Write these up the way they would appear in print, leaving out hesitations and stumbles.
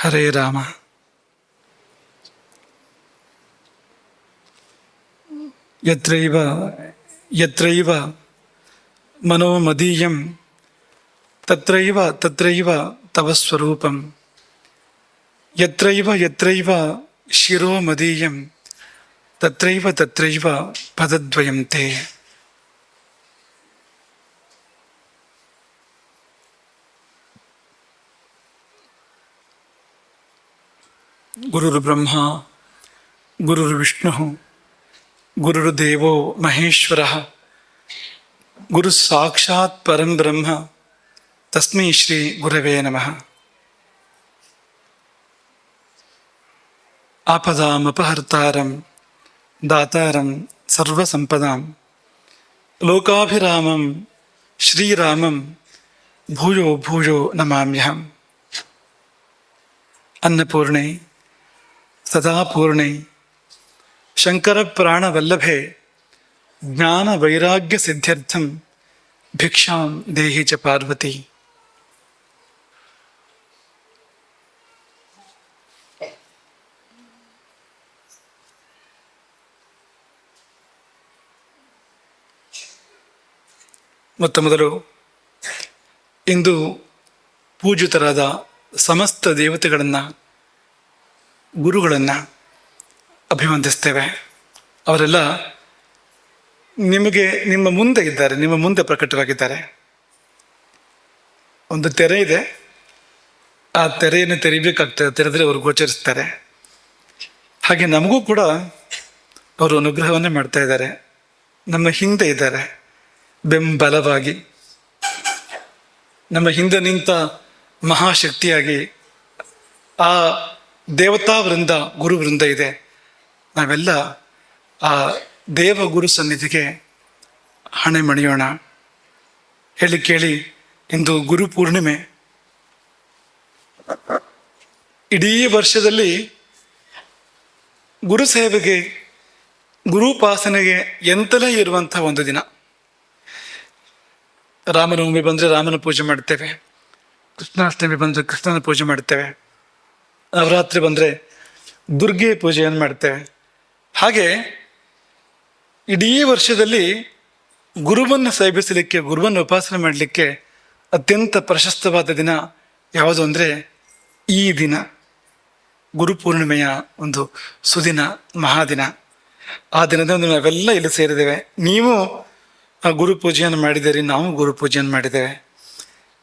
ಹರೇ ರಾಮ. ಯತ್ರೈವ ಯತ್ರೈವ ಮನೋ ಮದೀಯಂ ತತ್ರೈವ ತತ್ರೈವ ತವ ಸ್ವರೂಪಂ. ಯತ್ರೈವ ಯತ್ರೈವ ಶಿರೋ ಮದೀಯಂ ತತ್ರೈವ ತತ್ರೈವ ಪದದ್ವಯಂ ತೇ. ಗುರುರ್ಬ್ರಹ್ಮ ಗುರುರ್ವಿಷ್ಣು ಗುರುರ್ದೇವೋ ಮಹೇಶ್ವರ ಗುರು ಸಾಕ್ಷಾತ್ ಪರಂ ಬ್ರಹ್ಮ ತಸ್ಮೈ ಶ್ರೀ ಗುರವೇ ನಮಃ. ಆಪದಾಮಪಹರ್ತಾರಂ ದಾತಾರಂ ಸರ್ವಸಂಪದಾಂ ಲೋಕಾಭಿರಾಮಂ ಶ್ರೀರಾಮಂ ಭೂಯೋ ಭೂಯೋ ನಮಾಮ್ಯಹಂ. ಅನ್ನಪೂರ್ಣೆ ಸದಾಪೂರ್ಣೆ ಶಂಕರ ಪ್ರಾಣವಲ್ಲಭೆ ಜ್ಞಾನ ವೈರಾಗ್ಯ ಸಿದ್ಧ್ಯರ್ಥಂ ಭಿಕ್ಷಾಂ ದೇಹಿ ಚ ಪಾರ್ವತಿ. ಮೊತ್ತ ಮೊದಲು ಇಂದು ಪೂಜಿತರಾದ ಸಮಸ್ತ ದೇವತೆಗಳನ್ನು, ಗುರುಗಳನ್ನು ಅಭಿವಂದಿಸ್ತೇವೆ. ಅವರೆಲ್ಲ ನಿಮಗೆ ನಿಮ್ಮ ಮುಂದೆ ಇದ್ದಾರೆ, ನಿಮ್ಮ ಮುಂದೆ ಪ್ರಕಟವಾಗಿದ್ದಾರೆ. ಒಂದು ತೆರೆ ಇದೆ, ಆ ತೆರೆಯನ್ನು ತೆರಿಬೇಕಾಗ್ತದೆ, ತೆರೆದರೆ ಅವರು ಗೋಚರಿಸ್ತಾರೆ. ಹಾಗೆ ನಮಗೂ ಕೂಡ ಅವರು ಅನುಗ್ರಹವನ್ನೇ ಮಾಡ್ತಾ ಇದ್ದಾರೆ, ನಮ್ಮ ಹಿಂದೆ ಇದ್ದಾರೆ ಬೆಂಬಲವಾಗಿ. ನಮ್ಮ ಹಿಂದೆ ನಿಂತ ಮಹಾಶಕ್ತಿಯಾಗಿ ಆ ದೇವತಾ ವೃಂದ, ಗುರು ವೃಂದ ಇದೆ. ನಾವೆಲ್ಲ ಆ ದೇವ ಗುರು ಸನ್ನಿಧಿಗೆ ಹಣೆ ಮಣಿಯೋಣ. ಹೇಳಿ ಕೇಳಿ, ಇಂದು ಗುರು ಪೂರ್ಣಿಮೆ. ಇಡೀ ವರ್ಷದಲ್ಲಿ ಗುರು ಸೇವೆಗೆ, ಗುರುಪಾಸನೆಗೆ ಎಂತಲೇ ಇರುವಂಥ ಒಂದು ದಿನ. ರಾಮನವಮಿ ಬಂದರೆ ರಾಮನ ಪೂಜೆ ಮಾಡ್ತೇವೆ, ಕೃಷ್ಣಾಷ್ಟಮಿ ಬಂದರೆ ಕೃಷ್ಣನ ಪೂಜೆ ಮಾಡ್ತೇವೆ, ನವರಾತ್ರಿ ಬಂದರೆ ದುರ್ಗೆ ಪೂಜೆಯನ್ನು ಮಾಡ್ತೇವೆ. ಹಾಗೆ ಇಡೀ ವರ್ಷದಲ್ಲಿ ಗುರುವನ್ನು ಸೇವಿಸಲಿಕ್ಕೆ, ಗುರುವನ್ನು ಉಪಾಸನೆ ಮಾಡಲಿಕ್ಕೆ ಅತ್ಯಂತ ಪ್ರಶಸ್ತವಾದ ದಿನ ಯಾವುದು ಅಂದರೆ ಈ ದಿನ, ಗುರುಪೂರ್ಣಿಮೆಯ ಒಂದು ಸುದಿನ, ಮಹಾದಿನ. ಆ ದಿನದಂದು ನಾವೆಲ್ಲ ಇಲ್ಲಿ ಸೇರಿದ್ದೇವೆ. ನೀವು ಆ ಗುರು ಪೂಜೆಯನ್ನು ಮಾಡಿದ್ದೀರಿ, ನಾವು ಗುರು ಪೂಜೆಯನ್ನು ಮಾಡಿದ್ದೇವೆ.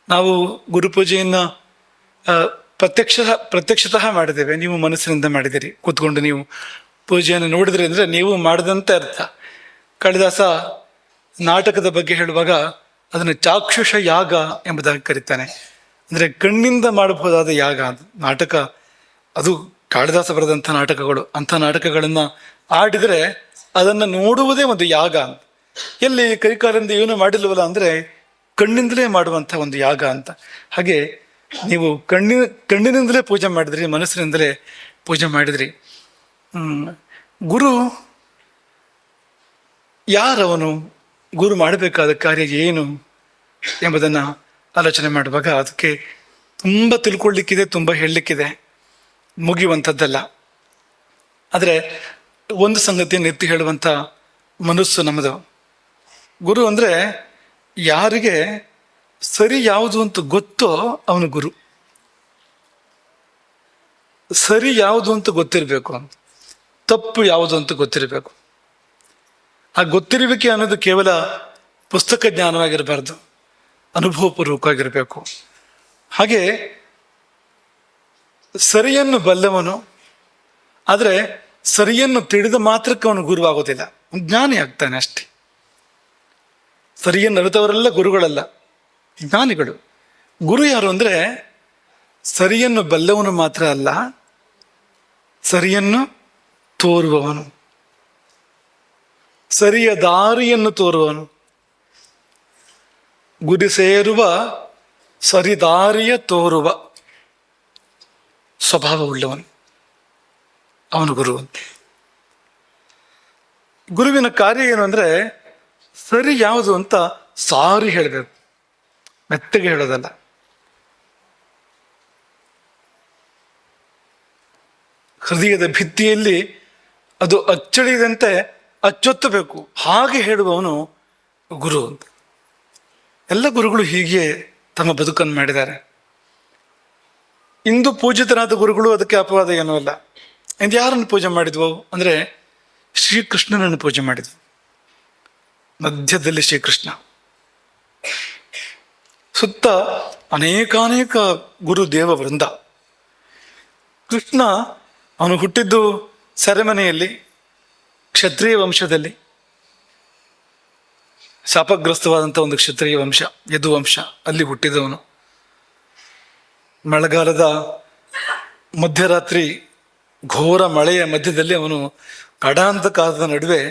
ನಾವು ಗುರುಪೂಜೆಯನ್ನು ಪ್ರತ್ಯಕ್ಷತಃ ಮಾಡಿದ್ದೇವೆ, ನೀವು ಮನಸ್ಸಿನಿಂದ ಮಾಡಿದ್ದೀರಿ. ಕೂತ್ಕೊಂಡು ನೀವು ಪೂಜೆಯನ್ನು ನೋಡಿದ್ರಿ ಅಂದರೆ ನೀವು ಮಾಡಿದಂತೆ ಅರ್ಥ. ಕಾಳಿದಾಸ ನಾಟಕದ ಬಗ್ಗೆ ಹೇಳುವಾಗ ಅದನ್ನು ಚಾಕ್ಷುಷ ಯಾಗ ಎಂಬುದಾಗಿ ಕರೀತಾನೆ. ಅಂದರೆ ಕಣ್ಣಿಂದ ಮಾಡಬಹುದಾದ ಯಾಗ ಅದು ನಾಟಕ. ಅದು ಕಾಳಿದಾಸ ಬರೆದಂಥ ನಾಟಕಗಳು. ಅಂಥ ನಾಟಕಗಳನ್ನು ಆಡಿದರೆ ಅದನ್ನು ನೋಡುವುದೇ ಒಂದು ಯಾಗ. ಎಲ್ಲಿ ಕೈಕಾಲಿಂದ ಏನು ಮಾಡಿಲ್ವಲ್ಲ ಅಂದರೆ ಕಣ್ಣಿಂದಲೇ ಮಾಡುವಂಥ ಒಂದು ಯಾಗ ಅಂತ. ಹಾಗೆ ನೀವು ಕಣ್ಣಿನಿಂದಲೇ ಪೂಜೆ ಮಾಡಿದ್ರಿ, ಮನಸ್ಸಿನಿಂದಲೇ ಪೂಜೆ ಮಾಡಿದ್ರಿ. ಗುರು ಯಾರವನು, ಗುರು ಮಾಡಬೇಕಾದ ಕಾರ್ಯ ಏನು ಎಂಬುದನ್ನು ಆಲೋಚನೆ ಮಾಡುವಾಗ ಅದಕ್ಕೆ ತುಂಬ ತಿಳ್ಕೊಳ್ಳಿಕ್ಕಿದೆ, ತುಂಬ ಹೇಳಲಿಕ್ಕಿದೆ, ಮುಗಿಯುವಂಥದ್ದಲ್ಲ. ಆದರೆ ಒಂದು ಸಂಗತಿಯನ್ನು ಎತ್ತಿ ಹೇಳುವಂಥ ಮನಸ್ಸು ನಮ್ಮದು. ಗುರು ಅಂದರೆ ಯಾರಿಗೆ ಸರಿ ಯಾವುದು ಅಂತ ಗೊತ್ತೋ ಅವನು ಗುರು. ಸರಿ ಯಾವುದು ಅಂತ ಗೊತ್ತಿರಬೇಕು, ತಪ್ಪು ಯಾವುದು ಅಂತ ಗೊತ್ತಿರಬೇಕು. ಆ ಗೊತ್ತಿರುವಿಕೆ ಅನ್ನೋದು ಕೇವಲ ಪುಸ್ತಕ ಜ್ಞಾನವಾಗಿರಬಾರ್ದು, ಅನುಭವಪೂರ್ವಕವಾಗಿರಬೇಕು. ಹಾಗೆ ಸರಿಯನ್ನು ಬಲ್ಲವನು, ಆದರೆ ಸರಿಯನ್ನು ತಿಳಿದ ಮಾತ್ರಕ್ಕೆ ಅವನು ಗುರುವಾಗೋದಿಲ್ಲ, ಜ್ಞಾನಿ ಆಗ್ತಾನೆ ಅಷ್ಟೇ. ಸರಿಯನ್ನು ಅರಿತವರೆಲ್ಲ ಗುರುಗಳಲ್ಲ, ಜ್ಞಾನಿಗಳು. ಗುರು ಯಾರು ಅಂದರೆ ಸರಿಯನ್ನು ಬಲ್ಲವನು ಮಾತ್ರ ಅಲ್ಲ, ಸರಿಯನ್ನು ತೋರುವವನು, ಸರಿಯ ದಾರಿಯನ್ನು ತೋರುವವನು, ಗುರಿ ಸೇರುವ ಸರಿದಾರಿಯ ತೋರುವ ಸ್ವಭಾವವುಳ್ಳವನು, ಅವನು ಗುರು. ಗುರುವಿನ ಕಾರ್ಯ ಏನು ಅಂದರೆ ಸರಿ ಯಾವುದು ಅಂತ ಸಾರಿ ಹೇಳಬೇಕು, ಮೆತ್ತಗೆ ಹೇಳೋದಲ್ಲ. ಹೃದಯದ ಭಿತ್ತಿಯಲ್ಲಿ ಅದು ಅಚ್ಚಳಿಯದಂತೆ ಅಚ್ಚೊತ್ತಬೇಕು, ಹಾಗೆ ಹೇಳುವವನು ಗುರು ಅಂತ. ಎಲ್ಲ ಗುರುಗಳು ಹೀಗೆ ತಮ್ಮ ಬದುಕನ್ನು ಮಾಡಿದ್ದಾರೆ. ಇಂದು ಪೂಜಿತರಾದ ಗುರುಗಳು ಅದಕ್ಕೆ ಅಪವಾದ ಏನೂ ಇಲ್ಲ. ಇಂದು ಯಾರನ್ನು ಪೂಜೆ ಮಾಡಿದ್ವು ಅಂದರೆ ಶ್ರೀಕೃಷ್ಣನನ್ನು ಪೂಜೆ ಮಾಡಿದ್ವು. ಮಧ್ಯದಲ್ಲಿ ಶ್ರೀಕೃಷ್ಣ, ಸುತ್ತ ಅನೇಕಾನೇಕ ಗುರು ದೇವ ವೃಂದ. ಕೃಷ್ಣ ಅವನು ಹುಟ್ಟಿದ್ದು ಸೆರೆಮನೆಯಲ್ಲಿ, ಕ್ಷತ್ರಿಯ ವಂಶದಲ್ಲಿ, ಶಾಪಗ್ರಸ್ತವಾದಂಥ ಒಂದು ಕ್ಷತ್ರಿಯ ವಂಶ, ಯದುವಂಶ, ಅಲ್ಲಿ ಹುಟ್ಟಿದವನು. ಮಳೆಗಾಲದ ಮಧ್ಯರಾತ್ರಿ ಘೋರ ಮಳೆಯ ಮಧ್ಯದಲ್ಲಿ ಅವನು ಕಡಾಂತಕಾಲದ ನಡುವೆ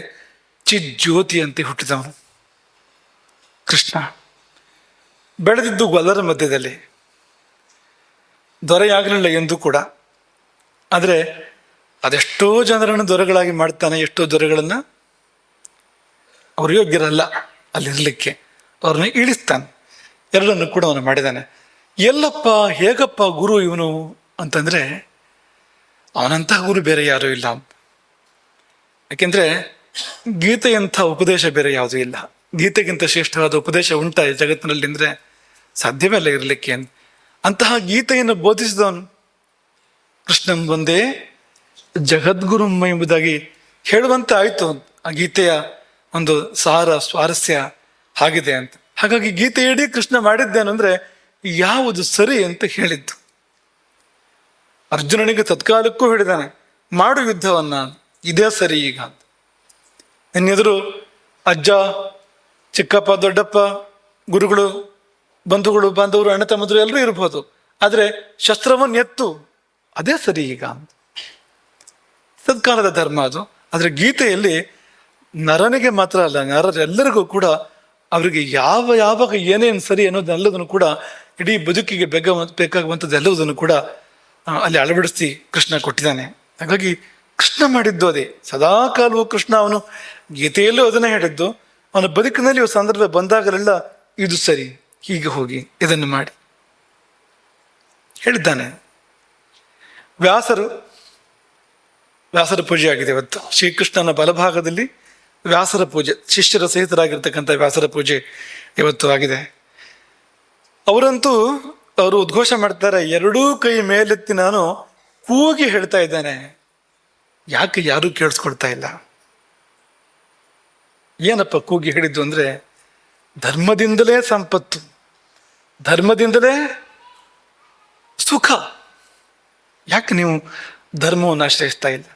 ಚಿಜ್ಯೋತಿಯಂತೆ ಹುಟ್ಟಿದವನು ಕೃಷ್ಣ. ಬೆಳೆದಿದ್ದು ಗೊಲ್ಲರ ಮಧ್ಯದಲ್ಲಿ, ದೊರೆಯಾಗಲಿಲ್ಲ ಎಂದೂ ಕೂಡ. ಆದರೆ ಅದೆಷ್ಟೋ ಜನರನ್ನು ದೊರೆಗಳಾಗಿ ಮಾಡ್ತಾನೆ, ಎಷ್ಟೋ ದೊರೆಗಳನ್ನು ಅವರು ಯೋಗ್ಯರಲ್ಲ ಅಲ್ಲಿರಲಿಕ್ಕೆ, ಅವ್ರನ್ನ ಇಳಿಸ್ತಾನೆ. ಎರಡನ್ನು ಕೂಡ ಅವನು ಮಾಡಿದ್ದಾನೆ. ಎಲ್ಲಪ್ಪ ಹೇಗಪ್ಪ ಗುರು ಇವನು ಅಂತಂದರೆ ಅವನಂತಹ ಗುರು ಬೇರೆ ಯಾರೂ ಇಲ್ಲ. ಯಾಕೆಂದರೆ ಗೀತೆಯಂಥ ಉಪದೇಶ ಬೇರೆ ಯಾವುದೂ ಇಲ್ಲ. ಗೀತೆಗಿಂತ ಶ್ರೇಷ್ಠವಾದ ಉಪದೇಶ ಉಂಟಾ ಈ ಜಗತ್ತಿನಲ್ಲಿ ಅಂದರೆ ಸಾಧ್ಯವೇ ಅಲ್ಲ ಇರಲಿಕ್ಕೆ. ಅಂತಹ ಗೀತೆಯನ್ನು ಬೋಧಿಸಿದವನು ಕೃಷ್ಣನ್ ಒಂದೇ ಜಗದ್ಗುರುಮ್ಮ ಎಂಬುದಾಗಿ ಹೇಳುವಂತೆ ಆಯಿತು. ಆ ಗೀತೆಯ ಒಂದು ಸಾರ ಸ್ವಾರಸ್ಯ ಆಗಿದೆ ಅಂತ. ಹಾಗಾಗಿ ಗೀತೆಯಡಿ ಕೃಷ್ಣ ಮಾಡಿದ್ದೇನು ಅಂದರೆ ಯಾವುದು ಸರಿ ಅಂತ ಹೇಳಿದ್ದು. ಅರ್ಜುನನಿಗೆ ತತ್ಕಾಲಕ್ಕೂ ಹೇಳಿದಾನೆ, ಮಾಡು ಯುದ್ಧವನ್ನ, ಇದೇ ಸರಿ ಈಗ ಅಂತ. ಇನ್ನೆದುರು ಅಜ್ಜ, ಚಿಕ್ಕಪ್ಪ, ದೊಡ್ಡಪ್ಪ, ಗುರುಗಳು, ಬಂಧುಗಳು, ಬಾಂಧವರು, ಅಣ್ಣ ತಮ್ಮದ್ರು ಎಲ್ಲರೂ ಇರ್ಬೋದು, ಆದರೆ ಶಸ್ತ್ರವನ್ನು ಎತ್ತು, ಅದೇ ಸರಿ ಈಗ ಅಂತ. ಸತ್ಕಾಲದ ಧರ್ಮ ಅದು. ಆದರೆ ಗೀತೆಯಲ್ಲಿ ನರನಿಗೆ ಮಾತ್ರ ಅಲ್ಲ, ನರರೆಲ್ಲರಿಗೂ ಕೂಡ ಅವರಿಗೆ ಯಾವಾಗ ಏನೇನು ಸರಿ ಅನ್ನೋದೆಲ್ಲದನ್ನು ಕೂಡ ಇಡೀ ಬದುಕಿಗೆ ಬೇಕಾಗುವಂಥದ್ದು ಎಲ್ಲವುದನ್ನು ಕೂಡ ಅಲ್ಲಿ ಅಳವಡಿಸಿ ಕೃಷ್ಣ ಕೊಟ್ಟಿದ್ದಾನೆ. ಹಾಗಾಗಿ ಕೃಷ್ಣ ಮಾಡಿದ್ದು ಅದೇ. ಸದಾ ಕಾಲವೂ ಕೃಷ್ಣ ಅವನು ಗೀತೆಯಲ್ಲೂ ಅದನ್ನೇ ಹೇಳಿದ್ದು. ಅವನ ಬದುಕಿನಲ್ಲಿ ಸಂದರ್ಭ ಬಂದಾಗಲೆಲ್ಲ ಇದು ಸರಿ, ಹೀಗೆ ಹೋಗಿ ಇದನ್ನು ಮಾಡಿ ಹೇಳಿದ್ದಾನೆ. ವ್ಯಾಸರ ಪೂಜೆ ಆಗಿದೆ ಇವತ್ತು. ಶ್ರೀಕೃಷ್ಣನ ಬಲಭಾಗದಲ್ಲಿ ವ್ಯಾಸರ ಪೂಜೆ, ಶಿಷ್ಯರ ಸಹಿತರಾಗಿರ್ತಕ್ಕಂಥ ವ್ಯಾಸರ ಪೂಜೆ ಇವತ್ತು ಆಗಿದೆ. ಅವರು ಉದ್ಘೋಷ ಮಾಡ್ತಾರೆ, ಎರಡೂ ಕೈ ಮೇಲೆತ್ತಿ ನಾನು ಕೂಗಿ ಹೇಳ್ತಾ ಇದ್ದಾನೆ. ಯಾಕೆ ಯಾರೂ ಕೇಳಿಸ್ಕೊಳ್ತಾ ಇಲ್ಲ? ಏನಪ್ಪ ಕೂಗಿ ಹೇಳಿದ್ದು ಅಂದರೆ ಧರ್ಮದಿಂದಲೇ ಸಂಪತ್ತು, ಧರ್ಮದಿಂದಲೇ ಸುಖ. ಯಾಕೆ ನೀವು ಧರ್ಮವನ್ನು ಆಶ್ರಯಿಸ್ತಾ ಇಲ್ಲ?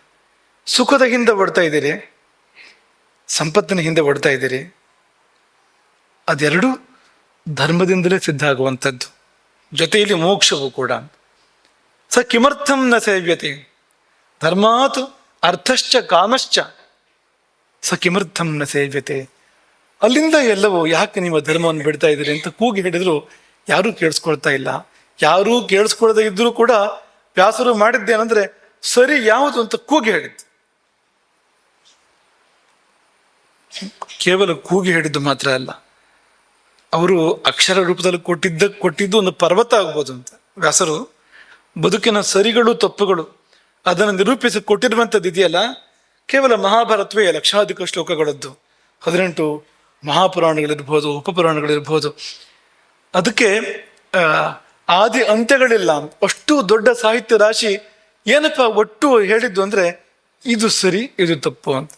ಸುಖದ ಹಿಂದೆ ಓಡ್ತಾ ಇದ್ದೀರಿ, ಸಂಪತ್ತಿನ ಹಿಂದೆ ಓಡ್ತಾ ಇದ್ದೀರಿ. ಅದೆರಡು ಧರ್ಮದಿಂದಲೇ ಸಿದ್ಧ ಆಗುವಂಥದ್ದು, ಜೊತೆಯಲ್ಲಿ ಮೋಕ್ಷವು ಕೂಡ. ಸ ಕಿಮರ್ಥಂ ನ ಸೇವ್ಯತೆ ಧರ್ಮಾತ್ ಅರ್ಥಶ್ಚ ಕಾಮಶ್ಚ ಸ ಕಿಮರ್ಥಂ ನ ಸೇವ್ಯತೆ. ಅಲ್ಲಿಂದ ಎಲ್ಲವೂ ಯಾಕೆ ನೀವು ಧರ್ಮವನ್ನು ಬಿಡ್ತಾ ಇದ್ದೀರಿ ಅಂತ ಕೂಗಿ ಹೇಳಿದ್ರು ಯಾರೂ ಕೇಳಿಸ್ಕೊಳ್ತಾ ಇಲ್ಲ. ಯಾರೂ ಕೇಳಿಸ್ಕೊಳ್ದೇ ಇದ್ರೂ ಕೂಡ ವ್ಯಾಸರು ಮಾಡಿದ್ದೇನೆಂದ್ರೆ ಸರಿ ಯಾವುದು ಅಂತ ಕೂಗಿ ಹೇಳಿದ್ದು. ಕೇವಲ ಕೂಗಿ ಹೇಳಿದ್ದು ಮಾತ್ರ ಅಲ್ಲ, ಅವರು ಅಕ್ಷರ ರೂಪದಲ್ಲಿ ಕೊಟ್ಟಿದ್ದು ಒಂದು ಪರ್ವತ ಆಗ್ಬೋದು ಅಂತ. ವ್ಯಾಸರು ಬದುಕಿನ ಸರಿಗಳು ತಪ್ಪುಗಳು ಅದನ್ನು ನಿರೂಪಿಸಿ ಕೊಟ್ಟಿರುವಂಥದ್ದು ಇದೆಯಲ್ಲ, ಕೇವಲ ಮಹಾಭಾರತವೇ ಲಕ್ಷಾಧಿಕ ಶ್ಲೋಕಗಳದ್ದು, 18 ಮಹಾಪುರಾಣಗಳಿರ್ಬೋದು, ಉಪಪುರಾಣಗಳಿರ್ಬೋದು. ಅದಕ್ಕೆ ಆದಿ ಅಂತ್ಯಗಳಿಲ್ಲ. ಅಷ್ಟು ದೊಡ್ಡ ಸಾಹಿತ್ಯ ರಾಶಿ. ಏನಪ್ಪ ಒಟ್ಟು ಹೇಳಿದ್ದು ಅಂದರೆ ಇದು ಸರಿ ಇದು ತಪ್ಪು ಅಂತ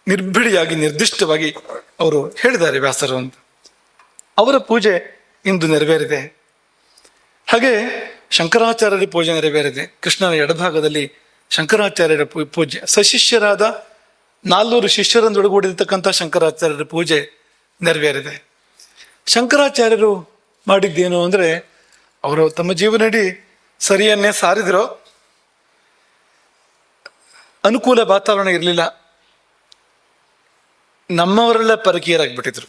ನಿರ್ಭಿಡಿಯಾಗಿ ನಿರ್ದಿಷ್ಟವಾಗಿ ಅವರು ಹೇಳಿದ್ದಾರೆ ವ್ಯಾಸರು ಅಂತ. ಅವರ ಪೂಜೆ ಇಂದು ನೆರವೇರಿದೆ. ಹಾಗೆ ಶಂಕರಾಚಾರ್ಯರ ಪೂಜೆ ನೆರವೇರಿದೆ. ಕೃಷ್ಣನ ಎಡಭಾಗದಲ್ಲಿ ಶಂಕರಾಚಾರ್ಯರ ಪೂಜೆ, ಸಶಿಷ್ಯರಾದ 400 ಶಿಷ್ಯರನ್ನೊಳಗೂಡಿರ್ತಕ್ಕಂಥ ಶಂಕರಾಚಾರ್ಯರ ಪೂಜೆ ನೆರವೇರಿದೆ. ಶಂಕರಾಚಾರ್ಯರು ಮಾಡಿದ್ದೇನು ಅಂದರೆ ಅವರು ತಮ್ಮ ಜೀವನಡಿ ಸರಿಯನ್ನೇ ಸಾರಿದ್ರು. ಅನುಕೂಲ ವಾತಾವರಣ ಇರಲಿಲ್ಲ, ನಮ್ಮವರೆಲ್ಲ ಪರಕೀಯರಾಗ್ಬಿಟ್ಟಿದ್ರು.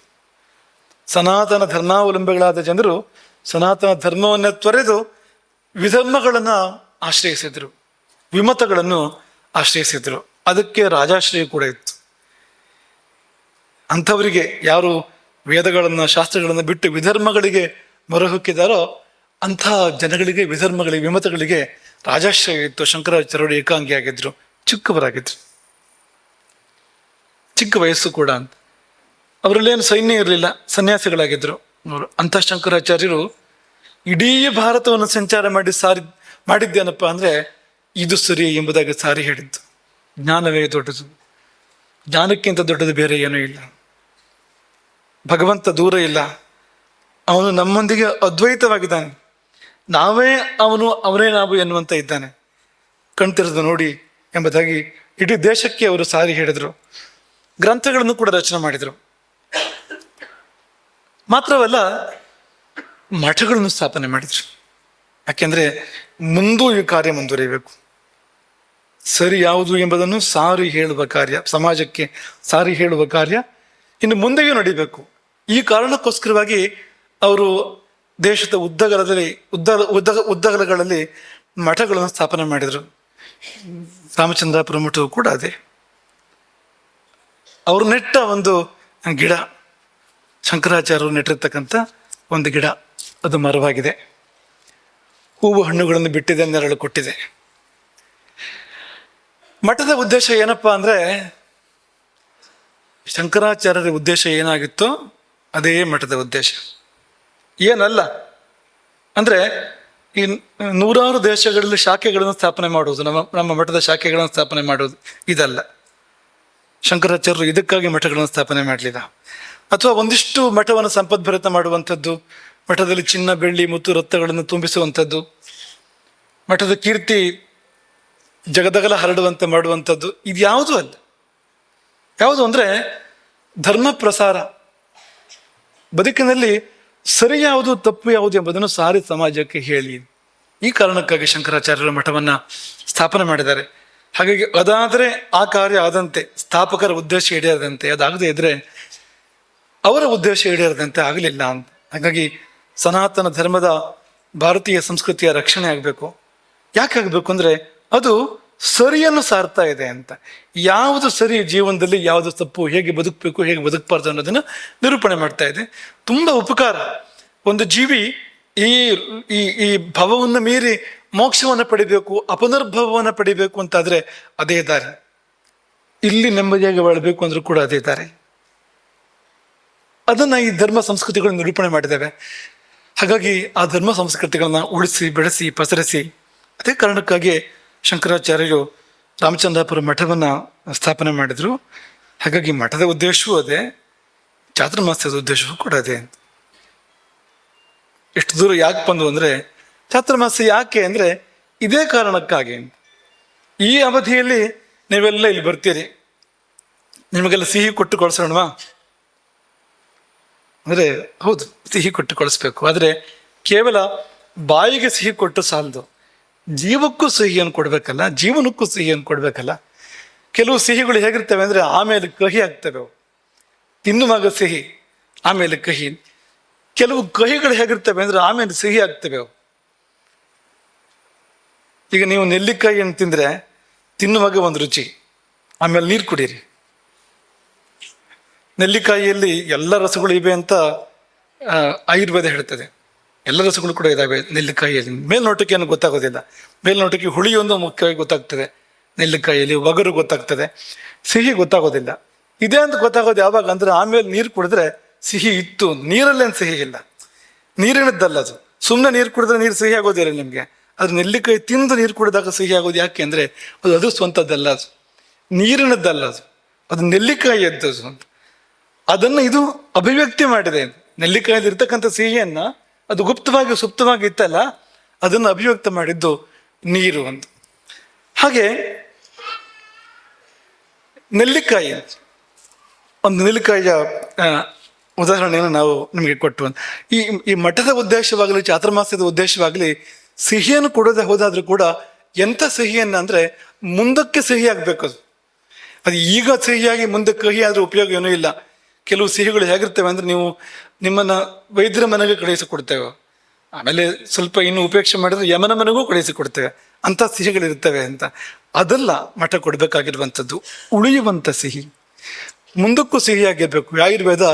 ಸನಾತನ ಧರ್ಮಾವಲಂಬಿಗಳಾದ ಜನರು ಸನಾತನ ಧರ್ಮವನ್ನೇ ತೊರೆದು ವಿಧರ್ಮಗಳನ್ನು ಆಶ್ರಯಿಸಿದ್ರು, ವಿಮತಗಳನ್ನು ಆಶ್ರಯಿಸಿದ್ರು. ಅದಕ್ಕೆ ರಾಜಾಶ್ರಯ ಕೂಡ ಇತ್ತು. ಅಂಥವರಿಗೆ ಯಾರು ವೇದಗಳನ್ನು ಶಾಸ್ತ್ರಗಳನ್ನು ಬಿಟ್ಟು ವಿಧರ್ಮಗಳಿಗೆ ಮೊರೆ ಹೊಕ್ಕಿದಾರೋ ಅಂಥ ಜನಗಳಿಗೆ, ವಿಧರ್ಮಗಳಿಗೆ, ವಿಮತಗಳಿಗೆ ರಾಜಾಶ್ರಯ ಇತ್ತು. ಶಂಕರಾಚಾರ್ಯರು ಏಕಾಂಗಿ ಆಗಿದ್ರು, ಚಿಕ್ಕವರಾಗಿದ್ರು, ಚಿಕ್ಕ ವಯಸ್ಸು ಕೂಡ ಅಂತ. ಅವರಲ್ಲೇನು ಸೈನ್ಯ ಇರಲಿಲ್ಲ, ಸನ್ಯಾಸಿಗಳಾಗಿದ್ರು ಅವರು. ಅಂಥ ಶಂಕರಾಚಾರ್ಯರು ಇಡೀ ಭಾರತವನ್ನು ಸಂಚಾರ ಮಾಡಿದ್ದೇನಪ್ಪ ಅಂದರೆ ಇದು ಸರಿ ಎಂಬುದಾಗಿ ಸಾರಿ ಹೇಳಿದ್ದು. ಜ್ಞಾನವೇ ದೊಡ್ಡದು, ಜ್ಞಾನಕ್ಕಿಂತ ದೊಡ್ಡದು ಬೇರೆ ಏನೂ ಇಲ್ಲ. ಭಗವಂತ ದೂರ ಇಲ್ಲ, ಅವನು ನಮ್ಮೊಂದಿಗೆ ಅದ್ವೈತವಾಗಿದ್ದಾನೆ. ನಾವೇ ಅವನು, ಅವನೇ ನಾವು ಎನ್ನುವಂತ ಇದ್ದಾನೆ. ಕಣ್ತಿರೋದು ನೋಡಿ ಎಂಬುದಾಗಿ ಇಡೀ ದೇಶಕ್ಕೆ ಅವರು ಸಾರಿ ಹೇಳಿದರು. ಗ್ರಂಥಗಳನ್ನು ಕೂಡ ರಚನೆ ಮಾಡಿದರು. ಮಾತ್ರವಲ್ಲ, ಮಠಗಳನ್ನು ಸ್ಥಾಪನೆ ಮಾಡಿದರು. ಯಾಕೆಂದ್ರೆ ಮುಂದೂ ಈ ಕಾರ್ಯ ಮುಂದುವರಿಯಬೇಕು. ಸರಿ ಯಾವುದು ಎಂಬುದನ್ನು ಸಾರಿ ಹೇಳುವ ಕಾರ್ಯ, ಸಮಾಜಕ್ಕೆ ಸಾರಿ ಹೇಳುವ ಕಾರ್ಯ ಇನ್ನು ಮುಂದೆಯೂ ನಡೀಬೇಕು. ಈ ಕಾರಣಕ್ಕೋಸ್ಕರವಾಗಿ ಅವರು ದೇಶದ ಉದ್ದಗಲಗಳಲ್ಲಿ ಮಠಗಳನ್ನು ಸ್ಥಾಪನೆ ಮಾಡಿದರು. ರಾಮಚಂದ್ರಾಪುರ ಮಠವು ಕೂಡ ಅದೇ. ಅವರು ನೆಟ್ಟ ಒಂದು ಗಿಡ, ಶಂಕರಾಚಾರ್ಯರು ನೆಟ್ಟಿರ್ತಕ್ಕಂಥ ಒಂದು ಗಿಡ, ಅದು ಮರವಾಗಿದೆ, ಹೂವು ಹಣ್ಣುಗಳನ್ನು ಬಿಟ್ಟಿದೆ, ನೆರಳು ಕೊಟ್ಟಿದೆ. ಮಠದ ಉದ್ದೇಶ ಏನಪ್ಪಾ ಅಂದ್ರೆ, ಶಂಕರಾಚಾರ್ಯರ ಉದ್ದೇಶ ಏನಾಗಿತ್ತೋ ಅದೇ ಮಠದ ಉದ್ದೇಶ. ಏನಲ್ಲ ಅಂದ್ರೆ ಈ 100 ದೇಶಗಳಲ್ಲಿ ಶಾಖೆಗಳನ್ನು ಸ್ಥಾಪನೆ ಮಾಡುವುದು, ನಮ್ಮ ಮಠದ ಶಾಖೆಗಳನ್ನು ಸ್ಥಾಪನೆ ಮಾಡುವುದು ಇದಲ್ಲ. ಶಂಕರಾಚಾರ್ಯರು ಇದಕ್ಕಾಗಿ ಮಠಗಳನ್ನು ಸ್ಥಾಪನೆ ಮಾಡಲಿಲ್ಲ. ಅಥವಾ ಒಂದಿಷ್ಟು ಮಠವನ್ನು ಸಂಪದ್ಭರಿತ ಮಾಡುವಂಥದ್ದು, ಮಠದಲ್ಲಿ ಚಿನ್ನ ಬೆಳ್ಳಿ ಮುತ್ತು ರತ್ನಗಳನ್ನು ತುಂಬಿಸುವಂಥದ್ದು, ಮಠದ ಕೀರ್ತಿ ಜಗದಗಲ ಹರಡುವಂತೆ ಮಾಡುವಂಥದ್ದು, ಇದು ಯಾವುದೂ ಅಲ್ಲ. ಯಾವುದು ಅಂದ್ರೆ ಧರ್ಮ ಪ್ರಸಾರ, ಬದುಕಿನಲ್ಲಿ ಸರಿ ಯಾವುದು ತಪ್ಪು ಯಾವುದು ಎಂಬುದನ್ನು ಸಾರಿ ಸಮಾಜಕ್ಕೆ ಹೇಳಿ. ಈ ಕಾರಣಕ್ಕಾಗಿ ಶಂಕರಾಚಾರ್ಯರು ಮಠವನ್ನ ಸ್ಥಾಪನೆ ಮಾಡಿದ್ದಾರೆ. ಹಾಗಾಗಿ ಅದಾದರೆ ಆ ಕಾರ್ಯ ಆದಂತೆ, ಸ್ಥಾಪಕರ ಉದ್ದೇಶ ಈಡೇರದಂತೆ, ಅದಾಗದೇ ಇದ್ರೆ ಅವರ ಉದ್ದೇಶ ಈಡೇರದಂತೆ ಆಗಲಿಲ್ಲ ಅಂತ. ಹಾಗಾಗಿ ಸನಾತನ ಧರ್ಮದ ಭಾರತೀಯ ಸಂಸ್ಕೃತಿಯ ರಕ್ಷಣೆ ಆಗಬೇಕು. ಯಾಕೆ ಆಗಬೇಕು ಅಂದ್ರೆ ಅದು ಸರಿಯನ್ನು ಸಾರ್ತಾ ಇದೆ ಅಂತ. ಯಾವುದು ಸರಿ ಜೀವನದಲ್ಲಿ, ಯಾವುದು ತಪ್ಪು, ಹೇಗೆ ಬದುಕಬೇಕು, ಹೇಗೆ ಬದುಕಬಾರ್ದು ಅನ್ನೋದನ್ನು ನಿರೂಪಣೆ ಮಾಡ್ತಾ ಇದೆ. ತುಂಬಾ ಉಪಕಾರ. ಒಂದು ಜೀವಿ ಈ ಈ ಈ ಭವವನ್ನು ಮೀರಿ ಮೋಕ್ಷವನ್ನು ಪಡಿಬೇಕು, ಅಪುನರ್ಭವವನ್ನು ಪಡಿಬೇಕು ಅಂತಾದ್ರೆ ಅದೇ ದಾರಿ. ಇಲ್ಲಿ ನೆಮ್ಮದಿಯಾಗಿ ಬಾಳಬೇಕು ಅಂದ್ರೂ ಕೂಡ ಅದೇ ದಾರಿ. ಅದನ್ನ ಈ ಧರ್ಮ ಸಂಸ್ಕೃತಿಗಳು ನಿರೂಪಣೆ ಮಾಡಿದ್ದಾವೆ. ಹಾಗಾಗಿ ಆ ಧರ್ಮ ಸಂಸ್ಕೃತಿಗಳನ್ನ ಉಳಿಸಿ ಬೆಳೆಸಿ ಪಸರಿಸಿ, ಅದೇ ಕಾರಣಕ್ಕಾಗಿ ಶಂಕರಾಚಾರ್ಯರು ರಾಮಚಂದ್ರಾಪುರ ಮಠವನ್ನ ಸ್ಥಾಪನೆ ಮಾಡಿದ್ರು. ಹಾಗಾಗಿ ಮಠದ ಉದ್ದೇಶವೂ ಅದೇ, ಚಾತುರ್ಮಾಸ್ಯದ ಉದ್ದೇಶವೂ ಕೂಡ ಅದೇ ಅಂತ. ಎಷ್ಟು ದೂರ ಯಾಕೆ ಬಂದು ಅಂದ್ರೆ, ಚಾತುರ್ಮಾಸ್ಯ ಯಾಕೆ ಅಂದ್ರೆ ಇದೇ ಕಾರಣಕ್ಕಾಗಿ. ಈ ಅವಧಿಯಲ್ಲಿ ನೀವೆಲ್ಲ ಇಲ್ಲಿ ಬರ್ತೀರಿ, ನಿಮಗೆಲ್ಲ ಸಿಹಿ ಕೊಟ್ಟು ಕಳಿಸೋಣವಾ ಅಂದ್ರೆ ಹೌದು, ಸಿಹಿ ಕೊಟ್ಟು ಕಳಿಸ್ಬೇಕು. ಆದ್ರೆ ಕೇವಲ ಬಾಯಿಗೆ ಸಿಹಿ ಕೊಟ್ಟು ಸಾಲದು, ಜೀವಕ್ಕೂ ಸಿಹಿಯನ್ನು ಕೊಡ್ಬೇಕಲ್ಲ, ಜೀವನಕ್ಕೂ ಸಿಹಿಯನ್ನು ಕೊಡ್ಬೇಕಲ್ಲ. ಕೆಲವು ಸಿಹಿಗಳು ಹೇಗಿರ್ತವೆ ಅಂದ್ರೆ ಆಮೇಲೆ ಕಹಿ ಆಗ್ತವೆ ಅವು, ತಿನ್ನುವಾಗ ಸಿಹಿ ಆಮೇಲೆ ಕಹಿ. ಕೆಲವು ಕಹಿಗಳು ಹೇಗಿರ್ತವೆ ಅಂದ್ರೆ ಆಮೇಲೆ ಸಿಹಿ ಆಗ್ತವೆ ಅವು. ಈಗ ನೀವು ನೆಲ್ಲಿಕಾಯಿಯನ್ನು ತಿಂದ್ರೆ ತಿನ್ನುವಾಗ ಒಂದು ರುಚಿ, ಆಮೇಲೆ ನೀರು ಕುಡೀರಿ. ನೆಲ್ಲಿಕಾಯಿಯಲ್ಲಿ ಎಲ್ಲ ರಸಗಳು ಇವೆ ಅಂತ ಆಯುರ್ವೇದ ಹೇಳ್ತದೆ. ಎಲ್ಲ ರಸಗಳು ಕೂಡ ಇದಾವೆ ನೆಲ್ಲಿಕಾಯಿಯಲ್ಲಿ. ಮೇಲ್ನೋಟಕ್ಕೆ ಏನು ಗೊತ್ತಾಗೋದಿಲ್ಲ, ಮೇಲ್ನೋಟಕ್ಕೆ ಹುಳಿಯೊಂದು ಮುಖ್ಯವಾಗಿ ಗೊತ್ತಾಗ್ತದೆ ನೆಲ್ಲಿಕಾಯಿಯಲ್ಲಿ, ಒಗರು ಗೊತ್ತಾಗ್ತದೆ, ಸಿಹಿ ಗೊತ್ತಾಗೋದಿಲ್ಲ. ಇದೇ ಅಂತ ಗೊತ್ತಾಗೋದು ಯಾವಾಗ ಅಂದ್ರೆ ಆಮೇಲೆ ನೀರು ಕುಡಿದ್ರೆ ಸಿಹಿ ಇತ್ತು. ನೀರಲ್ಲೇನು ಸಿಹಿ ಇಲ್ಲ, ನೀರಿನದ್ದಲ್ಲ ಅದು. ಸುಮ್ಮನೆ ನೀರು ಕುಡಿದ್ರೆ ನೀರು ಸಿಹಿ ಆಗೋದಿಲ್ಲ ನಿಮ್ಗೆ. ಅದ್ರ ನೆಲ್ಲಿಕಾಯಿ ತಿಂದು ನೀರು ಕುಡಿದಾಗ ಸಿಹಿ ಆಗೋದು ಯಾಕೆ ಅಂದ್ರೆ ಅದು ಸ್ವಂತದ್ದಲ್ಲ, ಅದು ನೀರಿನದ್ದಲ್ಲ, ಅದು ನೆಲ್ಲಿಕಾಯಿಯದ್ದು ಅಂತ. ಅದನ್ನು ಇದು ಅಭಿವ್ಯಕ್ತಿ ಮಾಡಿದೆ. ನೆಲ್ಲಿಕಾಯಲ್ಲಿ ಇರ್ತಕ್ಕಂಥ ಸಿಹಿಯನ್ನ ಅದು ಗುಪ್ತವಾಗಿ ಸುಪ್ತವಾಗಿ ಇತ್ತಲ್ಲ, ಅದನ್ನು ಅಭಿವ್ಯಕ್ತ ಮಾಡಿದ್ದು ನೀರು ಅಂತ. ಹಾಗೆ ನೆಲ್ಲಿಕಾಯಿ, ಒಂದು ನೆಲ್ಲಿಕಾಯಿಯ ಉದಾಹರಣೆಯನ್ನು ನಾವು ನಿಮಗೆ ಕೊಟ್ಟು, ಈ ಮಠದ ಉದ್ದೇಶವಾಗಲಿ ಚಾತುರ್ಮಾಸ್ಯದ ಉದ್ದೇಶವಾಗಲಿ ಸಿಹಿಯನ್ನು ಕೊಡೋದೇ ಹೋದಾದ್ರೂ ಕೂಡ ಎಂಥ ಸಿಹಿಯನ್ನ ಅಂದ್ರೆ ಮುಂದಕ್ಕೆ ಸಿಹಿ ಆಗ್ಬೇಕು. ಅದು ಈಗ ಸಿಹಿಯಾಗಿ ಮುಂದೆ ಕಹಿ ಆದ್ರೂ ಉಪಯೋಗ ಏನೂ ಇಲ್ಲ. ಕೆಲವು ಸಿಹಿಗಳು ಹೇಗಿರ್ತವೆ ಅಂದ್ರೆ ನೀವು ನಿಮ್ಮನ್ನ ವೈದ್ಯರ ಮನೆಗೆ ಕಳುಹಿಸಿಕೊಡ್ತೇವೆ, ಆಮೇಲೆ ಸ್ವಲ್ಪ ಇನ್ನು ಉಪೇಕ್ಷೆ ಮಾಡಿದ್ರೆ ಯಮನ ಮನೆಗೂ ಕಳುಹಿಸಿಕೊಡ್ತೇವೆ, ಅಂತ ಸಿಹಿಗಳಿರ್ತವೆ ಅಂತ. ಅದೆಲ್ಲ ಮಠ ಕೊಡ್ಬೇಕಾಗಿರುವಂಥದ್ದು ಉಳಿಯುವಂಥ ಸಿಹಿ, ಮುಂದಕ್ಕೂ ಸಿಹಿಯಾಗಿರ್ಬೇಕು. ಆಯುರ್ವೇದ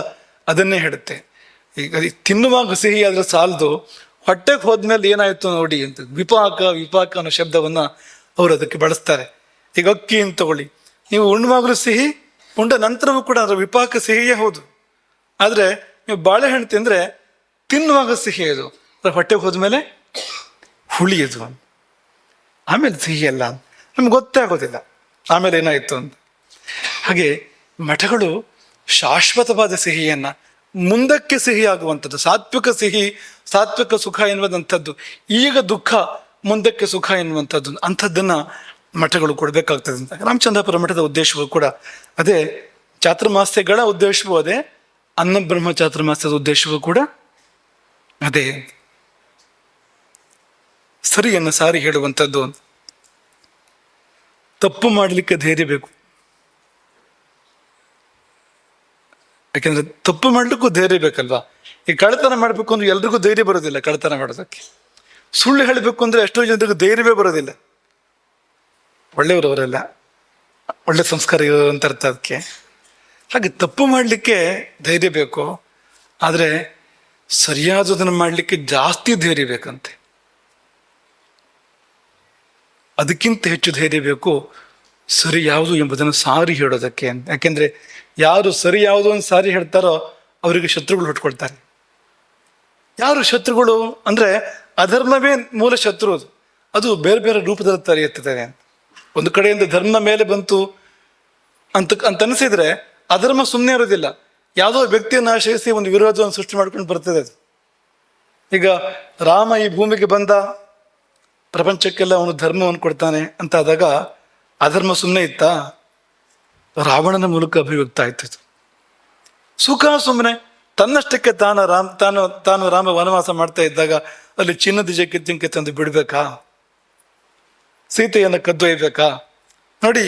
ಅದನ್ನೇ ಹೇಳುತ್ತೆ. ಈಗ ತಿನ್ನುವಾಗ ಸಿಹಿ ಆದ್ರೆ ಸಾಲದು, ಹೊಟ್ಟೆಗೆ ಹೋದ್ಮೇಲೆ ಏನಾಯ್ತು ನೋಡಿ ಅಂತ. ವಿಪಾಕ ವಿಪಾಕ ಅನ್ನೋ ಶಬ್ದವನ್ನ ಅವರು ಅದಕ್ಕೆ ಬಳಸ್ತಾರೆ. ಈಗ ಅಕ್ಕಿ ಅಂತ ತಗೊಳ್ಳಿ, ನೀವು ಉಣ್ಣುವಾಗಲೂ ಸಿಹಿ, ಉಂಡ ನಂತರವೂ ಕೂಡ ಅದರ ವಿಪಾಕ ಸಿಹಿಯೇ ಹೌದು. ಆದ್ರೆ ನೀವು ಬಾಳೆಹಣ್ಣು ತಿಂದ್ರೆ ತಿನ್ನುವಾಗ ಸಿಹಿ ಅದು, ಹೊಟ್ಟೆಗೆ ಹೋದ್ಮೇಲೆ ಹುಳಿ ಅದು, ಆಮೇಲೆ ಸಿಹಿ ಅಲ್ಲ, ನಮ್ಗೆ ಗೊತ್ತೇ ಆಗೋದಿಲ್ಲ ಆಮೇಲೆ ಏನಾಯ್ತು ಅಂತ. ಹಾಗೆ ಮಠಗಳು ಶಾಶ್ವತವಾದ ಸಿಹಿಯನ್ನ, ಮುಂದಕ್ಕೆ ಸಿಹಿ ಆಗುವಂಥದ್ದು, ಸಾತ್ವಿಕ ಸಿಹಿ, ಸಾತ್ವಿಕ ಸುಖ ಎನ್ನುವಂಥದ್ದು, ಈಗ ದುಃಖ ಮುಂದಕ್ಕೆ ಸುಖ ಎನ್ನುವಂಥದ್ದು, ಅಂಥದ್ದನ್ನ ಮಠಗಳು ಕೊಡಬೇಕಾಗ್ತದೆ ಅಂತ. ರಾಮಚಂದ್ರಾಪುರ ಮಠದ ಉದ್ದೇಶವೂ ಕೂಡ ಅದೇ, ಚಾತುರ್ಮಾಸ್ಯಗಳ ಉದ್ದೇಶವೂ ಅದೇ, ಅನ್ನಬ್ರಹ್ಮ ಚಾತುರ್ಮಾಸ್ಯದ ಉದ್ದೇಶವೂ ಕೂಡ ಅದೇ, ಸರಿಯನ್ನು ಸಾರಿ ಹೇಳುವಂಥದ್ದು. ತಪ್ಪು ಮಾಡಲಿಕ್ಕೆ ಧೈರ್ಯ ಬೇಕು, ಯಾಕೆಂದ್ರೆ ತಪ್ಪು ಮಾಡ್ಲಿಕ್ಕೂ ಧೈರ್ಯ ಬೇಕಲ್ವಾ. ಈ ಕಳ್ಳತನ ಮಾಡ್ಬೇಕು ಅಂದ್ರೆ ಎಲ್ರಿಗೂ ಧೈರ್ಯ ಬರೋದಿಲ್ಲ ಕಳ್ಳತನ ಮಾಡೋದಕ್ಕೆ. ಸುಳ್ಳು ಹೇಳಬೇಕು ಅಂದ್ರೆ ಎಷ್ಟೋ ಜನರಿಗೂ ಧೈರ್ಯವೇ ಬರೋದಿಲ್ಲ. ಒಳ್ಳೆಯವರವರೆಲ್ಲ ಒಳ್ಳೆ ಸಂಸ್ಕಾರ ಇರುವಂತ ಅರ್ಥ ಅದಕ್ಕೆ. ಹಾಗೆ ತಪ್ಪು ಮಾಡಲಿಕ್ಕೆ ಧೈರ್ಯ ಬೇಕು, ಆದರೆ ಸರಿಯಾದದನ್ನು ಮಾಡಲಿಕ್ಕೆ ಜಾಸ್ತಿ ಧೈರ್ಯ ಬೇಕಂತೆ. ಅದಕ್ಕಿಂತ ಹೆಚ್ಚು ಧೈರ್ಯ ಬೇಕು ಸರಿ ಯಾವುದು ಎಂಬುದನ್ನು ಸಾರಿ ಹೇಳೋದಕ್ಕೆ ಅಂತ. ಯಾಕೆಂದ್ರೆ ಯಾರು ಸರಿ ಯಾವುದು ಅಂತ ಸಾರಿ ಹೇಳ್ತಾರೋ ಅವರಿಗೆ ಶತ್ರುಗಳು ಹುಟ್ಕೊಳ್ತಾರೆ. ಯಾರು ಶತ್ರುಗಳು ಅಂದ್ರೆ ಅಧರ್ಮವೇ ಮೂಲ ಶತ್ರು, ಅದು ಬೇರೆ ಬೇರೆ ರೂಪದಲ್ಲಿ ತಲೆಯೆತ್ತದೆ ಅಂತ. ಒಂದು ಕಡೆಯಿಂದ ಧರ್ಮ ಮೇಲೆ ಬಂತು ಅಂತ ಅನಿಸಿದ್ರೆ ಅಧರ್ಮ ಸುಮ್ಮನೆ ಇರೋದಿಲ್ಲ, ಯಾವುದೋ ವ್ಯಕ್ತಿಯನ್ನು ಆಶ್ರಯಿಸಿ ಒಂದು ವಿರೋಧವನ್ನು ಸೃಷ್ಟಿ ಮಾಡ್ಕೊಂಡು ಬರ್ತದೆ ಅದು. ಈಗ ರಾಮ ಈ ಭೂಮಿಗೆ ಬಂದ, ಪ್ರಪಂಚಕ್ಕೆಲ್ಲ ಅವನು ಧರ್ಮವನ್ನು ಕೊಡ್ತಾನೆ ಅಂತ ಆದಾಗ ಅಧರ್ಮ ಸುಮ್ಮನೆ ಇತ್ತಾ? ರಾವಣನ ಮೂಲಕ ಅಭಿವ್ಯಕ್ತ ಆಯ್ತು. ಸುಖ ಸುಮ್ಮನೆ ತನ್ನಷ್ಟಕ್ಕೆ ತಾನು ರಾಮ ವನವಾಸ ಮಾಡ್ತಾ ಇದ್ದಾಗ ಅಲ್ಲಿ ಚಿನ್ನದ ಜಿಂಕೆ ತಂದು ಬಿಡ್ಬೇಕಾ? ಸೀತೆಯನ್ನು ಕದ್ದೊಯ್ಬೇಕಾ? ನೋಡಿ,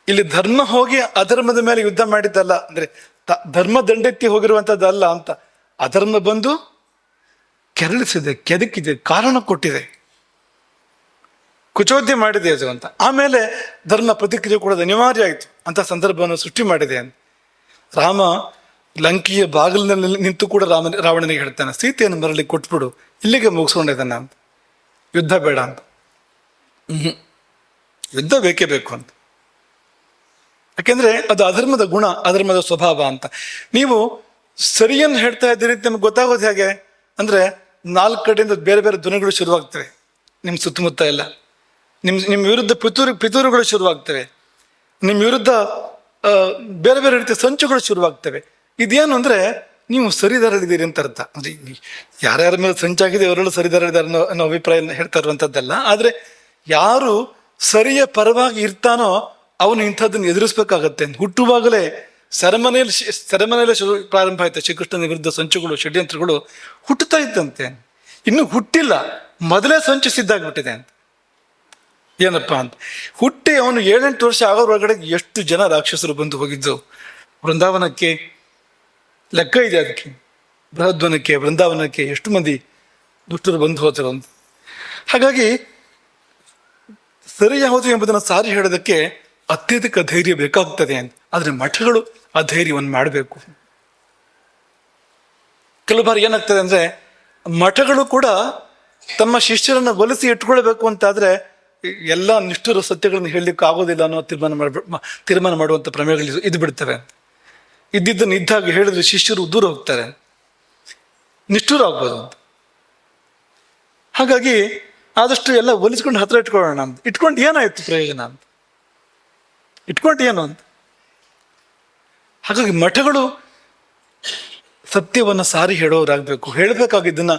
ಇಲ್ಲಿ ಧರ್ಮ ಹೋಗಿ ಅಧರ್ಮದ ಮೇಲೆ ಯುದ್ಧ ಮಾಡಿದ್ದಲ್ಲ, ಅಂದ್ರೆ ಧರ್ಮ ದಂಡೆತ್ತಿ ಹೋಗಿರುವಂಥದ್ದಲ್ಲ ಅಂತ. ಅಧರ್ಮ ಬಂದು ಕೆರಳಿಸಿದೆ, ಕೆದಕಿದೆ, ಕಾರಣ ಕೊಟ್ಟಿದೆ, ಕುಚೋದ್ಯ ಮಾಡಿದೆ ಅದು ಅಂತ. ಆಮೇಲೆ ಧರ್ಮ ಪ್ರತಿಕ್ರಿಯೆ ಕೊಡೋದು ಅನಿವಾರ್ಯ ಆಯಿತು ಅಂತ ಸಂದರ್ಭವನ್ನು ಸೃಷ್ಟಿ ಮಾಡಿದೆ ಅಂತ. ರಾಮ ಲಂಕೆಯ ಬಾಗಿಲಿನಲ್ಲಿ ನಿಂತು ಕೂಡ ರಾವಣನಿಗೆ ಹೇಳ್ತಾನೆ, ಸೀತೆಯನ್ನು ಮರಳಿ ಕೊಟ್ಬಿಡು, ಇಲ್ಲಿಗೆ ಮುಗಿಸ್ಕೊಂಡಿದ್ದಾನೆ ಅಂತ, ಯುದ್ಧ ಬೇಡ ಅಂತ. ಯುದ್ಧ ಬೇಕೇ ಬೇಕು ಅಂತ. ಯಾಕೆಂದ್ರೆ ಅದು ಅಧರ್ಮದ ಗುಣ, ಅಧರ್ಮದ ಸ್ವಭಾವ ಅಂತ. ನೀವು ಸರಿಯನ್ನು ಹೇಳ್ತಾ ಇದ್ದೀರಿ ಅಂತ ನಿಮ್ಗೆ ಗೊತ್ತಾಗೋದು ಹೇಗೆ ಅಂದ್ರೆ, 4 ಕಡೆಯಿಂದ ಬೇರೆ ಬೇರೆ ಧ್ವನಿಗಳು ಶುರುವಾಗ್ತವೆ ನಿಮ್ಮ ಸುತ್ತಮುತ್ತ ಎಲ್ಲ. ನಿಮ್ಮ ವಿರುದ್ಧ ಪಿತೂರುಗಳು ಶುರುವಾಗ್ತವೆ, ನಿಮ್ಮ ವಿರುದ್ಧ ಬೇರೆ ಬೇರೆ ರೀತಿಯ ಸಂಚುಗಳು ಶುರುವಾಗ್ತವೆ. ಇದೇನು ಅಂದ್ರೆ ನೀವು ಸರಿದಾರಲ್ಲಿದ್ದೀರಿ ಅಂತ ಅರ್ಥ. ಅಂದ್ರೆ ಯಾರ್ಯಾರ ಮೇಲೆ ಸಂಚಾಗಿದೆ ಅವರೆಲ್ಲ ಸರಿದಾರಲ್ಲಿದ್ದಾರೆ ಅನ್ನೋ ಅಭಿಪ್ರಾಯ ಹೇಳ್ತಾ ಇರುವಂಥದ್ದಲ್ಲ. ಆದ್ರೆ ಯಾರು ಸರಿಯ ಪರವಾಗಿ ಇರ್ತಾನೋ ಅವನು ಇಂಥದ್ದನ್ನು ಎದುರಿಸ್ಬೇಕಾಗತ್ತೆ. ಹುಟ್ಟುವಾಗಲೇ ಸೆರೆಮನೆಯಲ್ಲೇ ಪ್ರಾರಂಭ ಆಯ್ತು ಶ್ರೀಕೃಷ್ಣನ ವಿರುದ್ಧ ಸಂಚುಗಳು, ಷಡ್ಯಂತ್ರಗಳು ಹುಟ್ಟುತ್ತಾ ಇದ್ದಂತೆ. ಇನ್ನು ಹುಟ್ಟಿಲ್ಲ, ಮೊದಲೇ ಸಂಚು ಸಿದ್ಧಾಗ್ಬಿಟ್ಟಿದೆ ಅಂತ. ಏನಪ್ಪಾ ಅಂತ ಹುಟ್ಟಿ ಅವನು 7-8 ವರ್ಷ ಆಗೋರೊಳಗಡೆ ಎಷ್ಟು ಜನ ರಾಕ್ಷಸರು ಬಂದು ಹೋಗಿದ್ದು ವೃಂದಾವನಕ್ಕೆ, ಲೆಕ್ಕ ಇದೆ ಅದಕ್ಕೆ. ಬೃಹದ್ವನಕ್ಕೆ, ವೃಂದಾವನಕ್ಕೆ ಎಷ್ಟು ಮಂದಿ ದುಷ್ಟರು ಬಂದು ಹೋದರು ಅಂತ. ಹಾಗಾಗಿ ಸರಿ ಯಾವುದು ಎಂಬುದನ್ನು ಸಾರಿ ಹೇಳೋದಕ್ಕೆ ಅತ್ಯಧಿಕ ಧೈರ್ಯ ಬೇಕಾಗ್ತದೆ ಅಂತ. ಆದ್ರೆ ಮಠಗಳು ಆ ಧೈರ್ಯವನ್ನು ಮಾಡಬೇಕು. ಕೆಲವು ಬಾರಿ ಏನಾಗ್ತದೆ ಅಂದ್ರೆ, ಮಠಗಳು ಕೂಡ ತಮ್ಮ ಶಿಷ್ಯರನ್ನು ಒಲಿಸಿ ಇಟ್ಕೊಳ್ಬೇಕು ಅಂತಾದ್ರೆ ಎಲ್ಲ ನಿಷ್ಠುರ ಸತ್ಯಗಳನ್ನು ಹೇಳಲಿಕ್ಕೆ ಆಗೋದಿಲ್ಲ ಅನ್ನೋ ತೀರ್ಮಾನ ಮಾಡುವಂಥ ಪ್ರಮೇಯಗಳು ಇದು ಬಿಡ್ತವೆ. ಇದ್ದಿದ್ದನ್ನು ಇದ್ದಾಗ ಹೇಳಿದ್ರೆ ಶಿಷ್ಯರು ದೂರ ಹೋಗ್ತಾರೆ, ನಿಷ್ಠುರ ಆಗ್ಬೋದು ಅಂತ. ಹಾಗಾಗಿ ಆದಷ್ಟು ಎಲ್ಲ ಒಲಿಸ್ಕೊಂಡು ಹತ್ರ ಇಟ್ಕೊಳ್ಳೋಣ ಅಂತ. ಇಟ್ಕೊಂಡು ಏನಾಯ್ತು ಪ್ರಯೋಜನ ಅಂತ, ಇಟ್ಕೊಂಡು ಏನು ಅಂತ. ಹಾಗಾಗಿ ಮಠಗಳು ಸತ್ಯವನ್ನು ಸಾರಿ ಹೇಳೋರಾಗಬೇಕು, ಹೇಳಬೇಕಾಗಿದ್ದನ್ನ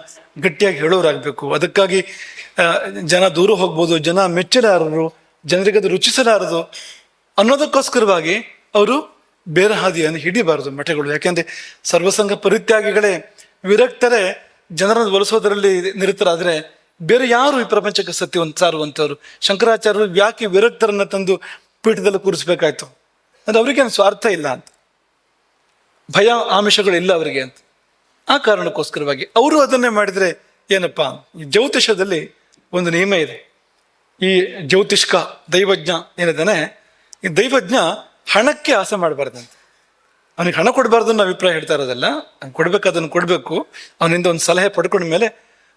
ಗಟ್ಟಿಯಾಗಿ ಹೇಳೋರಾಗಬೇಕು. ಅದಕ್ಕಾಗಿ ಜನ ದೂರ ಹೋಗ್ಬೋದು, ಜನ ಮೆಚ್ಚಲಾರರು, ಜನರಿಗೆ ಅದು ರುಚಿಸಲಾರದು ಅನ್ನೋದಕ್ಕೋಸ್ಕರವಾಗಿ ಅವರು ಬೇರೆ ಹಾದಿಯನ್ನು ಹಿಡಿಬಾರದು ಮಠಗಳು. ಯಾಕೆಂದ್ರೆ ಸರ್ವಸಂಗ ಪರಿತ್ಯಾಗಿಗಳೇ, ವಿರಕ್ತರೇ ಜನರನ್ನು ಒಲಿಸೋದರಲ್ಲಿ ನಿರತರಾದ್ರೆ ಬೇರೆ ಯಾರು ಈ ಪ್ರಪಂಚಕ್ಕೆ ಸತ್ಯವನ್ನು ಸಾರುವಂಥವ್ರು? ಶಂಕರಾಚಾರ್ಯರು ಯಾಕೆ ವಿರಕ್ತರನ್ನ ತಂದು ಪೀಠದಲ್ಲಿ ಕೂರಿಸ್ಬೇಕಾಯ್ತು ಅಂದ್ರೆ ಅವ್ರಿಗೇನು ಸ್ವಾರ್ಥ ಇಲ್ಲ ಅಂತ, ಭಯ ಆಮಿಷಗಳಿಲ್ಲ ಅವರಿಗೆ ಅಂತ. ಆ ಕಾರಣಕ್ಕೋಸ್ಕರವಾಗಿ ಅವರು ಅದನ್ನೇ ಮಾಡಿದ್ರೆ ಏನಪ್ಪಾ, ಈ ಜ್ಯೋತಿಷದಲ್ಲಿ ಒಂದು ನಿಯಮ ಇದೆ. ಈ ಜ್ಯೋತಿಷ್ಕ ದೈವಜ್ಞ ಏನಿದ್ದಾನೆ, ಈ ದೈವಜ್ಞ ಹಣಕ್ಕೆ ಆಸೆ ಮಾಡಬಾರ್ದಂತೆ. ಅವನಿಗೆ ಹಣ ಕೊಡಬಾರ್ದು ಅನ್ನೋ ಅಭಿಪ್ರಾಯ ಹೇಳ್ತಾ ಇರೋದಲ್ಲ, ಕೊಡ್ಬೇಕು, ಅದನ್ನು ಕೊಡಬೇಕು. ಅವನಿಂದ ಒಂದು ಸಲಹೆ ಪಡ್ಕೊಂಡ ಮೇಲೆ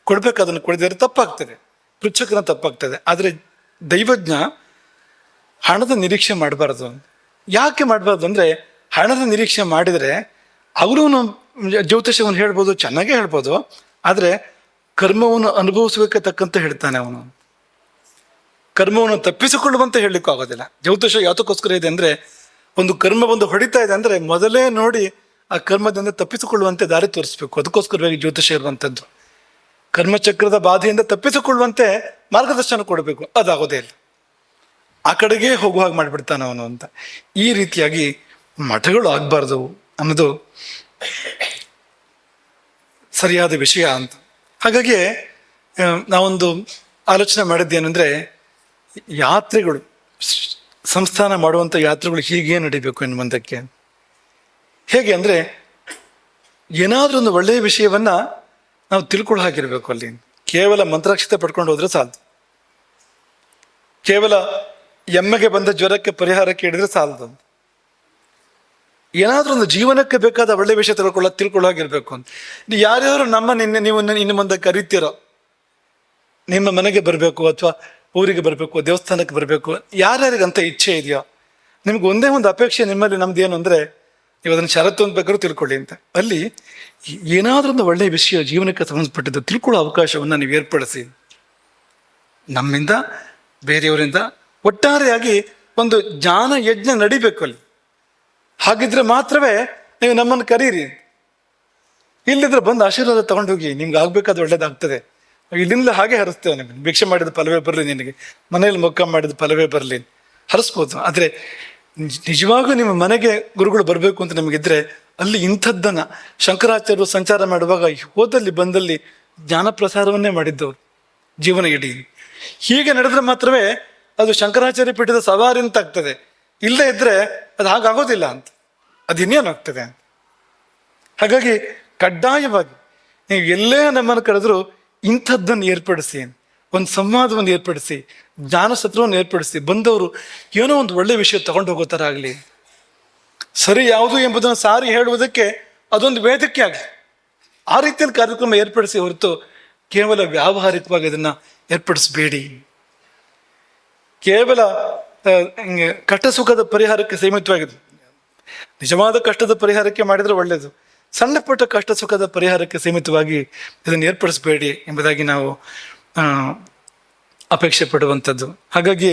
ಕೊಡ್ಬೇಕು, ಅದನ್ನು ಕೊಡದಿದ್ರೆ ತಪ್ಪಾಗ್ತದೆ, ಪೃಚ್ಛಕನ ತಪ್ಪಾಗ್ತದೆ. ಆದರೆ ದೈವಜ್ಞ ಹಣದ ನಿರೀಕ್ಷೆ ಮಾಡಬಾರ್ದು. ಯಾಕೆ ಮಾಡಬಾರ್ದು ಅಂದರೆ, ಹಣದ ನಿರೀಕ್ಷೆ ಮಾಡಿದರೆ ಅವರೂ ಜ್ಯೋತಿಷವನ್ನು ಹೇಳ್ಬೋದು, ಚೆನ್ನಾಗೇ ಹೇಳ್ಬೋದು, ಆದರೆ ಕರ್ಮವನ್ನು ಅನುಭವಿಸಬೇಕೆ ತಕ್ಕಂತ ಹೇಳ್ತಾನೆ ಅವನು. ಕರ್ಮವನ್ನು ತಪ್ಪಿಸಿಕೊಳ್ಳುವಂತೆ ಹೇಳಲಿಕ್ಕೂ ಆಗೋದಿಲ್ಲ. ಜ್ಯೋತಿಷ ಯಾತಕ್ಕೋಸ್ಕರ ಇದೆ ಅಂದರೆ, ಒಂದು ಕರ್ಮ ಬಂದು ಹೊಡಿತಾ ಇದೆ ಅಂದರೆ ಮೊದಲೇ ನೋಡಿ ಆ ಕರ್ಮದಿಂದ ತಪ್ಪಿಸಿಕೊಳ್ಳುವಂತೆ ದಾರಿ ತೋರಿಸ್ಬೇಕು. ಅದಕ್ಕೋಸ್ಕರವಾಗಿ ಜ್ಯೋತಿಷ ಇರುವಂಥದ್ದು. ಕರ್ಮಚಕ್ರದ ಬಾಧೆಯಿಂದ ತಪ್ಪಿಸಿಕೊಳ್ಳುವಂತೆ ಮಾರ್ಗದರ್ಶನ ಕೊಡಬೇಕು. ಅದಾಗೋದೇ ಇಲ್ಲ, ಆ ಕಡೆಗೆ ಹೋಗುವ ಹಾಗೆ ಮಾಡಿಬಿಡ್ತಾನೆ ಅವನು ಅಂತ. ಈ ರೀತಿಯಾಗಿ ಮಠಗಳು ಆಗಬಾರ್ದು ಅನ್ನೋದು ಸರಿಯಾದ ವಿಷಯ ಅಂತ. ಹಾಗಾಗಿ ನಾವೊಂದು ಆಲೋಚನೆ ಮಾಡಿದ್ದೇನೆಂದರೆ, ಯಾತ್ರೆಗಳು, ಸಂಸ್ಥಾನ ಮಾಡುವಂಥ ಯಾತ್ರೆಗಳು ಹೀಗೆ ನಡಿಬೇಕು ಇನ್ನು ಮುಂದಕ್ಕೆ. ಹೇಗೆ ಅಂದರೆ, ಏನಾದರೂ ಒಂದು ಒಳ್ಳೆಯ ವಿಷಯವನ್ನು ನಾವು ತಿಳ್ಕೊಳ್ಳೋ ಹಾಗಿರ್ಬೇಕು. ಅಲ್ಲಿ ಕೇವಲ ಮಂತ್ರಾಕ್ಷತೆ ಪಡ್ಕೊಂಡು ಹೋದ್ರೆ ಸಾಲದು, ಕೇವಲ ಎಮ್ಮೆಗೆ ಬಂದ ಜ್ವರಕ್ಕೆ ಪರಿಹಾರ ಕೇಳಿದ್ರೆ ಸಾಲದು. ಏನಾದರೂ ಒಂದು ಜೀವನಕ್ಕೆ ಬೇಕಾದ ಒಳ್ಳೆಯ ವಿಷಯ ತಿಳ್ಕೊಳ್ಳೋ ಹಾಗಿರ್ಬೇಕು ಅಂತ. ಯಾರ್ಯಾರು ನೀವು ಇನ್ನು ಮುಂದೆ ಕರಿತೀರೋ, ನಿಮ್ಮ ಮನೆಗೆ ಬರಬೇಕು ಅಥವಾ ಊರಿಗೆ ಬರಬೇಕು, ದೇವಸ್ಥಾನಕ್ಕೆ ಬರಬೇಕು, ಯಾರ್ಯಾರಿಗಂತ ಇಚ್ಛೆ ಇದೆಯೋ, ನಿಮ್ಗೆ ಒಂದೇ ಒಂದು ಅಪೇಕ್ಷೆ ನಿಮ್ಮಲ್ಲಿ, ನಮ್ದು ಏನು ಅಂದರೆ, ನೀವು ಅದನ್ನು ಷರತ್ತು ಅಂತ ಬೇಕಾದ್ರೂ ತಿಳ್ಕೊಳ್ಳಿ ಅಂತ. ಅಲ್ಲಿ ಏನಾದರೂ ಒಂದು ಒಳ್ಳೆಯ ವಿಷಯ ಜೀವನಕ್ಕೆ ಸಂಬಂಧಪಟ್ಟಿದ್ದು ತಿಳ್ಕೊಳ್ಳೋ ಅವಕಾಶವನ್ನು ನೀವು ಏರ್ಪಡಿಸಿ. ನಮ್ಮಿಂದ, ಬೇರೆಯವರಿಂದ ಒಟ್ಟಾರೆಯಾಗಿ ಒಂದು ಜ್ಞಾನ ಯಜ್ಞ ನಡಿಬೇಕು ಅಲ್ಲಿ. ಹಾಗಿದ್ರೆ ಮಾತ್ರವೇ ನೀವು ನಮ್ಮನ್ನು ಕರೀರಿ. ಇಲ್ಲಿದ್ರೆ ಬಂದು ಆಶೀರ್ವಾದ ತಗೊಂಡೋಗಿ, ನಿಮ್ಗೆ ಆಗ್ಬೇಕಾದ ಒಳ್ಳೇದಾಗ್ತದೆ. ಇಲ್ಲಿಂದ ಹಾಗೆ ಹರಿಸ್ತೇವೆ. ನಿಮಗೆ ಭಿಕ್ಷೆ ಮಾಡಿದ ಫಲವೇ ಬರಲಿ, ನಿನಗೆ ಮನೇಲಿ ಮೊಕ್ಕ ಮಾಡಿದ ಫಲವೇ ಬರಲಿ ಹರಿಸ್ಬೋದು. ಆದರೆ ನಿಜವಾಗೂ ನಿಮ್ಮ ಮನೆಗೆ ಗುರುಗಳು ಬರಬೇಕು ಅಂತ ನಿಮಗಿದ್ರೆ, ಅಲ್ಲಿ ಇಂಥದ್ದನ್ನ ಶಂಕರಾಚಾರ್ಯರು ಸಂಚಾರ ಮಾಡುವಾಗ ಹೋದಲ್ಲಿ ಬಂದಲ್ಲಿ ಜ್ಞಾನ ಪ್ರಸಾರವನ್ನೇ ಮಾಡಿದ್ದವರು ಜೀವನ ಇಡೀ. ಹೀಗೆ ನಡೆದ್ರೆ ಮಾತ್ರವೇ ಅದು ಶಂಕರಾಚಾರ್ಯ ಪೀಠದ ಸವಾರಿ ಅಂತ ಆಗ್ತದೆ. ಇಲ್ಲದೇ ಇದ್ರೆ ಅದು ಹಾಗಾಗೋದಿಲ್ಲ ಅಂತ, ಅದು ಇನ್ನೇನಾಗ್ತದೆ ಅಂತ. ಹಾಗಾಗಿ ಕಡ್ಡಾಯವಾಗಿ ನೀವು ಎಲ್ಲೇ ನಮ್ಮನ್ನು ಕರೆದ್ರು ಇಂಥದ್ದನ್ನು ಏರ್ಪಡಿಸಿ, ಒಂದು ಸಂವಾದವನ್ನು ಏರ್ಪಡಿಸಿ, ಜ್ಞಾನಸತ್ರವನ್ನು ಏರ್ಪಡಿಸಿ, ಬಂದವರು ಏನೋ ಒಂದು ಒಳ್ಳೆಯ ವಿಷಯ ತಗೊಂಡು ಹೋಗೋ ಥರ ಆಗಲಿ. ಸರಿ ಯಾವುದು ಎಂಬುದನ್ನು ಸಾರಿ ಹೇಳುವುದಕ್ಕೆ ಅದೊಂದು ವೇದಿಕೆ ಆಗಲಿ. ಆ ರೀತಿಯಲ್ಲಿ ಕಾರ್ಯಕ್ರಮ ಏರ್ಪಡಿಸಿ ಹೊರತು ಕೇವಲ ವ್ಯಾವಹಾರಿಕವಾಗಿ ಅದನ್ನು ಏರ್ಪಡಿಸಬೇಡಿ. ಕೇವಲ ಕಷ್ಟ ಸುಖದ ಪರಿಹಾರಕ್ಕೆ ಸೀಮಿತವಾಗಿದೆ. ನಿಜವಾದ ಕಷ್ಟದ ಪರಿಹಾರಕ್ಕೆ ಮಾಡಿದರೆ ಒಳ್ಳೆಯದು. ಸಣ್ಣ ಪುಟ್ಟ ಕಷ್ಟ ಸುಖದ ಪರಿಹಾರಕ್ಕೆ ಸೀಮಿತವಾಗಿ ಇದನ್ನು ಏರ್ಪಡಿಸಬೇಡಿ ಎಂಬುದಾಗಿ ನಾವು ಅಪೇಕ್ಷೆ ಪಡುವಂಥದ್ದು. ಹಾಗಾಗಿ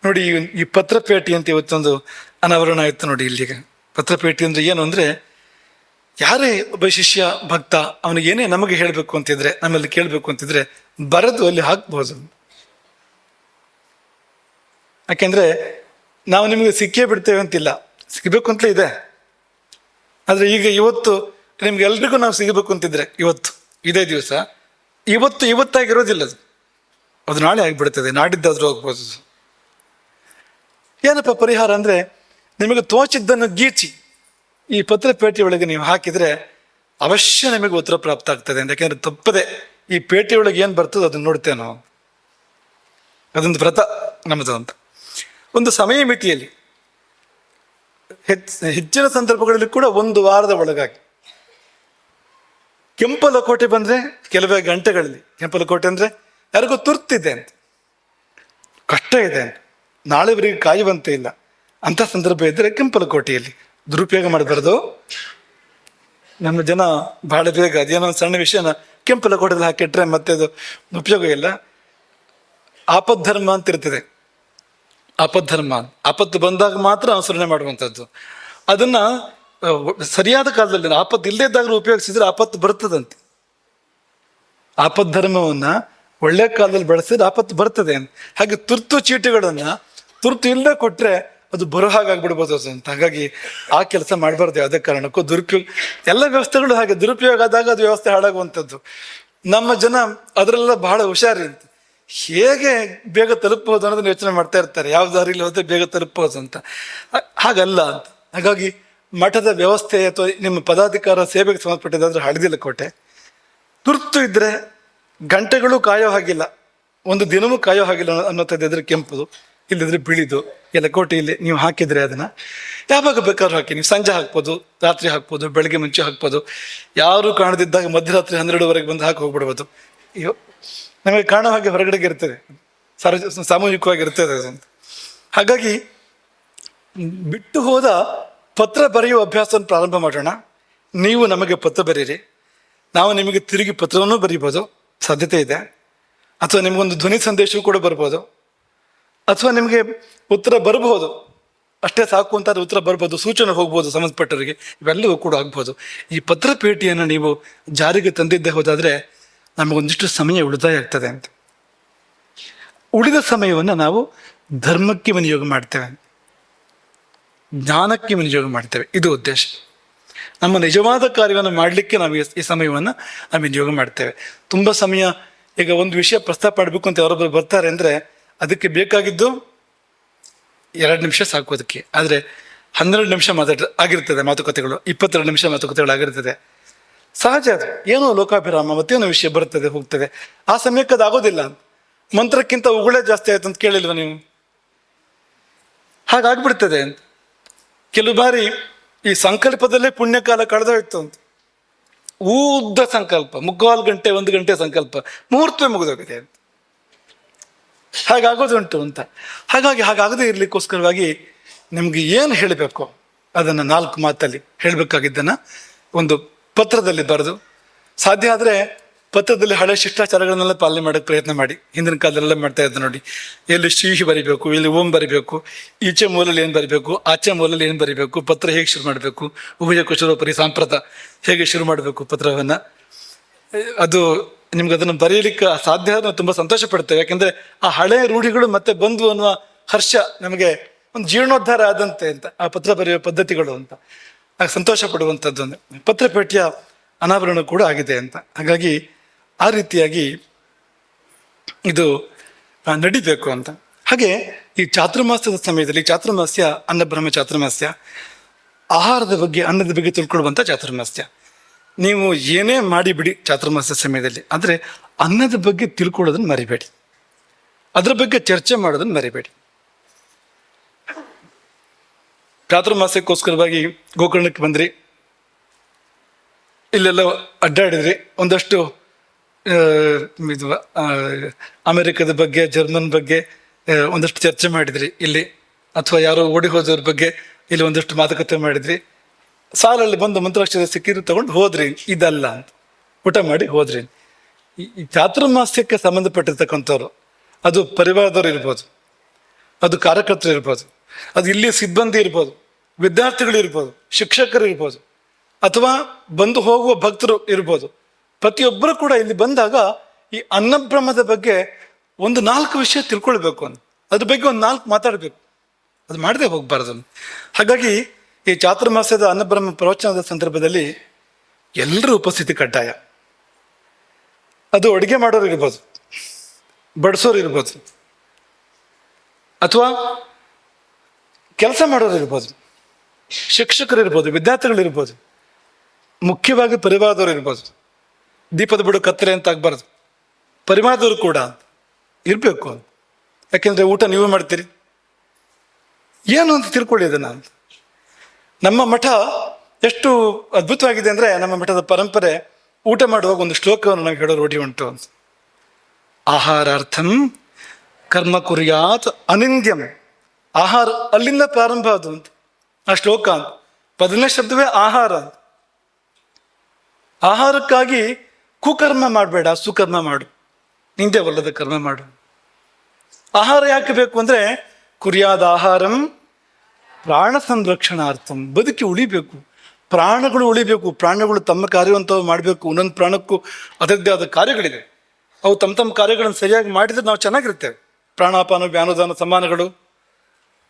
ನೋಡಿ, ಈ ಪತ್ರಪೇಟಿ ಅಂತ ಇವತ್ತೊಂದು ಅನಾವರಣ ಆಯಿತು ನೋಡಿ. ಇಲ್ಲಿಗೆ ಪತ್ರಪೇಟಿ ಅಂದರೆ ಏನು ಅಂದರೆ, ಯಾರೇ ಒಬ್ಬ ಶಿಷ್ಯ ಭಕ್ತ ಅವನಿಗೆ ಏನೇ ನಮಗೆ ಹೇಳಬೇಕು ಅಂತಿದ್ರೆ, ನಮ್ಮಲ್ಲಿ ಕೇಳಬೇಕು ಅಂತಿದ್ರೆ ಬರೆದು ಅಲ್ಲಿ ಹಾಕ್ಬೋದು. ಯಾಕೆಂದರೆ ನಾವು ನಿಮಗೆ ಸಿಕ್ಕೇ ಬಿಡ್ತೇವೆ ಅಂತಿಲ್ಲ, ಸಿಗಬೇಕು ಅಂತಲೇ ಇದೆ. ಆದರೆ ಈಗ ಇವತ್ತು ನಿಮ್ಗೆಲ್ರಿಗೂ ನಾವು ಸಿಗಬೇಕು ಅಂತಿದ್ರೆ, ಇವತ್ತು ಇದೇ ದಿವಸ ಇವತ್ತಾಗಿರೋದಿಲ್ಲ, ಅದು ನಾಳೆ ಆಗಿಬಿಡ್ತದೆ, ನಾಡಿದ್ದಾದ್ರೂ ಹೋಗ್ಬೋದು. ಏನಪ್ಪ ಪರಿಹಾರ ಅಂದರೆ, ನಿಮಗೆ ತೋಚಿದ್ದನ್ನು ಗೀಚಿ ಈ ಪತ್ರಪೇಟೆ ಒಳಗೆ ನೀವು ಹಾಕಿದರೆ ಅವಶ್ಯ ನಿಮಗೆ ಉತ್ತರ ಪ್ರಾಪ್ತ ಆಗ್ತದೆ. ಯಾಕೆಂದರೆ ತಪ್ಪದೆ ಈ ಪೇಟೆ ಒಳಗೆ ಏನು ಬರ್ತದೋ ಅದನ್ನು ನೋಡ್ತೇವೆ ನಾವು. ಅದೊಂದು ವ್ರತ ನಮ್ಮದು ಅಂತ. ಒಂದು ಸಮಯ ಮಿತಿಯಲ್ಲಿ, ಹೆಚ್ಚಿನ ಸಂದರ್ಭಗಳಲ್ಲಿ ಕೂಡ 1 ವಾರದ ಒಳಗಾಗಿ. ಕೆಂಪಲಕೋಟೆ ಬಂದರೆ ಕೆಲವೇ ಗಂಟೆಗಳಲ್ಲಿ, ಕೆಂಪಲಕೋಟೆ ಅಂದರೆ ಯಾರಿಗೂ ತುರ್ತಿದೆ ಅಂತ, ಕಷ್ಟ ಇದೆ ಅಂತ, ನಾಳೆವರೆಗೆ ಕಾಯುವಂತೆ ಇಲ್ಲ ಅಂಥ ಸಂದರ್ಭ ಇದ್ದರೆ ಕೆಂಪಲಕೋಟೆಯಲ್ಲಿ ದುರುಪಯೋಗ ಮಾಡಬಾರ್ದು. ನಮ್ಮ ಜನ ಬಹಳ ಬೇಗ ಅದೇನೋ ಒಂದು ಸಣ್ಣ ವಿಷಯನ ಕೆಂಪಲಕೋಟೆಯಲ್ಲಿ ಹಾಕಿಟ್ರೆ ಮತ್ತೆ ಅದು ಉಪಯೋಗ ಇಲ್ಲ. ಆಪದ್ಧರ್ಮ ಅಂತ ಇರ್ತದೆ. ಆಪದ್ಧರ್ಮ, ಆಪತ್ತು ಬಂದಾಗ ಮಾತ್ರ ಅನುಸರಣೆ ಮಾಡುವಂಥದ್ದು. ಅದನ್ನು ಸರಿಯಾದ ಕಾಲದಲ್ಲಿ, ಆಪತ್ತು ಇಲ್ಲದೇ ಇದ್ದಾಗಲೂ ಉಪಯೋಗಿಸಿದ್ರೆ ಆಪತ್ತು ಬರ್ತದಂತೆ. ಆಪದ್ಧರ್ಮವನ್ನು ಒಳ್ಳೆ ಕಾಲದಲ್ಲಿ ಬಳಸಿದ್ರೆ ಆಪತ್ತು ಬರ್ತದೆ ಅಂತ. ಹಾಗೆ ತುರ್ತು ಚೀಟಿಗಳನ್ನು ತುರ್ತು ಇಲ್ಲದೆ ಕೊಟ್ಟರೆ ಅದು ಬರೋ ಹಾಗಾಗ್ಬಿಡ್ಬೋದು ಅಂತ. ಹಾಗಾಗಿ ಆ ಕೆಲಸ ಮಾಡಬಾರ್ದು ಯಾವುದೇ ಕಾರಣಕ್ಕೂ. ದುರುಪಯೋಗ, ಎಲ್ಲ ವ್ಯವಸ್ಥೆಗಳು ಹಾಗೆ ದುರುಪಯೋಗ ಆದಾಗ ಅದು ವ್ಯವಸ್ಥೆ ಹಾಳಾಗುವಂಥದ್ದು. ನಮ್ಮ ಜನ ಅದರೆಲ್ಲ ಬಹಳ ಹುಷಾರಿರುತ್ತೆ. ಹೇಗೆ ಬೇಗ ತಲುಪಬಹುದು ಅನ್ನೋದನ್ನ ಯೋಚನೆ ಮಾಡ್ತಾ ಇರ್ತಾರೆ, ಯಾವ ದಾರಿಲಿ ಹೋದ್ರೆ ಬೇಗ ತಲುಪಬಹುದು ಅಂತ. ಹಾಗಲ್ಲ ಅಂತ. ಹಾಗಾಗಿ ಮಠದ ವ್ಯವಸ್ಥೆ ಅಥವಾ ನಿಮ್ಮ ಪದಾಧಿಕಾರ ಸೇವೆಗೆ ಸಂಬಂಧಪಟ್ಟಿದ್ದಾದ್ರೆ ಹಳದಿಲ್ಲ ಕೋಟೆ. ತುರ್ತು ಇದ್ರೆ ಗಂಟೆಗಳು ಕಾಯೋ ಹಾಗಿಲ್ಲ, ಒಂದು ದಿನವೂ ಕಾಯೋ ಹಾಗಿಲ್ಲ ಅನ್ನೋಂಥದ್ದಿದ್ರೆ ಕೆಂಪುದು, ಇಲ್ಲಿದ್ರೆ ಬಿಳಿದು ಲಕೋಟೆಯಲ್ಲಿ ನೀವು ಹಾಕಿದ್ರೆ ಅದನ್ನು ಯಾವಾಗ ಬೇಕಾದ್ರೂ ಹಾಕಿ. ನೀವು ಸಂಜೆ ಹಾಕ್ಬೋದು, ರಾತ್ರಿ ಹಾಕ್ಬೋದು, ಬೆಳಗ್ಗೆ ಮುಂಚೆ ಹಾಕ್ಬೋದು, ಯಾರು ಕಾಣದಿದ್ದಾಗ ಮಧ್ಯರಾತ್ರಿ 12ವರೆಗೆ ಬಂದು ಹಾಕಿ ಹೋಗ್ಬಿಡ್ಬೋದು. ನಮಗೆ ಕಾಣೋ ಹಾಗೆ ಹೊರಗಡೆಗೆ ಇರ್ತದೆ, ಸಾಮೂಹಿಕವಾಗಿರ್ತದೆ ಅದು. ಹಾಗಾಗಿ ಬಿಟ್ಟು ಹೋದ ಪತ್ರ ಬರೆಯುವ ಅಭ್ಯಾಸವನ್ನು ಪ್ರಾರಂಭ ಮಾಡೋಣ. ನೀವು ನಮಗೆ ಪತ್ರ ಬರೀರಿ, ನಾವು ನಿಮಗೆ ತಿರುಗಿ ಪತ್ರವನ್ನು ಬರೀಬೋದು, ಸಾಧ್ಯತೆ ಇದೆ. ಅಥವಾ ನಿಮಗೊಂದು ಧ್ವನಿ ಸಂದೇಶವೂ ಕೂಡ ಬರ್ಬೋದು, ಅಥವಾ ನಿಮಗೆ ಉತ್ತರ ಬರಬಹುದು, ಅಷ್ಟೇ ಸಾಕು ಅಂತ ಉತ್ತರ ಬರ್ಬೋದು, ಸೂಚನೆ ಹೋಗ್ಬೋದು ಸಂಬಂಧಪಟ್ಟವರಿಗೆ, ಇವೆಲ್ಲವೂ ಕೂಡ ಆಗ್ಬೋದು. ಈ ಪತ್ರ ಪೇಟಿಯನ್ನು ನೀವು ಜಾರಿಗೆ ತಂದಿದ್ದೇ ಹೋದಾದರೆ ನಮಗೊಂದಿಷ್ಟು ಸಮಯ ಉಳಿತಾಯ ಆಗ್ತದೆ ಅಂತ. ಉಳಿದ ಸಮಯವನ್ನು ನಾವು ಧರ್ಮಕ್ಕೆ ವಿನಿಯೋಗ ಮಾಡ್ತೇವೆ, ಜ್ಞಾನಕ್ಕೆ ವಿನಿಯೋಗ ಮಾಡ್ತೇವೆ. ಇದು ಉದ್ದೇಶ. ನಮ್ಮ ನಿಜವಾದ ಕಾರ್ಯವನ್ನು ಮಾಡಲಿಕ್ಕೆ ನಾವು ಈ ಸಮಯವನ್ನು ನಾವು ವಿನಿಯೋಗ ಮಾಡ್ತೇವೆ. ತುಂಬ ಸಮಯ, ಈಗ ಒಂದು ವಿಷಯ ಪ್ರಸ್ತಾಪ ಮಾಡಬೇಕು ಅಂತ ಯಾರೊಬ್ಬರು ಬರ್ತಾರೆ ಅಂದರೆ ಅದಕ್ಕೆ ಬೇಕಾಗಿದ್ದು 2 ನಿಮಿಷ ಸಾಕು ಅದಕ್ಕೆ. ಆದರೆ 12 ನಿಮಿಷ ಆಗಿರ್ತದೆ ಮಾತುಕತೆಗಳು, 22 ನಿಮಿಷ ಮಾತುಕತೆಗಳು ಆಗಿರ್ತದೆ. ಸಹಜ ಅದು, ಏನೋ ಲೋಕಾಭಿರಾಮ ಮತ್ತೇನೋ ವಿಷಯ ಬರ್ತದೆ ಹೋಗ್ತದೆ. ಆ ಸಮಯಕ್ಕೆ ಅದು ಆಗೋದಿಲ್ಲ. ಮಂತ್ರಕ್ಕಿಂತ ಉಗುಳೇ ಜಾಸ್ತಿ ಆಯ್ತು ಅಂತ ಕೇಳಿಲ್ವ ನೀವು? ಹಾಗಾಗ್ಬಿಡ್ತದೆ ಅಂತ. ಕೆಲವು ಬಾರಿ ಈ ಸಂಕಲ್ಪದಲ್ಲೇ ಪುಣ್ಯಕಾಲ ಕಳೆದೋಯ್ತು ಅಂತ. ಉದ್ದ ಸಂಕಲ್ಪ, 3/4 ಗಂಟೆ 1 ಗಂಟೆ ಸಂಕಲ್ಪ, ಮುಹೂರ್ತವೇ ಮುಗಿದೋಗಿದೆ ಅಂತ. ಹಾಗಾಗೋದುಂಟು ಅಂತ. ಹಾಗಾಗಿ ಹಾಗಾಗದೇ ಇರ್ಲಿಕ್ಕೋಸ್ಕರವಾಗಿ ನಿಮ್ಗೆ ಏನು ಹೇಳಬೇಕು ಅದನ್ನು 4 ಮಾತಲ್ಲಿ ಹೇಳಬೇಕಾಗಿದ್ದನ್ನು ಒಂದು ಪತ್ರದಲ್ಲಿ ಬರೆದು, ಸಾಧ್ಯ ಆದರೆ ಪತ್ರದಲ್ಲಿ ಹಳೆ ಶಿಷ್ಟಾಚಾರಗಳನ್ನೆಲ್ಲ ಪಾಲನೆ ಮಾಡೋಕ್ಕೆ ಪ್ರಯತ್ನ ಮಾಡಿ. ಹಿಂದಿನ ಕಾಲದಲ್ಲೆಲ್ಲ ಮಾಡ್ತಾ ಇದ್ದ ನೋಡಿ, ಎಲ್ಲಿ ಶ್ರೀಹಿ ಬರಿಬೇಕು, ಇಲ್ಲಿ ಓಂ ಬರಿಬೇಕು, ಈಚೆ ಮೂಲಲ್ಲಿ ಏನು ಬರಿಬೇಕು, ಆಚೆ ಮೂಲಲ್ಲಿ ಏನು ಬರಿಬೇಕು, ಪತ್ರ ಹೇಗೆ ಶುರು ಮಾಡಬೇಕು, ಉಭಯ ಕುಶಲೋಪರಿ ಸಾಂಪ್ರತ ಹೇಗೆ ಶುರು ಮಾಡಬೇಕು ಪತ್ರವನ್ನು. ಅದು ನಿಮ್ಗೆ ಅದನ್ನು ಬರೆಯಲಿಕ್ಕೆ ಸಾಧ್ಯ ಆದ್ರೆ ತುಂಬ ಸಂತೋಷ ಪಡ್ತೇವೆ. ಯಾಕೆಂದರೆ ಆ ಹಳೆಯ ರೂಢಿಗಳು ಮತ್ತೆ ಬಂದು ಅನ್ನುವ ಹರ್ಷ ನಮಗೆ ಒಂದು ಜೀರ್ಣೋದ್ಧಾರ ಆದಂತೆ ಅಂತ, ಆ ಪತ್ರ ಬರೆಯುವ ಪದ್ಧತಿಗಳು ಅಂತ ಆಗ ಸಂತೋಷ ಪಡುವಂಥದ್ದು. ಪತ್ರಪೇಟೆಯ ಅನಾವರಣ ಕೂಡ ಆಗಿದೆ ಅಂತ. ಹಾಗಾಗಿ ಆ ರೀತಿಯಾಗಿ ಇದು ನಡಿಬೇಕು ಅಂತ. ಹಾಗೆ ಈ ಚಾತುರ್ಮಾಸ್ಯದ ಸಮಯದಲ್ಲಿ, ಚಾತುರ್ಮಾಸ್ಯ ಅನ್ನಬ್ರಹ್ಮ ಚಾತುರ್ಮಾಸ್ಯ, ಆಹಾರದ ಬಗ್ಗೆ ಅನ್ನದ ಬಗ್ಗೆ ತಿಳ್ಕೊಳ್ಳುವಂಥ ಚಾತುರ್ಮಾಸ್ಯ. ನೀವು ಏನೇ ಮಾಡಿಬಿಡಿ ಚಾತುರ್ಮಾಸ್ಯ ಸಮಯದಲ್ಲಿ, ಆದರೆ ಅನ್ನದ ಬಗ್ಗೆ ತಿಳ್ಕೊಳ್ಳೋದನ್ನು ಮರಿಬೇಡಿ, ಅದರ ಬಗ್ಗೆ ಚರ್ಚೆ ಮಾಡೋದನ್ನು ಮರಿಬೇಡಿ. ಚಾತುರ್ಮಾಸ್ಯಕ್ಕೋಸ್ಕರವಾಗಿ ಗೋಕರ್ಣಕ್ಕೆ ಬಂದ್ರಿ, ಇಲ್ಲೆಲ್ಲ ಅಡ್ಡಾಡಿದ್ರಿ, ಒಂದಷ್ಟು ಇದು ಅಮೆರಿಕದ ಬಗ್ಗೆ, ಜರ್ಮನ್ ಬಗ್ಗೆ ಒಂದಷ್ಟು ಚರ್ಚೆ ಮಾಡಿದ್ರಿ ಇಲ್ಲಿ, ಅಥವಾ ಯಾರೋ ಓಡಿ ಹೋದವ್ರ ಬಗ್ಗೆ ಇಲ್ಲಿ ಒಂದಷ್ಟು ಮಾತುಕತೆ ಮಾಡಿದ್ರಿ, ಸಾಲಲ್ಲಿ ಬಂದು ಮಂತ್ರಾಕ್ಷರ ಸಿಕ್ಕಿದ್ರು ತಗೊಂಡು ಹೋದ್ರಿ, ಇದಲ್ಲ ಅಂತ ಊಟ ಮಾಡಿ ಹೋದ್ರಿ. ಈ ಚಾತುರ್ಮಾಸ್ಯಕ್ಕೆ ಸಂಬಂಧಪಟ್ಟಿರ್ತಕ್ಕಂಥವ್ರು, ಅದು ಪರಿವಾರದವ್ರು ಇರ್ಬೋದು, ಅದು ಕಾರ್ಯಕರ್ತರು ಇರ್ಬೋದು, ಅದು ಇಲ್ಲಿ ಸಿಬ್ಬಂದಿ ಇರ್ಬೋದು, ವಿದ್ಯಾರ್ಥಿಗಳು ಇರ್ಬೋದು, ಶಿಕ್ಷಕರು ಇರ್ಬೋದು, ಅಥವಾ ಬಂದು ಹೋಗುವ ಭಕ್ತರು ಇರ್ಬೋದು, ಪ್ರತಿಯೊಬ್ಬರು ಕೂಡ ಇಲ್ಲಿ ಬಂದಾಗ ಈ ಅನ್ನಬ್ರಹ್ಮದ ಬಗ್ಗೆ ಒಂದು 4 ವಿಷಯ ತಿಳ್ಕೊಳ್ಬೇಕು ಅಂತ, ಅದ್ರ ಬಗ್ಗೆ ಒಂದು 4 ಮಾತಾಡಬೇಕು, ಅದು ಮಾಡದೆ ಹೋಗ್ಬಾರ್ದು. ಹಾಗಾಗಿ ಈ ಚಾತುರ್ಮಾಸ್ಯದ ಅನ್ನಬ್ರಹ್ಮ ಪ್ರವಚನದ ಸಂದರ್ಭದಲ್ಲಿ ಎಲ್ಲರೂ ಉಪಸ್ಥಿತಿ ಕಡ್ಡಾಯ. ಅದು ಅಡುಗೆ ಮಾಡೋರು ಇರ್ಬೋದು, ಬಡಿಸೋರು ಇರ್ಬೋದು, ಅಥವಾ ಕೆಲಸ ಮಾಡೋರು ಇರ್ಬೋದು, ಶಿಕ್ಷಕರು ಇರ್ಬೋದು, ವಿದ್ಯಾರ್ಥಿಗಳು ಇರ್ಬೋದು, ಮುಖ್ಯವಾಗಿ ಪರಿವಾರದವ್ರು ಇರ್ಬೋದು. ದೀಪದ ಬಿಡು ಕತ್ತಲೆ ಅಂತ ಆಗ್ಬಾರ್ದು, ಪರಿವಾರದವ್ರು ಕೂಡ ಇರಬೇಕು. ಯಾಕೆಂದರೆ ಊಟ ನೀವು ಮಾಡ್ತೀರಿ, ಏನು ಅಂತ ತಿಳ್ಕೊಳ್ಳಿ ಅದನ್ನು ಅಂತ. ನಮ್ಮ ಮಠ ಎಷ್ಟು ಅದ್ಭುತವಾಗಿದೆ ಅಂದರೆ, ನಮ್ಮ ಮಠದ ಪರಂಪರೆ ಊಟ ಮಾಡುವಾಗ ಒಂದು ಶ್ಲೋಕವನ್ನು ನಾವು ಹೇಳೋ ರೂಢಿ ಉಂಟು ಅಂತ. ಆಹಾರಾರ್ಥಂ ಕರ್ಮ ಕುರ್ಯಾತ್ ಅನಿಂದ್ಯಂ. ಆಹಾರ ಅಲ್ಲಿಂದ ಪ್ರಾರಂಭ ಅದು ಅಂತ ಆ ಶ್ಲೋಕ ಅಂತ. 1ನೇ ಶಬ್ದವೇ ಆಹಾರ ಅಂತ. ಆಹಾರಕ್ಕಾಗಿ ಕುಕರ್ಮ ಮಾಡಬೇಡ, ಸುಕರ್ಮ ಮಾಡು, ನಿಂದ್ಯವಲ್ಲದ ಕರ್ಮ ಮಾಡು. ಆಹಾರ ಯಾಕೆ ಬೇಕು ಅಂದರೆ, ಕುರ್ಯಾದ ಆಹಾರಂ ಪ್ರಾಣ ಸಂರಕ್ಷಣಾರ್ಥಂ. ಬದುಕಿ ಉಳಿಬೇಕು, ಪ್ರಾಣಗಳು ಉಳಿಬೇಕು, ಪ್ರಾಣಗಳು ತಮ್ಮ ಕಾರ್ಯವಂತವು ಮಾಡಬೇಕು. ಒಂದೊಂದು ಪ್ರಾಣಕ್ಕೂ ಅದರದ್ದೇ ಆದ ಕಾರ್ಯಗಳಿವೆ, ಅವು ತಮ್ಮ ಕಾರ್ಯಗಳನ್ನು ಸರಿಯಾಗಿ ಮಾಡಿದರೆ ನಾವು ಚೆನ್ನಾಗಿರ್ತೇವೆ. ಪ್ರಾಣಾಪಾನ ವ್ಯಾನುದಾನ ಸಮಾನಗಳು,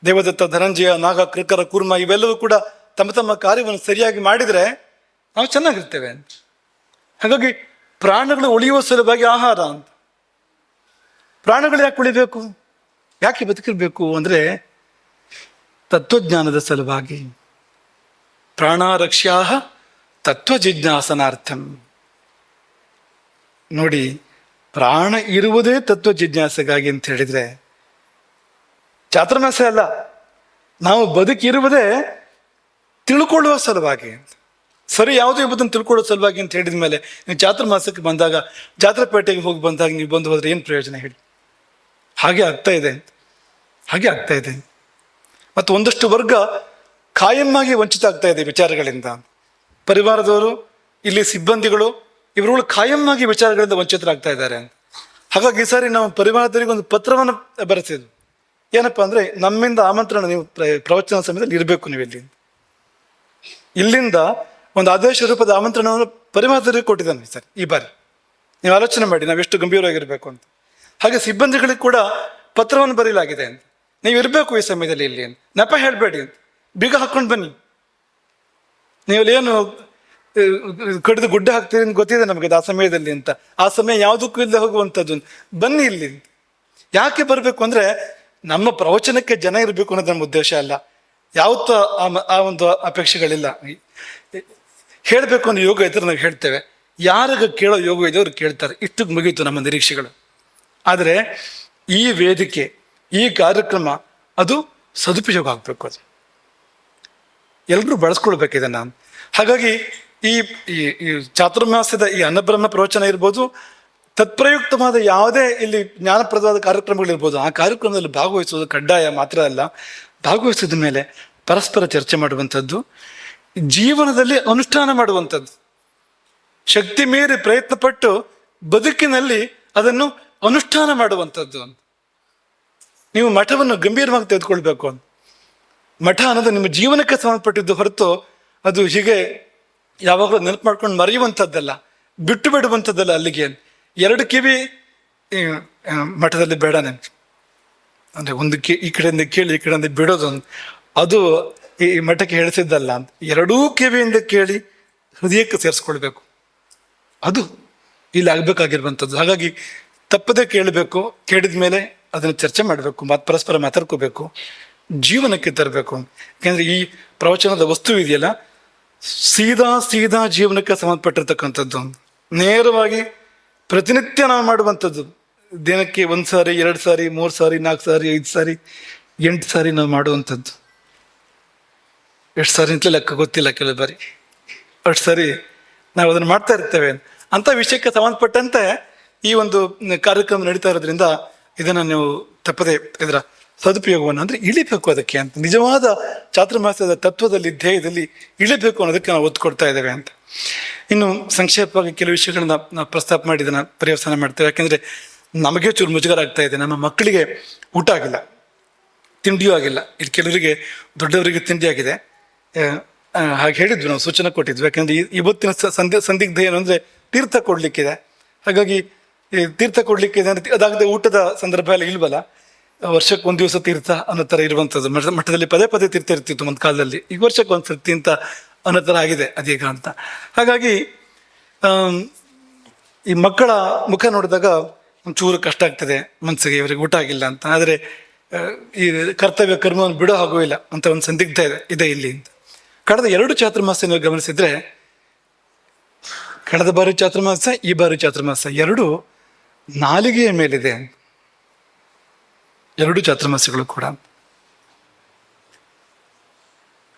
ದೇವದತ್ತ ಧನಂಜಯ ನಾಗ ಕೃಕರ ಕೂರ್ಮ ಇವೆಲ್ಲವೂ ಕೂಡ ತಮ್ಮ ಕಾರ್ಯವನ್ನು ಸರಿಯಾಗಿ ಮಾಡಿದರೆ ನಾವು ಚೆನ್ನಾಗಿರ್ತೇವೆ ಅಂತ. ಹಾಗಾಗಿ ಪ್ರಾಣಗಳು ಉಳಿಯುವ ಸಲುವಾಗಿ ಆಹಾರ ಅಂತ. ಪ್ರಾಣಗಳು ಯಾಕೆ ಉಳಿಬೇಕು, ಯಾಕೆ ಬದುಕಿರ್ಬೇಕು ಅಂದರೆ ತತ್ವಜ್ಞಾನದ ಸಲುವಾಗಿ. ಪ್ರಾಣಾರಕ್ಷ್ಯಾ ತತ್ವ ಜಿಜ್ಞಾಸನಾರ್ಥಂ. ನೋಡಿ, ಪ್ರಾಣ ಇರುವುದೇ ತತ್ವ ಜಿಜ್ಞಾಸೆಗಾಗಿ ಅಂತ ಹೇಳಿದ್ರೆ ಚಾತುರ್ಮಾಸ್ಯ ಅಲ್ಲ, ನಾವು ಬದುಕಿರುವುದೇ ತಿಳ್ಕೊಳ್ಳುವ ಸಲುವಾಗಿ ಅಂತ. ಸರಿ ಯಾವುದು ಎಂಬುದನ್ನು ತಿಳ್ಕೊಳ್ಳೋ ಸಲುವಾಗಿ ಅಂತ ಹೇಳಿದ ಮೇಲೆ ನೀವು ಚಾತುರ್ಮಾಸಕ್ಕೆ ಬಂದಾಗ, ಜಾತ್ರಾ ಪೇಟೆಗೆ ಹೋಗಿ ಬಂದಾಗ ನೀವು ಬಂದು ಹೋದ್ರೆ ಏನು ಪ್ರಯೋಜನ ಹೇಳಿ? ಹಾಗೆ ಆಗ್ತಾ ಇದೆ ಮತ್ತು ಒಂದಷ್ಟು ವರ್ಗ ಕಾಯಮ್ಮಾಗಿ ವಂಚಿತ ಆಗ್ತಾ ಇದೆ ವಿಚಾರಗಳಿಂದ. ಪರಿವಾರದವರು, ಇಲ್ಲಿ ಸಿಬ್ಬಂದಿಗಳು, ಇವರುಗಳು ಕಾಯಮ್ಮಾಗಿ ವಿಚಾರಗಳಿಂದ ವಂಚಿತರಾಗ್ತಾ ಇದ್ದಾರೆ. ಹಾಗಾಗಿ ಈ ಸಾರಿ ನಾವು ಪರಿವಾರದವರಿಗೆ ಒಂದು ಪತ್ರವನ್ನು ಬರೆಸಿದ್ವು. ಏನಪ್ಪಾ ಅಂದ್ರೆ, ನಮ್ಮಿಂದ ಆಮಂತ್ರಣ, ನೀವು ಪ್ರವಚನ ಸಮಯದಲ್ಲಿ ಇರಬೇಕು, ನೀವು ಇಲ್ಲಿಂದ ಒಂದು ಆದೇಶ ರೂಪದ ಆಮಂತ್ರಣವನ್ನು ಪರಿವಾರದವರಿಗೆ ಕೊಟ್ಟಿದ್ದಾನೆ ಸರ್ ಈ ಬಾರಿ. ನೀವು ಆಲೋಚನೆ ಮಾಡಿ ನಾವೆಷ್ಟು ಗಂಭೀರವಾಗಿರ್ಬೇಕು ಅಂತ. ಹಾಗೆ ಸಿಬ್ಬಂದಿಗಳಿಗೆ ಕೂಡ ಪತ್ರವನ್ನು ಬರೀಲಾಗಿದೆ ಅಂತ, ನೀವು ಇರಬೇಕು ಈ ಸಮಯದಲ್ಲಿ ಇಲ್ಲಿ ಅಂತ, ನೆಪ ಹೇಳಬೇಡಿ ಅಂತ, ಬೀಗ ಹಾಕೊಂಡು ಬನ್ನಿ. ನೀವು ಏನು ಕಡಿದು ಗುಡ್ಡೆ ಹಾಕ್ತೀರಿ ಅಂತ ಗೊತ್ತಿದೆ ನಮಗೆ ಆ ಸಮಯದಲ್ಲಿ ಅಂತ. ಆ ಸಮಯ ಯಾವುದಕ್ಕೂ ಇಲ್ಲದೆ ಹೋಗುವಂಥದ್ದು. ಬನ್ನಿ ಇಲ್ಲಿ. ಯಾಕೆ ಬರಬೇಕು ಅಂದ್ರೆ, ನಮ್ಮ ಪ್ರವಚನಕ್ಕೆ ಜನ ಇರಬೇಕು ಅನ್ನೋದು ನಮ್ಮ ಉದ್ದೇಶ ಅಲ್ಲ. ಯಾವತ್ತೂ ಆ ಒಂದು ಅಪೇಕ್ಷೆಗಳಿಲ್ಲ. ಹೇಳಬೇಕು ಅನ್ನೋ ಯೋಗ ಇದ್ರೆ ನಾವು ಹೇಳ್ತೇವೆ, ಯಾರಿಗ ಕೇಳೋ ಯೋಗ ಇದೆ ಅವ್ರು ಕೇಳ್ತಾರೆ. ಇಷ್ಟಕ್ಕೆ ಮುಗೀತು ನಮ್ಮ ನಿರೀಕ್ಷೆಗಳು. ಆದರೆ ಈ ವೇದಿಕೆ, ಈ ಕಾರ್ಯಕ್ರಮ ಅದು ಸದುಪಯೋಗ ಆಗಬೇಕು, ಅದು ಎಲ್ಲರೂ ಬಳಸ್ಕೊಳ್ಬೇಕಿದೆ ನಾನು. ಹಾಗಾಗಿ ಈ ಚಾತುರ್ಮಾಸ್ಯದ ಈ ಅನ್ನಬ್ರಹ್ಮ ಪ್ರವಚನ ಇರ್ಬೋದು, ತತ್ಪ್ರಯುಕ್ತವಾದ ಯಾವುದೇ ಇಲ್ಲಿ ಜ್ಞಾನಪ್ರದವಾದ ಕಾರ್ಯಕ್ರಮಗಳಿರ್ಬೋದು, ಆ ಕಾರ್ಯಕ್ರಮದಲ್ಲಿ ಭಾಗವಹಿಸೋದು ಕಡ್ಡಾಯ ಮಾತ್ರ ಅಲ್ಲ, ಭಾಗವಹಿಸಿದ ಮೇಲೆ ಪರಸ್ಪರ ಚರ್ಚೆ ಮಾಡುವಂಥದ್ದು, ಜೀವನದಲ್ಲಿ ಅನುಷ್ಠಾನ ಮಾಡುವಂಥದ್ದು, ಶಕ್ತಿ ಮೀರಿ ಪ್ರಯತ್ನ ಪಟ್ಟು ಬದುಕಿನಲ್ಲಿ ಅದನ್ನು ಅನುಷ್ಠಾನ ಮಾಡುವಂಥದ್ದು. ನೀವು ಮಠವನ್ನು ಗಂಭೀರವಾಗಿ ತೆಗೆದುಕೊಳ್ಬೇಕು. ಮಠ ಅನ್ನೋದು ನಿಮ್ಮ ಜೀವನಕ್ಕೆ ಸಂಬಂಧಪಟ್ಟಿದ್ದು ಹೊರತು ಅದು ಹೀಗೆ ಯಾವಾಗಲೂ ನೆನಪು ಮಾಡ್ಕೊಂಡು ಮರೆಯುವಂಥದ್ದಲ್ಲ, ಬಿಟ್ಟು ಬಿಡುವಂಥದ್ದಲ್ಲ. ಅಲ್ಲಿಗೆ 2 ಕಿವಿ ಮಠದಲ್ಲಿ ಬೇಡ ನೆನಪು ಅಂದರೆ, ಒಂದು ಈ ಕಡೆಯಿಂದ ಕೇಳಿ ಈ ಕಡೆಯಿಂದ ಬಿಡೋದು, ಅದು ಈ ಮಠಕ್ಕೆ ಹೇಳಿಸಿದ್ದಲ್ಲ ಅಂತ. 2 ಕಿವಿಯಿಂದ ಕೇಳಿ ಹೃದಯಕ್ಕೆ ಸೇರಿಸ್ಕೊಳ್ಬೇಕು, ಅದು ಇಲ್ಲಿ ಆಗ್ಬೇಕಾಗಿರುವಂಥದ್ದು. ಹಾಗಾಗಿ ತಪ್ಪದೆ ಕೇಳಬೇಕು, ಕೇಳಿದ ಮೇಲೆ ಅದನ್ನು ಚರ್ಚೆ ಮಾಡಬೇಕು, ಪರಸ್ಪರ ಮಾತಾಡ್ಕೋಬೇಕು, ಜೀವನಕ್ಕೆ ತರಬೇಕು. ಯಾಕೆಂದ್ರೆ ಈ ಪ್ರವಚನದ ವಸ್ತು ಇದೆಯಲ್ಲ, ಸೀದಾ ಜೀವನಕ್ಕೆ ಸಂಬಂಧಪಟ್ಟಿರ್ತಕ್ಕಂಥದ್ದು, ನೇರವಾಗಿ ಪ್ರತಿನಿತ್ಯ ನಾವು ಮಾಡುವಂಥದ್ದು. ದಿನಕ್ಕೆ 1 ಸಾರಿ, 2 ಸಾರಿ, 3 ಸಾರಿ, 4 ಸಾರಿ, 5 ಸಾರಿ, 8 ಸಾರಿ ನಾವು ಮಾಡುವಂಥದ್ದು. ಎಷ್ಟು ಸಾರಿ ಅಂತಲೇ ಲೆಕ್ಕ ಗೊತ್ತಿಲ್ಲ, ಕೆಲವು ಬಾರಿ ಅಷ್ಟು ಸಾರಿ ನಾವು ಅದನ್ನು ಮಾಡ್ತಾ ಇರ್ತೇವೆ. ಅಂಥ ವಿಷಯಕ್ಕೆ ಸಂಬಂಧಪಟ್ಟಂತೆ ಈ ಒಂದು ಕಾರ್ಯಕ್ರಮ ನಡೀತಾ ಇರೋದ್ರಿಂದ ಇದನ್ನು ನೀವು ತಪ್ಪದೆ ಇದರ ಸದುಪಯೋಗವನ್ನು ಅಂದರೆ ಇಳಿಬೇಕು ಅದಕ್ಕೆ ಅಂತ, ನಿಜವಾದ ಚಾತುರ್ಮಾಸ್ಯದ ತತ್ವದಲ್ಲಿ, ಧ್ಯೇಯದಲ್ಲಿ ಇಳಿಬೇಕು ಅನ್ನೋದಕ್ಕೆ ನಾವು ಒತ್ತು ಕೊಡ್ತಾ ಇದ್ದೇವೆ ಅಂತ. ಇನ್ನು ಸಂಕ್ಷೇಪವಾಗಿ ಕೆಲವು ವಿಷಯಗಳನ್ನ ನಾವು ಪ್ರಸ್ತಾಪ ಮಾಡಿ ಇದನ್ನು ಪರ್ಯವಸಾನ ಮಾಡ್ತೇವೆ. ಯಾಕೆಂದರೆ ನಮಗೆ ಚೂರು ಮುಜುಗರ ಆಗ್ತಾ ಇದೆ. ನಮ್ಮ ಮಕ್ಕಳಿಗೆ ಊಟ ಆಗಿಲ್ಲ, ತಿಂಡಿಯೂ ಆಗಿಲ್ಲ. ಇದು ಕೆಲವರಿಗೆ, ದೊಡ್ಡವರಿಗೆ ತಿಂಡಿ ಆಗಿದೆ. ಹಾಗೆ ಹೇಳಿದ್ವಿ, ನಾವು ಸೂಚನೆ ಕೊಟ್ಟಿದ್ವಿ. ಯಾಕೆಂದರೆ ಇವತ್ತಿನ ಸಂದಿಗ್ಧ ಏನು ಅಂದರೆ, ತೀರ್ಥ ಕೊಡ್ಲಿಕ್ಕಿದೆ. ಹಾಗಾಗಿ ಈ ತೀರ್ಥ ಕೊಡ್ಲಿಕ್ಕಿದೆ ಅಂದರೆ ಅದಾಗದೆ ಊಟದ ಸಂದರ್ಭ ಎಲ್ಲ ಇಲ್ವಲ್ಲ, ವರ್ಷಕ್ಕೆ 1 ದಿವಸ ತೀರ್ಥ ಅನ್ನೋ ಥರ ಇರುವಂಥದ್ದು. ಮಠದಲ್ಲಿ ಪದೇ ತೀರ್ಥ ಇರ್ತಿತ್ತು ಒಂದು ಕಾಲದಲ್ಲಿ, ಈಗ ವರ್ಷಕ್ಕೆ 1 ಸರ್ತಿ ಅಂತ ಅನ್ನೋ ಥರ ಆಗಿದೆ ಅದೀಗ ಅಂತ. ಹಾಗಾಗಿ ಈ ಮಕ್ಕಳ ಮುಖ ನೋಡಿದಾಗ ಒಂಚೂರು ಕಷ್ಟ ಆಗ್ತದೆ ಮನಸ್ಸಿಗೆ, ಇವರಿಗೆ ಊಟ ಆಗಿಲ್ಲ ಅಂತ. ಆದರೆ ಈ ಕರ್ತವ್ಯ ಕರ್ಮವನ್ನು ಬಿಡೋ ಹಾಗೂ ಇಲ್ಲ ಅಂತ ಒಂದು ಸಂದಿಗ್ಧ ಇದೆ ಇಲ್ಲಿ ಅಂತ. ಕಳೆದ 2 ಚಾತುರ್ಮಾಸ ನೀವು ಗಮನಿಸಿದ್ರೆ, ಕಳೆದ ಬಾರಿ ಚಾತುರ್ಮಾಸ, ಈ ಬಾರಿ ಚಾತುರ್ಮಾಸ 2 ನಾಲಿಗೆಯ ಮೇಲಿದೆ. 2 ಚಾತುರ್ಮಾಸಗಳು ಕೂಡ.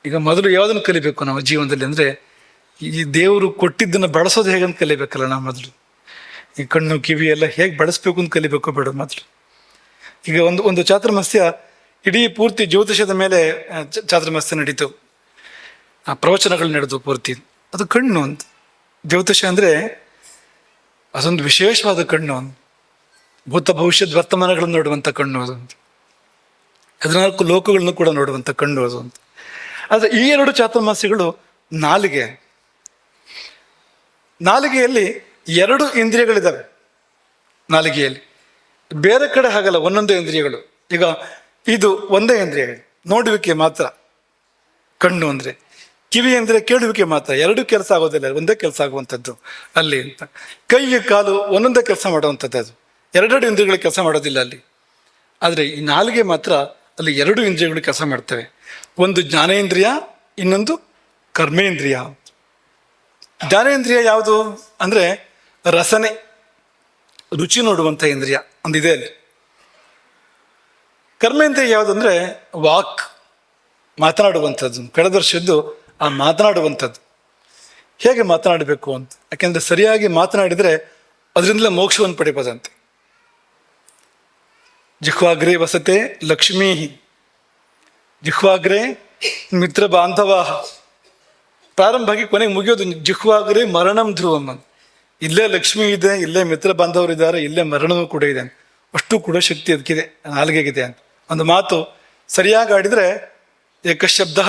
ಈಗ ಮೊದಲು ಯಾವುದನ್ನು ಕಲಿಬೇಕು ನಾವು ಜೀವನದಲ್ಲಿ ಅಂದರೆ, ಈ ದೇವರು ಕೊಟ್ಟಿದ್ದನ್ನು ಬಳಸೋದು ಹೇಗಂತ ಕಲಿಬೇಕಲ್ಲ ನಾವು ಮೊದಲು. ಈ ಕಣ್ಣು ಕಿವಿ ಎಲ್ಲ ಹೇಗೆ ಬಳಸ್ಬೇಕು ಅಂತ ಕಲಿಬೇಕು ಬೇಡ ಮೊದಲು. ಈಗ ಒಂದು ಚಾತುರ್ಮಾಸ್ಯ ಇಡೀ ಪೂರ್ತಿ ಜ್ಯೋತಿಷದ ಮೇಲೆ ಚಾತುರ್ಮಾಸ್ಯ ನಡೀತು, ಆ ಪ್ರವಚನಗಳು ನಡೆದು ಪೂರ್ತಿ. ಅದು ಕಣ್ಣು ಅಂತ. ಜ್ಯೋತಿಷ ಅಂದರೆ ಅದೊಂದು ವಿಶೇಷವಾದ ಕಣ್ಣು, ಭೂತ ಭವಿಷ್ಯದ ವರ್ತಮಾನಗಳನ್ನು ನೋಡುವಂಥ ಕಣ್ಣು ಅದೊಂದು. 14 ಲೋಕಗಳನ್ನು ಕೂಡ ನೋಡುವಂಥ ಕಣ್ಣು ಅದು ಅಂತ. ಆದರೆ ಈ 2 ಚಾತುರ್ಮಾಸ್ಯಗಳು ನಾಲಿಗೆಯಲ್ಲಿ 2 ಇಂದ್ರಿಯಗಳಿದ್ದಾವೆ. ನಾಲಿಗೆಯಲ್ಲಿ ಬೇರೆ ಕಡೆ ಹಾಗಲ್ಲ, ಒಂದೊಂದು ಇಂದ್ರಿಯಗಳು. ಈಗ ಇದು ಒಂದೇ ಇಂದ್ರಿಯ, ನೋಡುವಿಕೆ ಮಾತ್ರ ಕಣ್ಣು ಅಂದರೆ. ಕಿವಿ ಅಂದರೆ ಕೇಳುವಿಕೆ ಮಾತ್ರ, 2 ಕೆಲಸ ಆಗೋದಿಲ್ಲ, ಒಂದೇ ಕೆಲಸ ಆಗುವಂಥದ್ದು ಅಲ್ಲಿ ಅಂತ. ಕೈ ಕಾಲು ಒಂದೊಂದೇ ಕೆಲಸ ಮಾಡುವಂಥದ್ದು, ಅದು 2 ಇಂದ್ರಿಯಗಳು ಕೆಲಸ ಮಾಡೋದಿಲ್ಲ ಅಲ್ಲಿ. ಆದರೆ ಈ ನಾಲಿಗೆ ಮಾತ್ರ ಅಲ್ಲಿ 2 ಇಂದ್ರಿಯಗಳು ಕೆಲಸ ಮಾಡ್ತವೆ. ಒಂದು ಜ್ಞಾನೇಂದ್ರಿಯ, ಇನ್ನೊಂದು ಕರ್ಮೇಂದ್ರಿಯ. ಜ್ಞಾನೇಂದ್ರಿಯ ಯಾವುದು ಅಂದರೆ ರಸನೆ, ರುಚಿ ನೋಡುವಂಥ ಇಂದ್ರಿಯ ಒಂದಿದೆ ಅಲ್ಲಿ. ಕರ್ಮೇಂದ್ರಿಯ ಯಾವುದು ಅಂದರೆ ವಾಕ್, ಮಾತನಾಡುವಂಥದ್ದು. ಕಳೆದ ವರ್ಷದ್ದು ಆ ಮಾತನಾಡುವಂಥದ್ದು. ಹೇಗೆ ಮಾತನಾಡಬೇಕು ಅಂತ. ಯಾಕೆಂದರೆ ಸರಿಯಾಗಿ ಮಾತನಾಡಿದರೆ ಅದರಿಂದಲೇ ಮೋಕ್ಷವನ್ನು ಪಡಿಬೋದಂತೆ. ಜಿಹ್ವಾಗ್ರೇ ವಸತೆ ಲಕ್ಷ್ಮೀ, ಜಿಹ್ವಾಗ್ರೇ ಮಿತ್ರ ಬಾಂಧವ. ಪ್ರಾರಂಭವಾಗಿ ಕೊನೆಗೆ ಮುಗಿಯೋದು ಜಿಹ್ವಾಗ್ರೇ ಮರಣಂ ಧ್ರುವಂ ಅಂತ. ಇಲ್ಲೇ ಲಕ್ಷ್ಮಿ ಇದೆ, ಇಲ್ಲೇ ಮಿತ್ರ ಬಾಂಧವರು ಇದ್ದಾರೆ, ಇಲ್ಲೇ ಮರಣವೂ ಕೂಡ ಇದೆ. ಅಷ್ಟು ಕೂಡ ಶಕ್ತಿ ಅದಕ್ಕಿದೆ, ನಾಲ್ಗೆಗಿದೆ ಅಂತ. ಒಂದು ಮಾತು ಸರಿಯಾಗಿ ಆಡಿದರೆ ಏಕಶಬ್ದ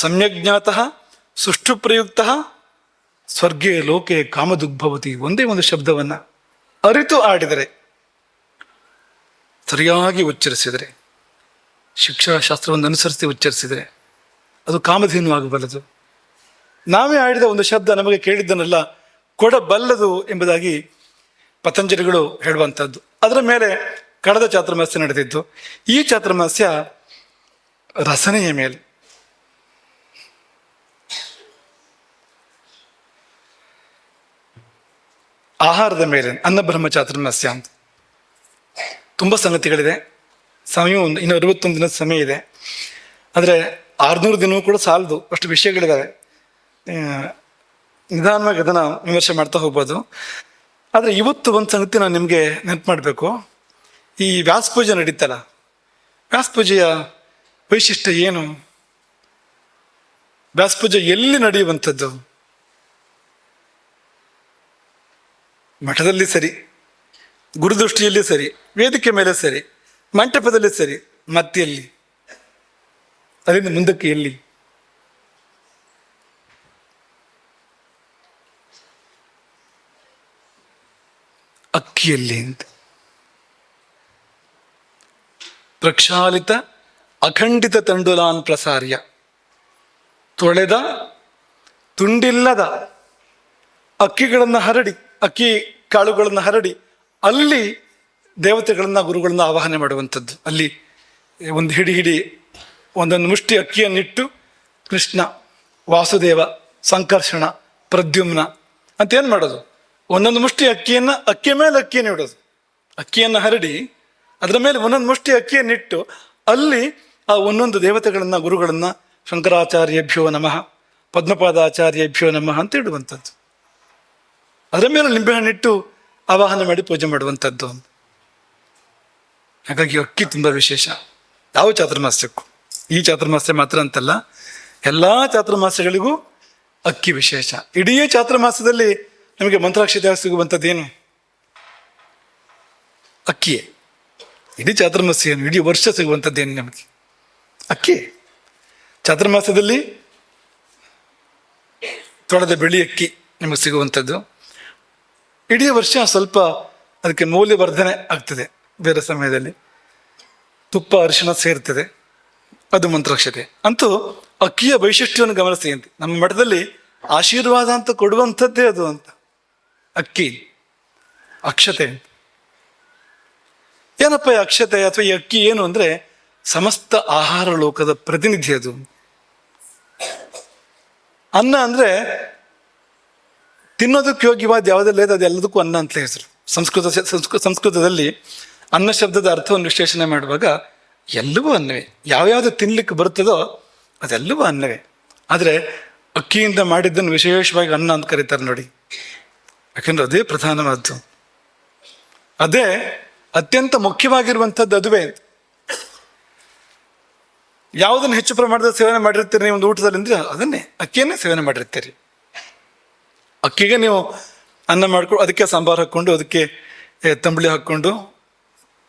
ಸಮ್ಯಜ್ಞಾತಃ ಸುಷ್ಟು ಪ್ರಯುಕ್ತ ಸ್ವರ್ಗೇ ಲೋಕೆ ಕಾಮದುಗ್ಭವತಿ. ಒಂದೇ ಒಂದು ಶಬ್ದವನ್ನು ಅರಿತು ಆಡಿದರೆ, ಸರಿಯಾಗಿ ಉಚ್ಚರಿಸಿದರೆ, ಶಿಕ್ಷಾಶಾಸ್ತ್ರವನ್ನು ಅನುಸರಿಸಿ ಉಚ್ಚರಿಸಿದರೆ ಅದು ಕಾಮಧೇನುವಾಗಬಲ್ಲದು. ನಾವೇ ಆಡಿದ ಒಂದು ಶಬ್ದ ನಮಗೆ ಕೇಳಿದ್ದನ್ನೆಲ್ಲ ಕೊಡಬಲ್ಲದು ಎಂಬುದಾಗಿ ಪತಂಜಲಿಗಳು ಹೇಳುವಂಥದ್ದು. ಅದರ ಮೇಲೆ ಕಳೆದ ಚಾತುರ್ಮಾಸ್ಯ ನಡೆದಿದ್ದು. ಈ ಚಾತುರ್ಮಾಸ್ಯ ರಸನೆಯ ಮೇಲೆ, ಆಹಾರದ ಮೇಲೆ, ಅನ್ನಬ್ರಹ್ಮ ಚಾತುರ್ಮಾಸ್ಯ ಅಂತ. ತುಂಬ ಸಂಗತಿಗಳಿದೆ. ಸಮಯ ಇನ್ನು 61 ದಿನದ ಸಮಯ ಇದೆ. ಆದರೆ 600 ದಿನವೂ ಕೂಡ ಸಾಲದು, ಅಷ್ಟು ವಿಷಯಗಳಿದ್ದಾವೆ. ನಿಧಾನವಾಗಿ ಅದನ್ನು ವಿಮರ್ಶೆ ಮಾಡ್ತಾ ಹೋಗ್ಬೋದು. ಆದರೆ ಇವತ್ತು ಒಂದು ಸಂಗತಿ ನಾನು ನಿಮಗೆ ನೆನಪು ಮಾಡಬೇಕು. ಈ ವ್ಯಾಸಪೂಜೆ ನಡೀತಲ್ಲ, ವ್ಯಾಸಪೂಜೆಯ ವೈಶಿಷ್ಟ್ಯ ಏನು? ವ್ಯಾಸಪೂಜೆ ಎಲ್ಲಿ ನಡೆಯುವಂಥದ್ದು? ಮಠದಲ್ಲಿ ಸರಿ, ಗುರುದೃಷ್ಟಿಯಲ್ಲಿ ಸರಿ, ವೇದಿಕೆ ಮೇಲೆ ಸರಿ, ಮಂಟಪದಲ್ಲಿ ಸರಿ, ಮತ್ತೆ ಎಲ್ಲಿ? ಅಲ್ಲಿಂದ ಮುಂದಕ್ಕೆ ಎಲ್ಲಿ? ಅಕ್ಕಿಯಲ್ಲಿ ಅಂತ. ಪ್ರಕ್ಷಾಲಿತ ಅಖಂಡಿತ ತಂಡುಲಾನ್ ಪ್ರಸಾರ್ಯ, ತೊಳೆದ ತುಂಡಿಲ್ಲದ ಅಕ್ಕಿಗಳನ್ನು ಹರಡಿ, ಅಕ್ಕಿ ಕಾಳುಗಳನ್ನು ಹರಡಿ ಅಲ್ಲಿ ದೇವತೆಗಳನ್ನ ಗುರುಗಳನ್ನ ಆವಾಹನೆ ಮಾಡುವಂಥದ್ದು. ಅಲ್ಲಿ ಒಂದು ಹಿಡಿ ಒಂದೊಂದು ಮುಷ್ಟಿ ಅಕ್ಕಿಯನ್ನಿಟ್ಟು ಕೃಷ್ಣ, ವಾಸುದೇವ, ಸಂಕರ್ಷಣ, ಪ್ರದ್ಯುಮ್ನ ಅಂತ ಏನು ಮಾಡೋದು? ಒಂದೊಂದು ಮುಷ್ಟಿ ಅಕ್ಕಿಯ ಮೇಲೆ ಅಕ್ಕಿಯನ್ನು ಇಡೋದು. ಅಕ್ಕಿಯನ್ನು ಹರಡಿ ಅದರ ಮೇಲೆ ಒಂದೊಂದು ಮುಷ್ಟಿ ಅಕ್ಕಿಯನ್ನಿಟ್ಟು ಅಲ್ಲಿ ಆ ಒಂದೊಂದು ದೇವತೆಗಳನ್ನ ಗುರುಗಳನ್ನ ಶಂಕರಾಚಾರ್ಯಭ್ಯೋ ನಮಃ, ಪದ್ಮಪಾದಾಚಾರ್ಯಭ್ಯೋ ನಮಃ ಅಂತ ಇಡುವಂಥದ್ದು. ಅದರ ಮೇಲೆ ನಿಂಬೆಹಣ್ಣಿಟ್ಟು ಆವಾಹನೆ ಮಾಡಿ ಪೂಜೆ ಮಾಡುವಂಥದ್ದು. ಹಾಗಾಗಿ ಅಕ್ಕಿ ತುಂಬ ವಿಶೇಷ ಯಾವ ಚಾತುರ್ಮಾಸ್ಯಕ್ಕೂ. ಈ ಚಾತುರ್ಮಾಸ್ಯ ಮಾತ್ರ ಅಂತಲ್ಲ, ಎಲ್ಲ ಚಾತುರ್ಮಾಸ್ಯಗಳಿಗೂ ಅಕ್ಕಿ ವಿಶೇಷ. ಇಡೀ ಚಾತುರ್ಮಾಸದಲ್ಲಿ ನಮಗೆ ಮಂತ್ರಾಕ್ಷತೆ ಸಿಗುವಂಥದ್ದೇನು? ಅಕ್ಕಿಯೇ. ಇಡೀ ಚಾತುರ್ಮಾಸ್ಯ ಏನು, ಇಡೀ ವರ್ಷ ಸಿಗುವಂಥದ್ದೇನು ನಮಗೆ? ಅಕ್ಕಿ. ಚಾತುರ್ಮಾಸದಲ್ಲಿ ತೊಳೆದ ಬಿಳಿ ಅಕ್ಕಿ ನಿಮಗೆ ಸಿಗುವಂಥದ್ದು. ಇಡೀ ವರ್ಷ ಸ್ವಲ್ಪ ಅದಕ್ಕೆ ಮೌಲ್ಯವರ್ಧನೆ ಆಗ್ತದೆ. ಬೇರೆ ಸಮಯದಲ್ಲಿ ತುಪ್ಪ ಅರಿಶಿಣ ಸೇರ್ತದೆ, ಅದು ಮಂತ್ರಾಕ್ಷತೆ. ಅಂತೂ ಅಕ್ಕಿಯ ವೈಶಿಷ್ಟ್ಯವನ್ನು ಗಮನಿಸಿ ಅಂತ. ನಮ್ಮ ಮಠದಲ್ಲಿ ಆಶೀರ್ವಾದ ಅಂತ ಕೊಡುವಂಥದ್ದೇ ಅದು ಅಂತ. ಅಕ್ಕಿ ಅಕ್ಷತೆ. ಏನಪ್ಪ ಈ ಅಕ್ಷತೆ ಅಥವಾ ಈ ಅಕ್ಕಿ ಏನು ಅಂದರೆ, ಸಮಸ್ತ ಆಹಾರ ಲೋಕದ ಪ್ರತಿನಿಧಿ ಅದು. ಅನ್ನ ಅಂದರೆ ತಿನ್ನೋದಕ್ಕೆ ಯೋಗ್ಯವಾದ ಯಾವುದೆಲ್ಲ ಇದೆ ಅದೆಲ್ಲದಕ್ಕೂ ಅನ್ನ ಅಂತಲೇ ಹೆಸರು. ಸಂಸ್ಕೃತದಲ್ಲಿ ಅನ್ನ ಶಬ್ದದ ಅರ್ಥವನ್ನು ವಿಶ್ಲೇಷಣೆ ಮಾಡುವಾಗ ಎಲ್ಲವೂ ಅನ್ನವೇ. ಯಾವ್ಯಾವುದು ತಿನ್ಲಿಕ್ಕೆ ಬರುತ್ತದೋ ಅದೆಲ್ಲವೂ ಅನ್ನವೇ. ಆದರೆ ಅಕ್ಕಿಯಿಂದ ಮಾಡಿದ್ದನ್ನು ವಿಶೇಷವಾಗಿ ಅನ್ನ ಅಂತ ಕರೀತಾರೆ ನೋಡಿ. ಯಾಕೆಂದ್ರೆ ಅದೇ ಪ್ರಧಾನವಾದ್ದು, ಅದೇ ಅತ್ಯಂತ ಮುಖ್ಯವಾಗಿರುವಂಥದ್ದು. ಅದುವೇ ಯಾವುದನ್ನು ಹೆಚ್ಚು ಪ್ರಮಾಣದ ಸೇವನೆ ಮಾಡಿರ್ತೀರಿ ನೀವು ಒಂದು ಊಟದಲ್ಲಿ ಅಂದರೆ ಅದನ್ನೇ, ಅಕ್ಕಿಯನ್ನೇ ಸೇವನೆ ಮಾಡಿರ್ತೀರಿ. ಅಕ್ಕಿಗೆ ನೀವು ಅನ್ನ ಮಾಡ್ಕೊಂಡು ಅದಕ್ಕೆ ಸಾಂಬಾರು ಹಾಕ್ಕೊಂಡು, ಅದಕ್ಕೆ ತಂಬಳಿ ಹಾಕ್ಕೊಂಡು,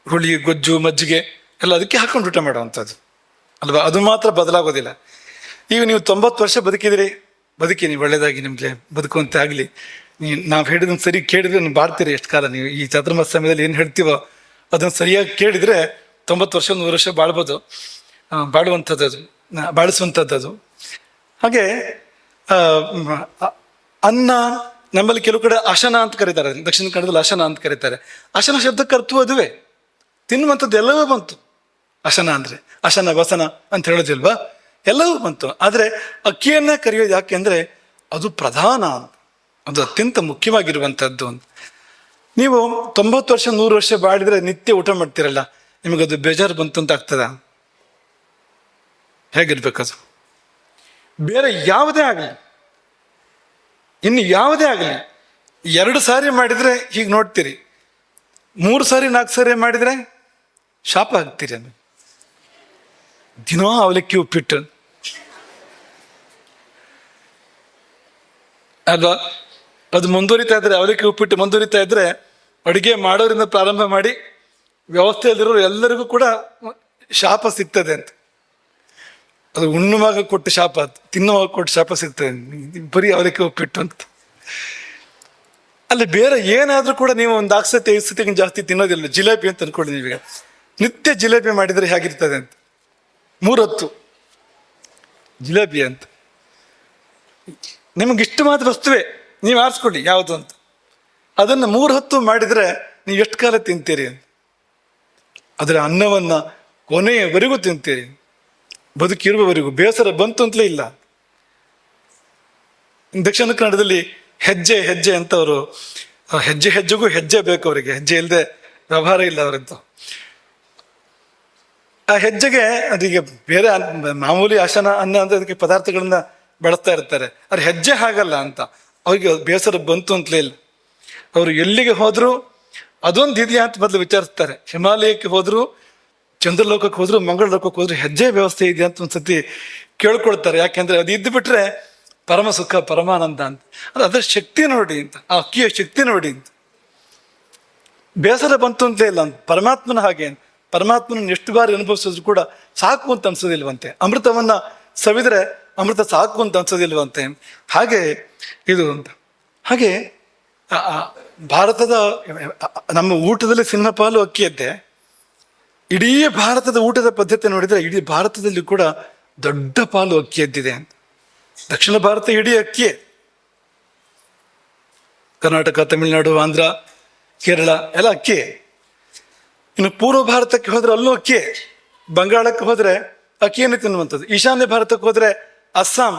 ಹುಳಿ, ಗೊಜ್ಜು, ಮಜ್ಜಿಗೆ ಎಲ್ಲ ಅದಕ್ಕೆ ಹಾಕ್ಕೊಂಡು ಊಟ ಮಾಡುವಂಥದ್ದು ಅಲ್ವಾ? ಅದು ಮಾತ್ರ ಬದಲಾಗೋದಿಲ್ಲ. ಈಗ ನೀವು 90 ವರ್ಷ ಬದುಕಿ ನೀವು ಒಳ್ಳೆಯದಾಗಿ ನಿಮಗೆ ಬದುಕುವಂತೆ ಆಗಲಿ. ನಾವು ಹೇಳಿದನ್ನು ಸರಿ ಕೇಳಿದ್ರೆ ನೀವು ಬಾಳ್ತೀರಿ ಎಷ್ಟು ಕಾಲ. ನೀವು ಈ ಚಾತುರ್ಮಾಸ ಸಮಯದಲ್ಲಿ ಏನು ಹೇಳ್ತೀವೋ ಅದನ್ನು ಸರಿಯಾಗಿ ಕೇಳಿದರೆ 90 ವರ್ಷ 100 ವರ್ಷ ಬಾಳ್ಬೋದು. ಬಾಳುವಂಥದ್ದು ಅದು, ಬಾಳಿಸುವಂಥದ್ದು ಅದು. ಹಾಗೆ ಅನ್ನ ನಮ್ಮಲ್ಲಿ ಕೆಲವು ಕಡೆ ಅಶನ ಅಂತ ಕರೀತಾರೆ, ದಕ್ಷಿಣ ಕನ್ನಡದಲ್ಲಿ ಅಶನ ಅಂತ ಕರೀತಾರೆ. ಅಶನ ಶಬ್ದಕ್ಕೆ ಅರ್ಥವೂ ಅದುವೇ, ತಿನ್ನುವಂಥದ್ದು ಎಲ್ಲವೂ ಬಂತು. ಅಶನ ಅಂದರೆ ಅಶನ ವಸನ ಅಂತ ಹೇಳೋದಿಲ್ವಾ, ಎಲ್ಲವೂ ಬಂತು. ಆದರೆ ಅಕ್ಕಿಯನ್ನೇ ಕರೆಯೋದು ಯಾಕೆ ಅಂದರೆ ಅದು ಪ್ರಧಾನ, ಅದು ಅತ್ಯಂತ ಮುಖ್ಯವಾಗಿರುವಂಥದ್ದು ಅಂತ. ನೀವು 90 ವರ್ಷ 100 ವರ್ಷ ಬಾಳಿದ್ರೆ ನಿತ್ಯ ಊಟ ಮಾಡ್ತೀರಲ್ಲ, ನಿಮಗದು ಬೇಜಾರು ಬಂತು ಅಂತ ಆಗ್ತದ? ಹೇಗಿರ್ಬೇಕದು? ಬೇರೆ ಯಾವುದೇ ಆಗಲಿ, ಇನ್ನು ಯಾವುದೇ ಆಗಲಿ 2 ಸಾರಿ ಮಾಡಿದರೆ ಹೀಗೆ ನೋಡ್ತೀರಿ, 3 ಸಾರಿ 4 ಸಾರಿ ಮಾಡಿದರೆ ಶಾಪ ಆಗ್ತೀರಿ. ಆಮೇಲೆ ದಿನೋ ಅವಲಕ್ಕಿ ಉಪ್ಪಿಟ್ಟು ಅಲ್ವಾ? ಅದು ಮುಂದುವರಿತಾ ಇದ್ರೆ, ಅವಲಕ್ಕಿ ಉಪ್ಪಿಟ್ಟು ಮುಂದುವರಿತಾ ಇದ್ರೆ ಅಡುಗೆ ಮಾಡೋರಿಂದ ಪ್ರಾರಂಭ ಮಾಡಿ ವ್ಯವಸ್ಥೆಯಲ್ಲಿರೋ ಎಲ್ಲರಿಗೂ ಕೂಡ ಶಾಪ ಸಿಗ್ತದೆ ಅಂತ. ಅದು ಉಣ್ಣುವಾಗ ಕೊಟ್ಟ ಶಾಪ, ತಿನ್ನುವಾಗ ಕೊಟ್ಟ ಶಾಪ ಸಿಗ್ತದೆ, ಬರೀ ಅವಲಕ್ಕಿ ಉಪ್ಪಿಟ್ಟು ಅಂತ. ಅಲ್ಲಿ ಬೇರೆ ಏನಾದ್ರೂ ಕೂಡ ನೀವು ಒಂದು 4 ಸತಿ 5 ಸತಿಗಿಂತ ಜಾಸ್ತಿ ತಿನ್ನೋದಿಲ್ಲ. ಜಿಲೇಬಿ ಅಂತ ಅನ್ಕೊಳ್ಳಿ, ನೀವೀಗ ನಿತ್ಯ ಜಿಲೇಬಿ ಮಾಡಿದರೆ ಹೇಗಿರ್ತದೆ ಅಂತ. 3 ಹೊತ್ತು ಜಿಲೇಬಿ ಅಂತ ನಿಮಗಿಷ್ಟವಾದ ವಸ್ತುವೇ, ನೀವು ಆರಿಸ್ಕೊಳ್ಳಿ ಯಾವುದು ಅಂತ. ಅದನ್ನು 3 ಹೊತ್ತು ಮಾಡಿದರೆ ನೀವು ಎಷ್ಟು ಕಾಲ ತಿಂತೀರಿ ಅಂತ. ಅದರ ಅನ್ನವನ್ನು ಕೊನೆಯವರೆಗೂ ತಿಂತೀರಿ, ಬದುಕಿರುವವರೆಗೂ. ಬೇಸರ ಬಂತು ಅಂತಲೇ ಇಲ್ಲ. ದಕ್ಷಿಣ ಕನ್ನಡದಲ್ಲಿ ಹೆಜ್ಜೆ ಹೆಜ್ಜೆ ಅಂತ ಅವರು, ಹೆಜ್ಜೆ ಹೆಜ್ಜೆಗೂ ಹೆಜ್ಜೆ ಬೇಕು ಅವರಿಗೆ, ಹೆಜ್ಜೆ ಇಲ್ಲದೆ ವ್ಯವಹಾರ ಇಲ್ಲ ಅವರದ್ದು. ಆ ಹೆಜ್ಜೆಗೆ ಅದೀಗ ಬೇರೆ ಮಾಮೂಲಿ ಅನ್ನ ಅಂತ ಅದಕ್ಕೆ ಪದಾರ್ಥಗಳನ್ನ ಬಳಸ್ತಾ ಇರ್ತಾರೆ. ಅವ್ರ ಹೆಜ್ಜೆ ಹಾಗಲ್ಲ ಅಂತ, ಅವ್ರಿಗೆ ಬೇಸರ ಬಂತು ಅಂತಲೇ ಇಲ್ಲ. ಅವರು ಎಲ್ಲಿಗೆ ಹೋದ್ರು ಅದೊಂದು ಇದೆಯಾ ಅಂತ ಮೊದಲು ವಿಚಾರಿಸ್ತಾರೆ. ಹಿಮಾಲಯಕ್ಕೆ ಹೋದ್ರು, ಚಂದ್ರಲೋಕಕ್ಕೆ ಹೋದ್ರು, ಮಂಗಳ ಲೋಕಕ್ಕೆ ಹೋದ್ರು ಹೆಜ್ಜೆ ವ್ಯವಸ್ಥೆ ಇದೆಯಾ ಅಂತ ಒಂದ್ಸತಿ ಕೇಳ್ಕೊಳ್ತಾರೆ. ಯಾಕೆಂದ್ರೆ ಅದು ಇದ್ದು ಬಿಟ್ರೆ ಪರಮ ಸುಖ ಪರಮಾನಂದ ಅಂತ. ಅದರ ಶಕ್ತಿ ನೋಡಿ ಅಂತ, ಆ ಅಕ್ಕಿಯ ಶಕ್ತಿ ನೋಡಿ ಅಂತ. ಬೇಸರ ಬಂತು ಅಂತಲೇ ಇಲ್ಲ ಅಂತ. ಪರಮಾತ್ಮನ ಹಾಗೆ, ಪರಮಾತ್ಮನ ಎಷ್ಟು ಬಾರಿ ಅನುಭವಿಸಿದ್ರು ಕೂಡ ಸಾಕು ಅಂತ ಅನ್ಸೋದಿಲ್ವಂತೆ. ಅಮೃತವನ್ನ ಸವಿದ್ರೆ ಅಮೃತ ಸಾಕು ಅಂತ ಅನ್ಸೋದಿಲ್ವಂತೆ. ಹಾಗೆ ಇದು ಅಂತ. ಹಾಗೆ ಭಾರತದ ನಮ್ಮ ಊಟದಲ್ಲಿ ಸಿಂಹಪಾಲು ಅಕ್ಕಿಯದ್ದೇ. ಇಡೀ ಭಾರತದ ಊಟದ ಪದ್ಧತಿ ನೋಡಿದ್ರೆ ಇಡೀ ಭಾರತದಲ್ಲಿ ಕೂಡ ದೊಡ್ಡ ಪಾಲು ಅಕ್ಕಿಯದ್ದಿದೆ ಅಂತ. ದಕ್ಷಿಣ ಭಾರತ ಇಡೀ ಅಕ್ಕಿಯೇ. ಕರ್ನಾಟಕ, ತಮಿಳುನಾಡು, ಆಂಧ್ರ, ಕೇರಳ ಎಲ್ಲ ಅಕ್ಕಿಯೇ. ಇನ್ನು ಪೂರ್ವ ಭಾರತಕ್ಕೆ ಹೋದ್ರೆ ಅಲ್ಲೂ ಅಕ್ಕಿಯೇ. ಬಂಗಾಳಕ್ಕೆ ಹೋದ್ರೆ ಅಕ್ಕಿಯನ್ನು ತಿನ್ನುವಂಥದ್ದು. ಈಶಾನ್ಯ ಭಾರತಕ್ಕೆ ಹೋದ್ರೆ ಅಸ್ಸಾಂ,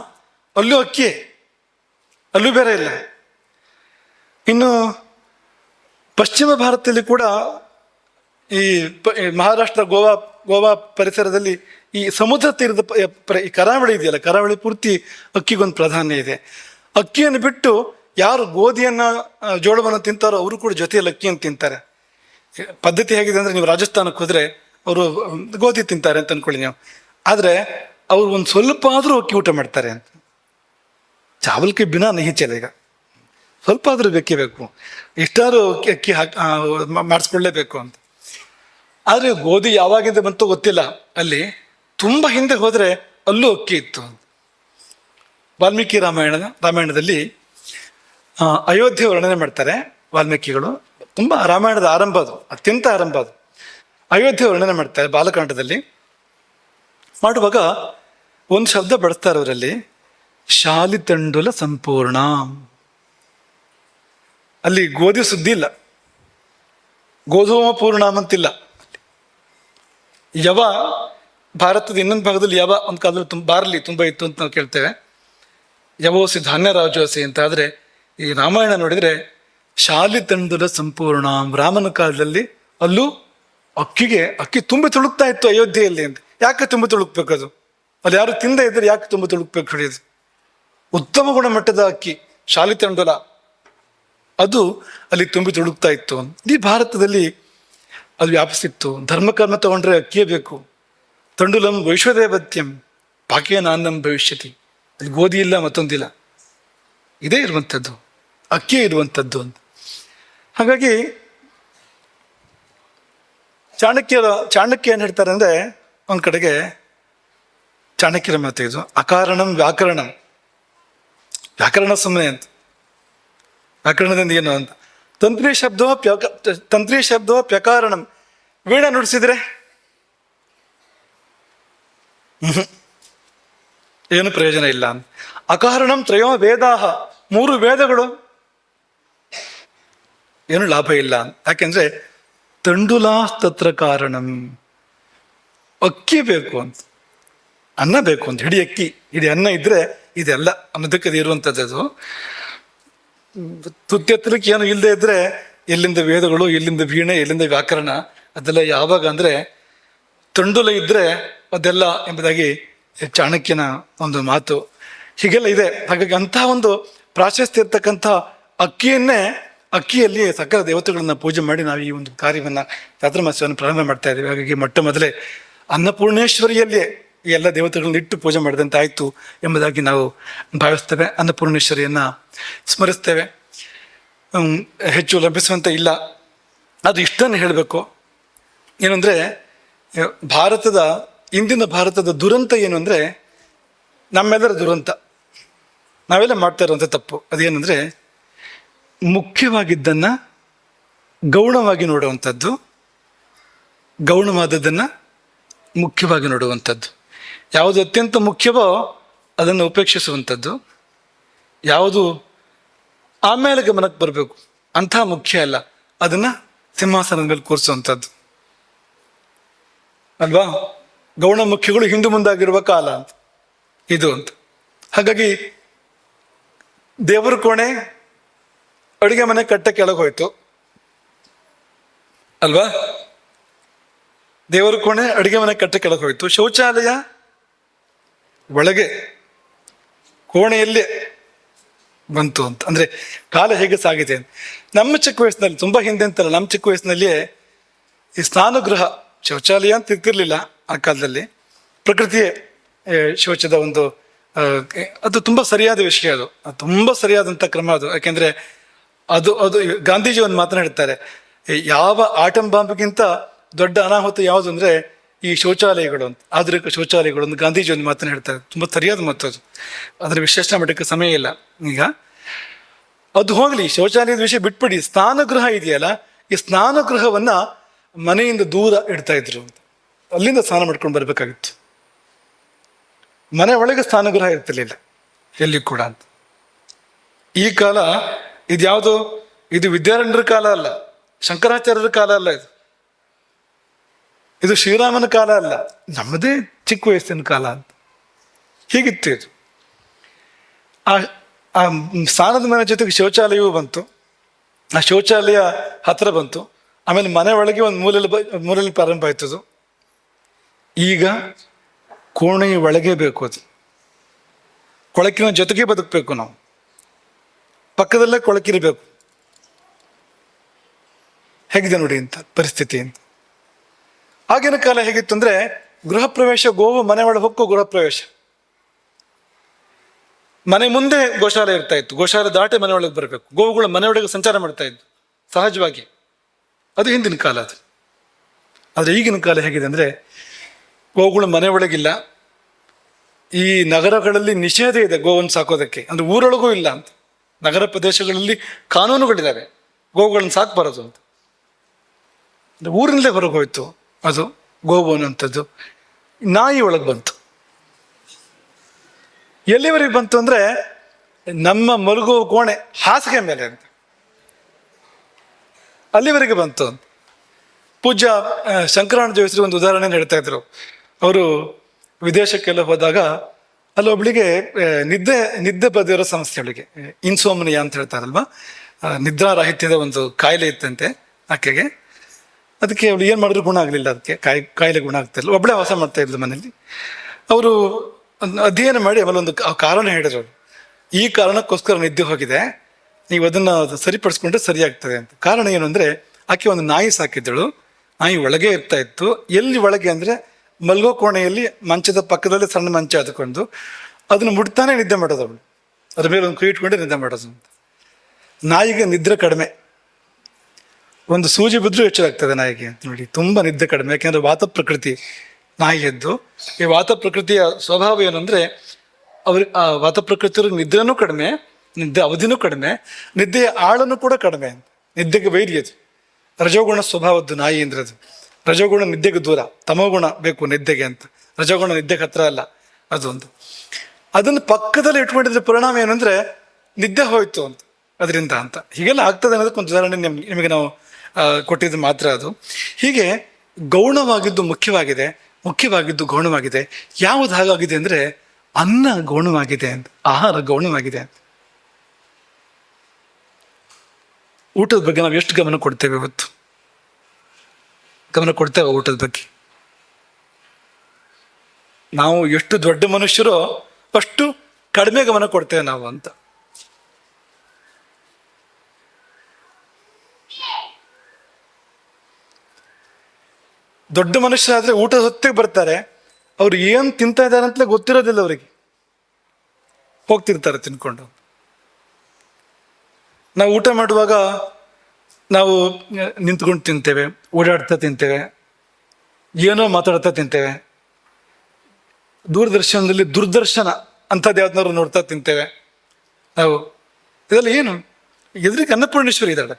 ಅಲ್ಲೂ ಅಕ್ಕಿಯೇ, ಅಲ್ಲೂ ಬೇರೆ ಇಲ್ಲ. ಇನ್ನು ಪಶ್ಚಿಮ ಭಾರತದಲ್ಲಿ ಕೂಡ ಈ ಮಹಾರಾಷ್ಟ್ರ, ಗೋವಾ ಪರಿಸರದಲ್ಲಿ ಈ ಸಮುದ್ರ ತೀರದ ಈ ಕರಾವಳಿ ಇದೆಯಲ್ಲ, ಕರಾವಳಿ ಪೂರ್ತಿ ಅಕ್ಕಿಗೊಂದು ಪ್ರಾಧಾನ್ಯ ಇದೆ. ಅಕ್ಕಿಯನ್ನು ಬಿಟ್ಟು ಯಾರು ಗೋಧಿಯನ್ನ ಜೋಳವನ್ನು ತಿಂತಾರೋ ಅವರು ಕೂಡ ಜೊತೆಯಲ್ಲಿ ಅಕ್ಕಿಯನ್ನು ತಿಂತಾರೆ. ಪದ್ಧತಿ ಹೇಗಿದೆ ಅಂದ್ರೆ, ನೀವು ರಾಜಸ್ಥಾನಕ್ಕೆ ಹೋದ್ರೆ ಅವರು ಗೋಧಿ ತಿಂತಾರೆ ಅಂತ ಅನ್ಕೊಳ್ಳಿ ನೀವು, ಆದ್ರೆ ಅವ್ರು ಒಂದು ಸ್ವಲ್ಪ ಆದ್ರೂ ಅಕ್ಕಿ ಊಟ ಮಾಡ್ತಾರೆ ಅಂತ. ಚಾವಲ್ಕೆ ಬಿನಾ ನಹಿ ಚಲೇಗ, ಸ್ವಲ್ಪ ಆದ್ರೂ ಬೇಕೇ ಬೇಕು, ಎಷ್ಟಾದ್ರೂ ಅಕ್ಕಿ ಮಾಡಿಸ್ಕೊಳ್ಳೇಬೇಕು ಅಂತ. ಆದ್ರೆ ಗೋಧಿ ಯಾವಾಗಿಂದ ಬಂತು ಗೊತ್ತಿಲ್ಲ. ಅಲ್ಲಿ ತುಂಬಾ ಹಿಂದೆ ಹೋದ್ರೆ ಅಲ್ಲೂ ಅಕ್ಕಿ ಇತ್ತು. ವಾಲ್ಮೀಕಿ ರಾಮಾಯಣದಲ್ಲಿ ಅಯೋಧ್ಯೆ ವರ್ಣನೆ ಮಾಡ್ತಾರೆ ವಾಲ್ಮೀಕಿಗಳು. ತುಂಬಾ ರಾಮಾಯಣದ ಆರಂಭ ಅದು, ಅತ್ಯಂತ ಆರಂಭ ಅದು. ಅಯೋಧ್ಯೆ ವರ್ಣನೆ ಮಾಡ್ತಾರೆ ಬಾಲಕಾಂಡದಲ್ಲಿ. ಮಾಡುವಾಗ ಒಂದು ಶಬ್ದ ಬಳಸ್ತಾರೆ ಅವರಲ್ಲಿ, ಶಾಲಿತಂಡುಲ ಸಂಪೂರ್ಣ. ಅಲ್ಲಿ ಗೋಧಿ ಸುದ್ದಿ ಇಲ್ಲ, ಗೋಧೂಮ ಪೂರ್ಣಾಮ್ ಅಂತಿಲ್ಲ. ಯವ, ಭಾರತದ ಇನ್ನೊಂದು ಭಾಗದಲ್ಲಿ ಯವ ಒಂದು ಕಾಲದಲ್ಲಿ ಬಾರ್ಲಿ ತುಂಬಾ ಇತ್ತು ಅಂತ ನಾವು ಕೇಳ್ತೇವೆ. ಯವೋಸಿ ಧಾನ್ಯ ರಾಜೋಸಿ ಅಂತ. ಆದ್ರೆ ಈ ರಾಮಾಯಣ ನೋಡಿದ್ರೆ ಶಾಲಿತಂಡುಲ ಸಂಪೂರ್ಣ. ರಾಮನ ಕಾಲದಲ್ಲಿ ಅಲ್ಲೂ ಅಕ್ಕಿ ತುಂಬಿ ತುಳುಕ್ತಾ ಇತ್ತು ಅಯೋಧ್ಯೆಯಲ್ಲಿ ಅಂತ. ಯಾಕೆ ತುಂಬಿ ತುಳುಕ್ಬೇಕು? ಅದು ಅಲ್ಲಿ ಯಾರು ತಿಂದೇ ಇದ್ರೆ ಯಾಕೆ ತುಂಬಿ ತುಳುಕ್ಬೇಕು ಹೇಳಿದ್ರು? ಉತ್ತಮ ಗುಣಮಟ್ಟದ ಅಕ್ಕಿ ಶಾಲಿತಂಡುಲ, ಅದು ಅಲ್ಲಿ ತುಂಬಿ ತುಳುಕ್ತಾ ಇತ್ತು. ಈ ಭಾರತದಲ್ಲಿ ಅದು ವ್ಯಾಪಿಸಿತ್ತು. ಧರ್ಮಕರ್ಮ ತಗೊಂಡ್ರೆ ಅಕ್ಕಿಯೇ ಬೇಕು. ತಂಡುಲಂ ವೈಶ್ವದೇವತ್ಯಂ ಪಾಕೇನ ಅನ್ನಂ ಭವಿಷ್ಯತಿ. ಅಲ್ಲಿ ಗೋಧಿ ಇಲ್ಲ, ಮತ್ತೊಂದಿಲ್ಲ, ಇದೇ ಇರುವಂಥದ್ದು, ಅಕ್ಕಿಯೇ ಇರುವಂಥದ್ದು ಅಂತ. ಹಾಗಾಗಿ ಚಾಣಕ್ಯ ಏನ್ ಹೇಳ್ತಾರೆ ಅಂದ್ರೆ, ಒಂದ್ ಕಡೆಗೆ ಚಾಣಕ್ಯರ ಮಾತು ಇದು, ಅಕಾರಣಂ ವ್ಯಾಕರಣಂ. ವ್ಯಾಕರಣ ಸುಮ್ಮನೆ ಅಂತ, ವ್ಯಾಕರಣದಿಂದ ಏನು ಅಂತ. ತಂತ್ರಿ ಶಬ್ದೋ ಪ್ಯಕಾರಣಂ. ವೀಣೆ ನುಡಿಸಿದ್ರೆ ಏನು ಪ್ರಯೋಜನ ಇಲ್ಲ ಅಂತ. ಅಕಾರಣಂ ತ್ರಯೋ ವೇದಾಹ. 3 ವೇದಗಳು, ಏನು ಲಾಭ ಇಲ್ಲ ಅಂತ. ಯಾಕೆಂದ್ರೆ ತಂಡುಲಾ ತತ್ರ ಕಾರಣಂ. ಅಕ್ಕಿ ಬೇಕು ಅಂತ, ಅನ್ನ ಬೇಕು ಅಂತ. ಹಿಡಿ ಅಕ್ಕಿ, ಹಿಡಿ ಅನ್ನ ಇದ್ರೆ ಇದೆಲ್ಲ ಅನ್ನೋದಕ್ಕೆ ಅದು ಇರುವಂಥದ್ದು. ತುತ್ತೆತ್ತಲಿಕ್ಕೆ ಏನು ಇಲ್ಲದೆ ಇದ್ರೆ ಎಲ್ಲಿಂದ ವೇದಗಳು, ಎಲ್ಲಿಂದ ವೀಣೆ, ಎಲ್ಲಿಂದ ವ್ಯಾಕರಣ, ಅದೆಲ್ಲ ಯಾವಾಗ ಅಂದ್ರೆ ತಂಡುಲ ಇದ್ರೆ ಅದೆಲ್ಲ ಎಂಬುದಾಗಿ ಚಾಣಕ್ಯನ ಒಂದು ಮಾತು. ಹೀಗೆಲ್ಲ ಇದೆ. ಹಾಗಾಗಿ ಅಂತಹ ಒಂದು ಪ್ರಾಶಸ್ತ್ಯ ಇರ್ತಕ್ಕಂಥ ಅಕ್ಕಿಯಲ್ಲಿ ಸಕಲ ದೇವತೆಗಳನ್ನ ಪೂಜೆ ಮಾಡಿ ನಾವು ಈ ಒಂದು ಕಾರ್ಯವನ್ನ ಚಾತುರ್ಮಾಸ್ಯವನ್ನು ಪ್ರಾರಂಭ ಮಾಡ್ತಾ ಇದ್ದೀವಿ. ಹಾಗಾಗಿ ಮೊಟ್ಟ ಮೊದಲೇ ಅನ್ನಪೂರ್ಣೇಶ್ವರಿಯಲ್ಲಿಯೇ ಈ ಎಲ್ಲ ದೇವತೆಗಳನ್ನ ಇಟ್ಟು ಪೂಜೆ ಮಾಡಿದಂತೆ ಆಯಿತು ಎಂಬುದಾಗಿ ನಾವು ಭಾವಿಸ್ತೇವೆ. ಅನ್ನಪೂರ್ಣೇಶ್ವರಿಯನ್ನ ಸ್ಮರಿಸ್ತೇವೆ. ಹೆಚ್ಚು ಲಭಿಸುವಂತ ಇಲ್ಲ. ಅದು ಇಷ್ಟನ್ನು ಹೇಳಬೇಕು, ಏನಂದ್ರೆ ಇಂದಿನ ಭಾರತದ ದುರಂತ ಏನು ಅಂದ್ರೆ, ನಮ್ಮೆಲ್ಲರ ದುರಂತ, ನಾವೆಲ್ಲ ಮಾಡ್ತಾ ಇರುವಂಥ ತಪ್ಪು ಅದೇನೆಂದ್ರೆ, ಮುಖ್ಯವಾಗಿದ್ದನ್ನ ಗೌಣವಾಗಿ ನೋಡುವಂಥದ್ದು, ಗೌಣವಾದದ್ದನ್ನ ಮುಖ್ಯವಾಗಿ ನೋಡುವಂಥದ್ದು. ಯಾವುದು ಅತ್ಯಂತ ಮುಖ್ಯವೋ ಅದನ್ನು ಉಪೇಕ್ಷಿಸುವಂಥದ್ದು, ಯಾವುದು ಆಮೇಲೆ ಗಮನಕ್ಕೆ ಬರಬೇಕು ಅಂಥ ಮುಖ್ಯ ಅಲ್ಲ ಅದನ್ನ ಸಿಂಹಾಸನದ ಮೇಲೆ ಕೂರಿಸುವಂಥದ್ದು ಅಲ್ವಾ. ಗೌಣ ಮುಖ್ಯಗಳು ಹಿಂದು ಮುಂದಾಗಿರುವ ಕಾಲ ಅಂತ ಇದು ಅಂತ. ಹಾಗಾಗಿ ದೇವರ ಕೋಣೆ ಅಡುಗೆ ಮನೆ ಕಟ್ಟೆ ಕೆಳಗೆ ಹೋಯ್ತು ಅಲ್ವಾ. ದೇವರ ಕೋಣೆ ಅಡುಗೆ ಮನೆ ಕಟ್ಟೆ ಕೆಳಗೆ ಹೋಯ್ತು. ಶೌಚಾಲಯ ಒಳಗೆ ಕೋಣೆಯಲ್ಲೇ ಬಂತು ಅಂತ. ಅಂದ್ರೆ ಕಾಲ ಹೇಗೆ ಸಾಗಿದೆ ಅಂತ. ನಮ್ಮ ಚಿಕ್ಕ ವಯಸ್ಸಿನಲ್ಲಿ, ತುಂಬಾ ಹಿಂದೆ ಅಂತಲ್ಲ, ನಮ್ಮ ಚಿಕ್ಕ ವಯಸ್ಸಿನಲ್ಲಿಯೇ ಈ ಸ್ನಾನಗೃಹ, ಶೌಚಾಲಯ ಅಂತ ಇರ್ತಿರ್ಲಿಲ್ಲ ಆ ಕಾಲದಲ್ಲಿ. ಪ್ರಕೃತಿಯೇ ಶೌಚದ ಒಂದು ಅದು ತುಂಬಾ ಸರಿಯಾದ ವಿಷಯ, ಅದು ತುಂಬಾ ಸರಿಯಾದಂಥ ಕ್ರಮ ಅದು. ಯಾಕೆಂದ್ರೆ ಅದು ಗಾಂಧೀಜಿ ಒಂದು ಮಾತನಾಡ್ತಾರೆ, ಯಾವ ಆಟಂ ಬಾಂಬ್ಗಿಂತ ದೊಡ್ಡ ಅನಾಹುತ ಯಾವುದು ಅಂದ್ರೆ ಈ ಶೌಚಾಲಯಗಳು ಅಂತ, ಆಧುನಿಕ ಶೌಚಾಲಯಗಳು ಅಂತ ಗಾಂಧೀಜಿ ಒಂದು ಮಾತನ್ನ ಹೇಳ್ತಾರೆ. ತುಂಬಾ ಸರಿಯಾದ ಮಾತು ಅದು. ಅದರ ವಿಶ್ಲೇಷಣೆ ಮಾಡೋಕ್ಕೆ ಸಮಯ ಇಲ್ಲ ಈಗ. ಅದು ಹೋಗ್ಲಿ, ಶೌಚಾಲಯದ ವಿಷಯ ಬಿಟ್ಬಿಡಿ. ಸ್ನಾನಗೃಹ ಇದೆಯಲ್ಲ, ಈ ಸ್ನಾನಗೃಹವನ್ನ ಮನೆಯಿಂದ ದೂರ ಇಡ್ತಾ ಇದ್ರು ಅಂತ. ಅಲ್ಲಿಂದ ಸ್ನಾನ ಮಾಡ್ಕೊಂಡು ಬರ್ಬೇಕಾಗಿತ್ತು. ಮನೆ ಒಳಗೆ ಸ್ನಾನಗೃಹ ಇರ್ತಿರ್ಲಿಲ್ಲ ಎಲ್ಲಿ ಕೂಡ ಅಂತ. ಈ ಕಾಲ ಇದ್ಯಾವುದು, ಇದು ವಿದ್ಯಾರಣ್ಯರ ಕಾಲ ಅಲ್ಲ, ಶಂಕರಾಚಾರ್ಯರ ಕಾಲ ಅಲ್ಲ, ಇದು ಶ್ರೀರಾಮನ ಕಾಲ ಅಲ್ಲ, ನಮ್ಮದೇ ಚಿಕ್ಕ ವಯಸ್ಸಿನ ಕಾಲ ಅಂತ. ಹೀಗಿತ್ತು ಇದು. ಆ ಸ್ನಾನದ ಮನೆ ಜೊತೆಗೆ ಶೌಚಾಲಯವೂ ಬಂತು. ಆ ಶೌಚಾಲಯ ಹತ್ರ ಬಂತು. ಆಮೇಲೆ ಮನೆ ಒಳಗೆ ಒಂದು ಮೂಲೆಯಲ್ಲಿ ಪ್ರಾರಂಭ ಆಯ್ತದು. ಈಗ ಕೋಣೆಯ ಒಳಗೆ ಬೇಕು, ಅದು ಕೊಳಕಿನ ಜೊತೆಗೆ ಬದುಕಬೇಕು ನಾವು, ಪಕ್ಕದಲ್ಲೇ ಕೊಳಕಿರಬೇಕು. ಹೇಗಿದೆ ನೋಡಿ ಅಂತ ಪರಿಸ್ಥಿತಿ ಅಂತ. ಆಗಿನ ಕಾಲ ಹೇಗಿತ್ತು ಅಂದ್ರೆ, ಗೃಹ ಪ್ರವೇಶ, ಗೋವು ಮನೆ ಒಳಗೆ ಹೊಕ್ಕು ಗೃಹ ಪ್ರವೇಶ, ಮನೆ ಮುಂದೆ ಗೋಶಾಲೆ ಇರ್ತಾ ಇತ್ತು, ಗೋಶಾಲೆ ದಾಟಿ ಮನೆ ಒಳಗೆ ಬರಬೇಕು, ಗೋವುಗಳು ಮನೆ ಒಳಗೆ ಸಂಚಾರ ಮಾಡ್ತಾ ಇದ್ದು ಸಹಜವಾಗಿ. ಅದು ಹಿಂದಿನ ಕಾಲ ಅದು. ಆದ್ರೆ ಈಗಿನ ಕಾಲ ಹೇಗಿದೆ ಅಂದ್ರೆ, ಗೋವುಗಳು ಮನೆ ಒಳಗಿಲ್ಲ. ಈ ನಗರಗಳಲ್ಲಿ ನಿಷೇಧ ಇದೆ ಗೋವನ್ನು ಸಾಕೋದಕ್ಕೆ, ಅಂದ್ರೆ ಊರೊಳಗೂ ಇಲ್ಲ ಅಂತ. ನಗರ ಪ್ರದೇಶಗಳಲ್ಲಿ ಕಾನೂನುಗಳಿದ್ದಾವೆ ಗೋವುಗಳನ್ನು ಸಾಕಬಾರದು ಅಂತ. ಊರಿನಲ್ಲೇ ಹೊರಗೆ ಹೋಯ್ತು ಅದು ಗೋವು ಅನ್ನುವಂಥದ್ದು. ನಾಯಿ ಒಳಗೆ ಬಂತು. ಎಲ್ಲಿವರೆಗೆ ಬಂತು ಅಂದ್ರೆ, ನಮ್ಮ ಮಲಗುವ ಕೋಣೆ ಹಾಸಿಗೆ ಮೇಲೆ ಅಂತ, ಅಲ್ಲಿವರೆಗೆ ಬಂತು ಅಂತ. ಪೂಜ್ಯ ಶಂಕರಾನಂದ ಜೋಯಿಸರು ಒಂದು ಉದಾಹರಣೆ ಹೇಳ್ತಾ ಇದ್ರು. ಅವರು ವಿದೇಶಕ್ಕೆಲ್ಲ ಹೋದಾಗ ಅಲ್ಲೊಬ್ಳಿಗೆ ನಿದ್ದೆ ಬದಿರೋ ಸಮಸ್ಯೆ, ಅವಳಿಗೆ ಇನ್ಸೋಮ್ನಿಯಾ ಅಂತ ಹೇಳ್ತಾರಲ್ವಾ, ನಿದ್ರಾರಾಹಿತ್ಯದ ಒಂದು ಕಾಯಿಲೆ ಇತ್ತಂತೆ ಆಕೆಗೆ. ಅದಕ್ಕೆ ಅವಳು ಏನು ಮಾಡಿದ್ರು ಗುಣ ಆಗಲಿಲ್ಲ, ಅದಕ್ಕೆ ಕಾಯಿಲೆ ಗುಣ ಆಗ್ತಿರಲಿಲ್ಲ. ಒಬ್ಬಳೇ ವಾಸ ಮಾಡ್ತಾ ಇದ್ಲು ಮನೇಲಿ. ಅವರು ಅಧ್ಯಯನ ಮಾಡಿ ಆಮೇಲೆ ಒಂದು ಕಾರಣ ಹೇಳಿದ್ರು, ಈ ಕಾರಣಕ್ಕೋಸ್ಕರ ನಿದ್ದೆ ಹೋಗಿದೆ, ನೀವು ಅದನ್ನ ಸರಿಪಡಿಸ್ಕೊಂಡ್ರೆ ಸರಿಯಾಗ್ತದೆ ಅಂತ. ಕಾರಣ ಏನು ಅಂದ್ರೆ, ಆಕೆ ಒಂದು ನಾಯಿ ಸಾಕಿದ್ದಳು. ನಾಯಿ ಒಳಗೆ ಇರ್ತಾ ಇತ್ತು. ಎಲ್ಲಿ ಒಳಗೆ ಅಂದ್ರೆ, ಮಲ್ಗೋ ಕೋಣೆಯಲ್ಲಿ ಮಂಚದ ಪಕ್ಕದಲ್ಲಿ ಸಣ್ಣ ಮಂಚ ಅದಕೊಂಡು ಅದನ್ನು ಮುಟ್ತಾನೆ ನಿದ್ದೆ ಮಾಡೋದು ಅವಳು. ಅದ್ರ ಮೇಲೆ ಒಂದು ಕೈ ಇಟ್ಕೊಂಡೆ ನಿದ್ದೆ ಮಾಡೋದು ಅಂತ. ನಾಯಿಗೆ ನಿದ್ರೆ ಕಡಿಮೆ, ಒಂದು ಸೂಜಿ ಬಿದ್ದರೂ ಹೆಚ್ಚಾಗ್ತದೆ ನಾಯಿಗೆ ಅಂತ ನೋಡಿ. ತುಂಬಾ ನಿದ್ದೆ ಕಡಿಮೆ, ಯಾಕೆಂದ್ರೆ ವಾತ ಪ್ರಕೃತಿ ನಾಯಿಯದ್ದು. ಈ ವಾತ ಪ್ರಕೃತಿಯ ಸ್ವಭಾವ ಏನಂದ್ರೆ, ಆ ವಾತ ಪ್ರಕೃತಿಯವ್ರಿಗೆ ನಿದ್ರೆನೂ ಕಡಿಮೆ, ನಿದ್ದೆ ಅವಧಿನೂ ಕಡಿಮೆ, ನಿದ್ದೆಯ ಆಳನು ಕೂಡ ಕಡಿಮೆ ಅಂತ. ನಿದ್ದೆಗೆ ವೈರ್ಯದು, ರಜೋಗುಣ ಸ್ವಭಾವದ್ದು ನಾಯಿ ಅಂದ್ರೆ ಅದು. ರಜೋಗುಣ ನಿದ್ದೆಗೆ ದೂರ, ತಮೋಗುಣ ಬೇಕು ನಿದ್ದೆಗೆ ಅಂತ. ರಜೋಗುಣ ನಿದ್ದೆಗೆ ಹತ್ರ ಅಲ್ಲ ಅದು ಒಂದು. ಅದನ್ನು ಪಕ್ಕದಲ್ಲಿ ಇಟ್ಕೊಂಡಿದ್ರೆ ಪರಿಣಾಮ ಏನಂದ್ರೆ, ನಿದ್ದೆ ಹೋಯ್ತು ಅಂತ ಅದರಿಂದ ಅಂತ. ಹೀಗೆಲ್ಲ ಆಗ್ತದೆ ಅನ್ನೋದಕ್ಕೆ ಒಂದು ಉದಾಹರಣೆ ನಿಮಗೆ ನಾವು ಕೊಟ್ಟಿದ್ದು ಮಾತ್ರ ಅದು. ಹೀಗೆ ಗೌಣವಾಗಿದ್ದು ಮುಖ್ಯವಾಗಿದೆ, ಮುಖ್ಯವಾಗಿದ್ದು ಗೌಣವಾಗಿದೆ. ಯಾವುದು ಹಾಗಾಗಿದೆ ಅಂದ್ರೆ, ಅನ್ನ ಗೌಣವಾಗಿದೆ ಅಂತ, ಆಹಾರ ಗೌಣವಾಗಿದೆ ಅಂತ. ಊಟದ ಬಗ್ಗೆ ನಾವು ಎಷ್ಟು ಗಮನ ಕೊಡ್ತೇವೆ ಇವತ್ತು? ಗಮನ ಕೊಡ್ತೇವೆ ಊಟದ ಬಗ್ಗೆ? ನಾವು ಎಷ್ಟು ದೊಡ್ಡ ಮನುಷ್ಯರೋ ಅಷ್ಟು ಕಡಿಮೆ ಗಮನ ಕೊಡ್ತೇವೆ ನಾವು ಅಂತ. ದೊಡ್ಡ ಮನುಷ್ಯರಾದ್ರೆ ಊಟದ ಹೊತ್ತಿಗೆ ಬರ್ತಾರೆ, ಅವ್ರು ಏನು ತಿಂತಾ ಇದ್ದಾರೆ ಅಂತಲೇ ಗೊತ್ತಿರೋದಿಲ್ಲ ಅವರಿಗೆ, ಹೋಗ್ತಿರ್ತಾರೆ ತಿನ್ಕೊಂಡು. ನಾವು ಊಟ ಮಾಡುವಾಗ ನಾವು ನಿಂತ್ಕೊಂಡು ತಿಂತೇವೆ, ಓಡಾಡ್ತಾ ತಿಂತೇವೆ, ಏನೋ ಮಾತಾಡ್ತಾ ತಿಂತೇವೆ. ದೂರದರ್ಶನದಲ್ಲಿ ದುರ್ದರ್ಶನ ಅಂಥದ್ದು ಯಾವ್ದನ್ನಾರು ನೋಡ್ತಾ ತಿಂತೇವೆ ನಾವು. ಇದೆಲ್ಲ ಏನು? ಎದುರಿಗೆ ಅನ್ನಪೂರ್ಣೇಶ್ವರಿ ಇದ್ದಾಳೆ,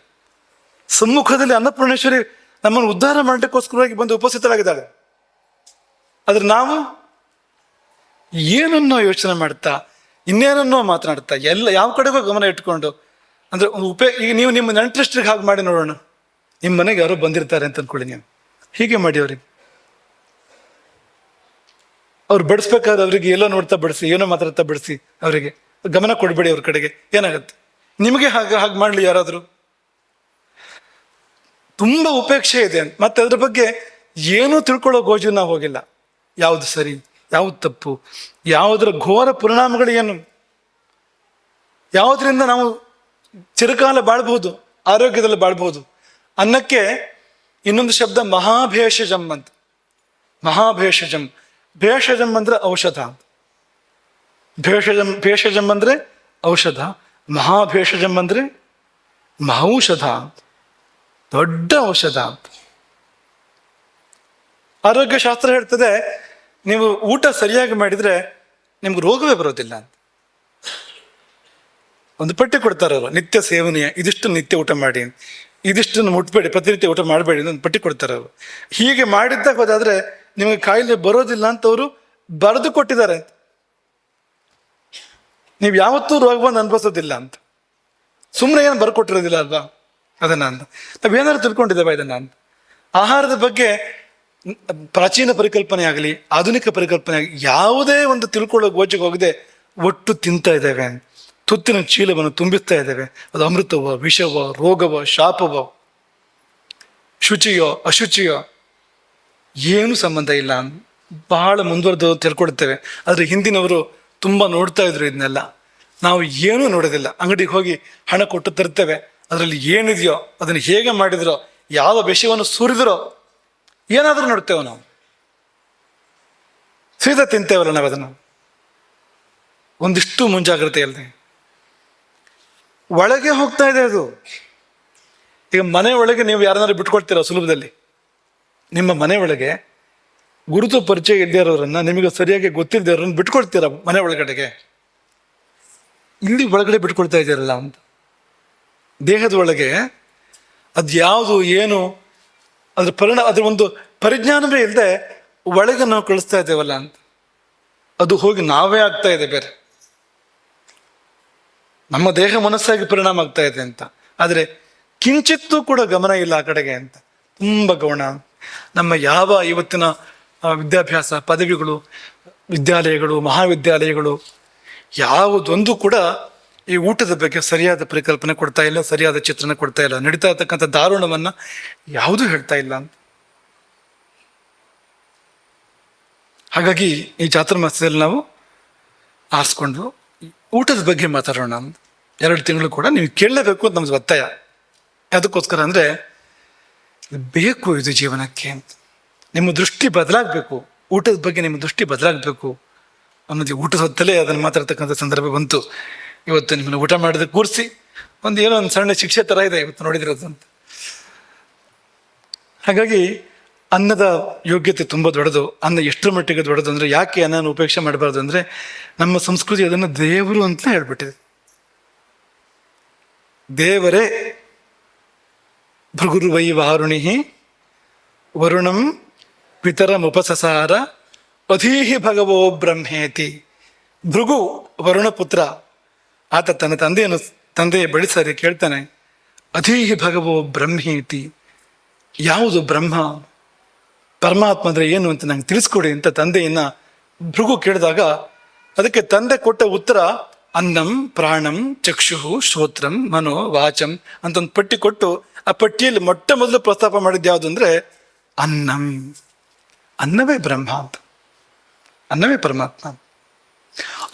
ಸಮ್ಮುಖದಲ್ಲಿ ಅನ್ನಪೂರ್ಣೇಶ್ವರಿ ನಮ್ಮನ್ನು ಉದ್ಧಾರ ಮಾಡಲಿಕ್ಕೋಸ್ಕರವಾಗಿ ಬಂದು ಉಪಸ್ಥಿತರಾಗಿದ್ದಾಳೆ. ಆದ್ರೆ ನಾವು ಏನನ್ನೋ ಯೋಚನೆ ಮಾಡ್ತಾ, ಇನ್ನೇನನ್ನೋ ಮಾತನಾಡ್ತಾ, ಎಲ್ಲ ಯಾವ ಕಡೆಗೋ ಗಮನ ಇಟ್ಕೊಂಡು, ಅಂದ್ರೆ ಈಗ ನೀವು ನಿಮ್ಮ ನೆಂಟರಿಷ್ಟ್ರಿಗೆ ಹಾಗೆ ಮಾಡಿ ನೋಡೋಣ. ನಿಮ್ಮ ಮನೆಗೆ ಯಾರೋ ಬಂದಿರ್ತಾರೆ ಅಂತ ಅನ್ಕೊಳ್ಳಿ, ನೀವು ಹೀಗೆ ಮಾಡಿ ಅವ್ರಿಗೆ. ಅವ್ರು ಬಡಿಸ್ಬೇಕಾದ್ರೆ ಅವ್ರಿಗೆ ಎಲ್ಲೋ ನೋಡ್ತಾ ಬಡಿಸಿ, ಏನೋ ಮಾತಾಡ್ತಾ ಬಡಿಸಿ, ಅವರಿಗೆ ಗಮನ ಕೊಡಬೇಡಿ ಅವ್ರ ಕಡೆಗೆ. ಏನಾಗತ್ತೆ? ನಿಮಗೆ ಹಾಗೆ ಮಾಡಲಿ ಯಾರಾದರೂ. ತುಂಬ ಉಪೇಕ್ಷೆ ಇದೆ ಅಂತ. ಮತ್ತೆ ಅದ್ರ ಬಗ್ಗೆ ಏನೂ ತಿಳ್ಕೊಳ್ಳೋ ಗೋಜು ನಾವು ಹೋಗಿಲ್ಲ. ಯಾವುದು ಸರಿ, ಯಾವುದು ತಪ್ಪು, ಯಾವುದರ ಘೋರ ಪರಿಣಾಮಗಳು ಏನು, ಯಾವುದರಿಂದ ನಾವು ಚಿರಕಾಲ ಬಾಳ್ಬಹುದು, ಆರೋಗ್ಯದಲ್ಲಿ ಬಾಳ್ಬಹುದು ಅನ್ನಕ್ಕೆ ಇನ್ನೊಂದು ಶಬ್ದ ಮಹಾಭೇಷಜಂ ಅಂತ. ಮಹಾಭೇಷಜಂ, ಭೇಷಜಂ ಅಂದ್ರೆ ಔಷಧ. ಭೇಷಜಂ ಅಂದ್ರೆ ಔಷಧ, ಮಹಾಭೇಷಜಂ ಅಂದ್ರೆ ಮಹೌಷಧ, ದೊಡ್ಡ ಔಷಧ ಅಂತ. ಆರೋಗ್ಯ ಶಾಸ್ತ್ರ ಹೇಳ್ತದೆ, ನೀವು ಊಟ ಸರಿಯಾಗಿ ಮಾಡಿದ್ರೆ ನಿಮ್ಗೆ ರೋಗವೇ ಬರೋದಿಲ್ಲ ಅಂತ. ಒಂದು ಪಟ್ಟಿ ಕೊಡ್ತಾರೆ ಅವರು, ನಿತ್ಯ ಸೇವನೆಯ ಇದಿಷ್ಟು ನಿತ್ಯ ಊಟ ಮಾಡಿ, ಇದಿಷ್ಟನ್ನು ಮುಟ್ಬೇಡಿ, ಪ್ರತಿನಿತ್ಯ ಊಟ ಮಾಡಬೇಡಿ ಅಂತ ಒಂದು ಪಟ್ಟಿ ಕೊಡ್ತಾರೆ ಅವರು. ಹೀಗೆ ಮಾಡಿದ್ದಾಗ ಹೋದಾದ್ರೆ ನಿಮಗೆ ಕಾಯಿಲೆ ಬರೋದಿಲ್ಲ ಅಂತ ಅವರು ಬರೆದು ಕೊಟ್ಟಿದ್ದಾರೆ ಅಂತ. ನೀವು ಯಾವತ್ತೂ ರೋಗ ಬಂದು ಅನ್ಭವಿಸೋದಿಲ್ಲ ಅಂತ. ಸುಮ್ಮನೆ ಏನು ಬರ್ಕೊಟ್ಟಿರೋದಿಲ್ಲ ಅಲ್ವಾ ಅದನ್ನ ಅಂತ. ನಾವೇನಾದ್ರು ತಿಳ್ಕೊಂಡಿದ್ದೇವೆ ಇದನ್ನ ಅಂತ. ಆಹಾರದ ಬಗ್ಗೆ ಪ್ರಾಚೀನ ಪರಿಕಲ್ಪನೆ ಆಗಲಿ, ಆಧುನಿಕ ಪರಿಕಲ್ಪನೆ ಆಗಲಿ, ಯಾವುದೇ ಒಂದು ತಿಳ್ಕೊಳ್ಳೋ ಗೋಜಿಗೆ ಹೋಗದೆ ಒಟ್ಟು ತಿಂತಾ ಇದ್ದೇವೆ. ತುತ್ತಿನ ಚೀಲವನ್ನು ತುಂಬಿಸ್ತಾ ಇದ್ದೇವೆ. ಅದು ಅಮೃತವೋ, ವಿಷವೋ, ರೋಗವೋ, ಶಾಪವೋ, ಶುಚಿಯೋ, ಅಶುಚಿಯೋ, ಏನು ಸಂಬಂಧ ಇಲ್ಲ. ಬಹಳ ಮುಂದುವರೆದು ತಿಳ್ಕೊಡ್ತೇವೆ. ಆದರೆ ಹಿಂದಿನವರು ತುಂಬ ನೋಡ್ತಾ ಇದ್ರು ಇದನ್ನೆಲ್ಲ. ನಾವು ಏನೂ ನೋಡೋದಿಲ್ಲ. ಅಂಗಡಿಗೆ ಹೋಗಿ ಹಣ ಕೊಟ್ಟು ತರ್ತೇವೆ, ಅದರಲ್ಲಿ ಏನಿದೆಯೋ, ಅದನ್ನು ಹೇಗೆ ಮಾಡಿದ್ರೋ, ಯಾವ ವಿಷಯವನ್ನು ಸುರಿದ್ರೋ, ಏನಾದರೂ ನೋಡ್ತೇವೆ ನಾವು. ಸೀದಾ ತಿಂತೇವಲ್ಲ ನಾವು ಅದನ್ನು, ಒಂದಿಷ್ಟು ಮುಂಜಾಗ್ರತೆ ಇಲ್ಲದೆ. ಒಳಗೆ ಹೋಗ್ತಾ ಇದೆ ಅದು. ಈಗ ಮನೆ ಒಳಗೆ ನೀವು ಯಾರನ್ನಾರು ಬಿಟ್ಕೊಳ್ತೀರ ಸುಲಭದಲ್ಲಿ? ನಿಮ್ಮ ಮನೆ ಒಳಗೆ ಗುರುತು ಪರಿಚಯ ಇಲ್ಲದೆ ಇರೋರನ್ನ, ನಿಮಗೆ ಸರಿಯಾಗಿ ಗೊತ್ತಿಲ್ಲದೆ ಇರೋರನ್ನ ಬಿಟ್ಕೊಳ್ತೀರ ಮನೆ ಒಳಗಡೆಗೆ? ಇಲ್ಲಿ ಒಳಗಡೆ ಬಿಟ್ಕೊಳ್ತಾ ಇದ್ದೀರಲ್ಲ ಅಂತ. ದೇಹದ ಒಳಗೆ ಅದ್ಯಾವುದು ಏನು ಅದ್ರ ಒಂದು ಪರಿಜ್ಞಾನವೇ ಇಲ್ಲದೆ ಒಳಗೆ ನಾವು ಕಳಿಸ್ತಾ ಇದ್ದೇವಲ್ಲ ಅಂತ. ಅದು ಹೋಗಿ ನಾವೇ ಆಗ್ತಾ ಇದೆ ಬೇರೆ. ನಮ್ಮ ದೇಹ ಮನಸ್ಸಾಗಿ ಪರಿಣಾಮ ಆಗ್ತಾ ಇದೆ ಅಂತ. ಆದರೆ ಕಿಂಚಿತ್ತೂ ಕೂಡ ಗಮನ ಇಲ್ಲ ಆ ಕಡೆಗೆ ಅಂತ. ತುಂಬ ಗಮನ. ನಮ್ಮ ಯಾವ ಇವತ್ತಿನ ವಿದ್ಯಾಭ್ಯಾಸ, ಪದವಿಗಳು, ವಿದ್ಯಾಲಯಗಳು, ಮಹಾವಿದ್ಯಾಲಯಗಳು ಯಾವುದೊಂದು ಕೂಡ ಈ ಊಟದ ಬಗ್ಗೆ ಸರಿಯಾದ ಪರಿಕಲ್ಪನೆ ಕೊಡ್ತಾ ಇಲ್ಲ, ಸರಿಯಾದ ಚಿತ್ರಣ ಕೊಡ್ತಾ ಇಲ್ಲ. ನಡೀತಾ ಇರ್ತಕ್ಕಂಥ ದಾರುಣವನ್ನ ಯಾವುದೂ ಹೇಳ್ತಾ ಇಲ್ಲ ಅಂತ. ಹಾಗಾಗಿ ಈ ಚಾತುರ್ಮಾಸ್ಯದಲ್ಲಿ ನಾವು ಆರಿಸ್ಕೊಂಡು ಊಟದ ಬಗ್ಗೆ ಮಾತಾಡೋಣ ಅಂತ. 2 ತಿಂಗಳು ಕೂಡ ನೀವು ಕೇಳಲೇಬೇಕು ಅಂತ ನಮ್ದು ಒತ್ತಾಯ. ಅದಕ್ಕೋಸ್ಕರ ಅಂದರೆ ಬೇಕು ಇದು ಜೀವನಕ್ಕೆ ಅಂತ. ನಿಮ್ಮ ದೃಷ್ಟಿ ಬದಲಾಗಬೇಕು, ಊಟದ ಬಗ್ಗೆ ನಿಮ್ಮ ದೃಷ್ಟಿ ಬದಲಾಗಬೇಕು ಅನ್ನೋದು ಊಟದ ಹೊತ್ತಲೇ ಅದನ್ನು ಮಾತಾಡ್ತಕ್ಕಂಥ ಸಂದರ್ಭ ಬಂತು. ಇವತ್ತು ನಿಮ್ಮನ್ನು ಊಟ ಮಾಡಿದ ಕೂರಿಸಿ ಏನೋ ಒಂದು ಸಣ್ಣ ಶಿಕ್ಷೆ ಥರ ಇದೆ ಇವತ್ತು ನೋಡಿದಿರೋದು ಅಂತ. ಹಾಗಾಗಿ ಅನ್ನದ ಯೋಗ್ಯತೆ ತುಂಬ ದೊಡ್ಡದು. ಅನ್ನ ಎಷ್ಟರ ಮಟ್ಟಿಗೆ ದೊಡ್ಡದು ಅಂದರೆ, ಯಾಕೆ ಅನ್ನನ ಉಪೇಕ್ಷೆ ಮಾಡಬಾರ್ದು ಅಂದರೆ, ನಮ್ಮ ಸಂಸ್ಕೃತಿ ಅದನ್ನು ದೇವರು ಅಂತ ಹೇಳ್ಬಿಟ್ಟಿದೆ. ದೇವರೇ ಭೃಗುರು ವೈ ವಾರುಣಿ ವರುಣಂ ಪಿತರಮುಪಸಸಾರ ಅಧೀಹಿ ಭಗವೋ ಬ್ರಹ್ಮೇತಿ. ಭೃಗು ವರುಣ ಪುತ್ರ, ಆತ ತನ್ನ ತಂದೆಯ ಬಳಿ ಸರಿ ಕೇಳ್ತಾನೆ, ಅಧೀಹಿ ಭಗವೋ ಬ್ರಹ್ಮೇತಿ, ಯಾವುದು ಬ್ರಹ್ಮ, ಪರಮಾತ್ಮ ಅಂದರೆ ಏನು ಅಂತ ನಂಗೆ ತಿಳಿಸ್ಕೊಡಿ ಅಂತ ತಂದೆಯನ್ನ ಭೃಗು ಕೇಳಿದಾಗ, ಅದಕ್ಕೆ ತಂದೆ ಕೊಟ್ಟ ಉತ್ತರ ಅನ್ನಂ ಪ್ರಾಣಂ ಚಕ್ಷು ಶ್ರೋತ್ರಂ ಮನೋ ವಾಚಂ ಅಂತ ಒಂದು ಪಟ್ಟಿ ಕೊಟ್ಟು, ಆ ಪಟ್ಟಿಯಲ್ಲಿ ಮೊಟ್ಟ ಮೊದಲು ಪ್ರಸ್ತಾಪ ಮಾಡಿದ್ದು ಯಾವುದು ಅಂದರೆ ಅನ್ನಂ. ಅನ್ನವೇ ಬ್ರಹ್ಮ ಅಂತ, ಅನ್ನವೇ ಪರಮಾತ್ಮ.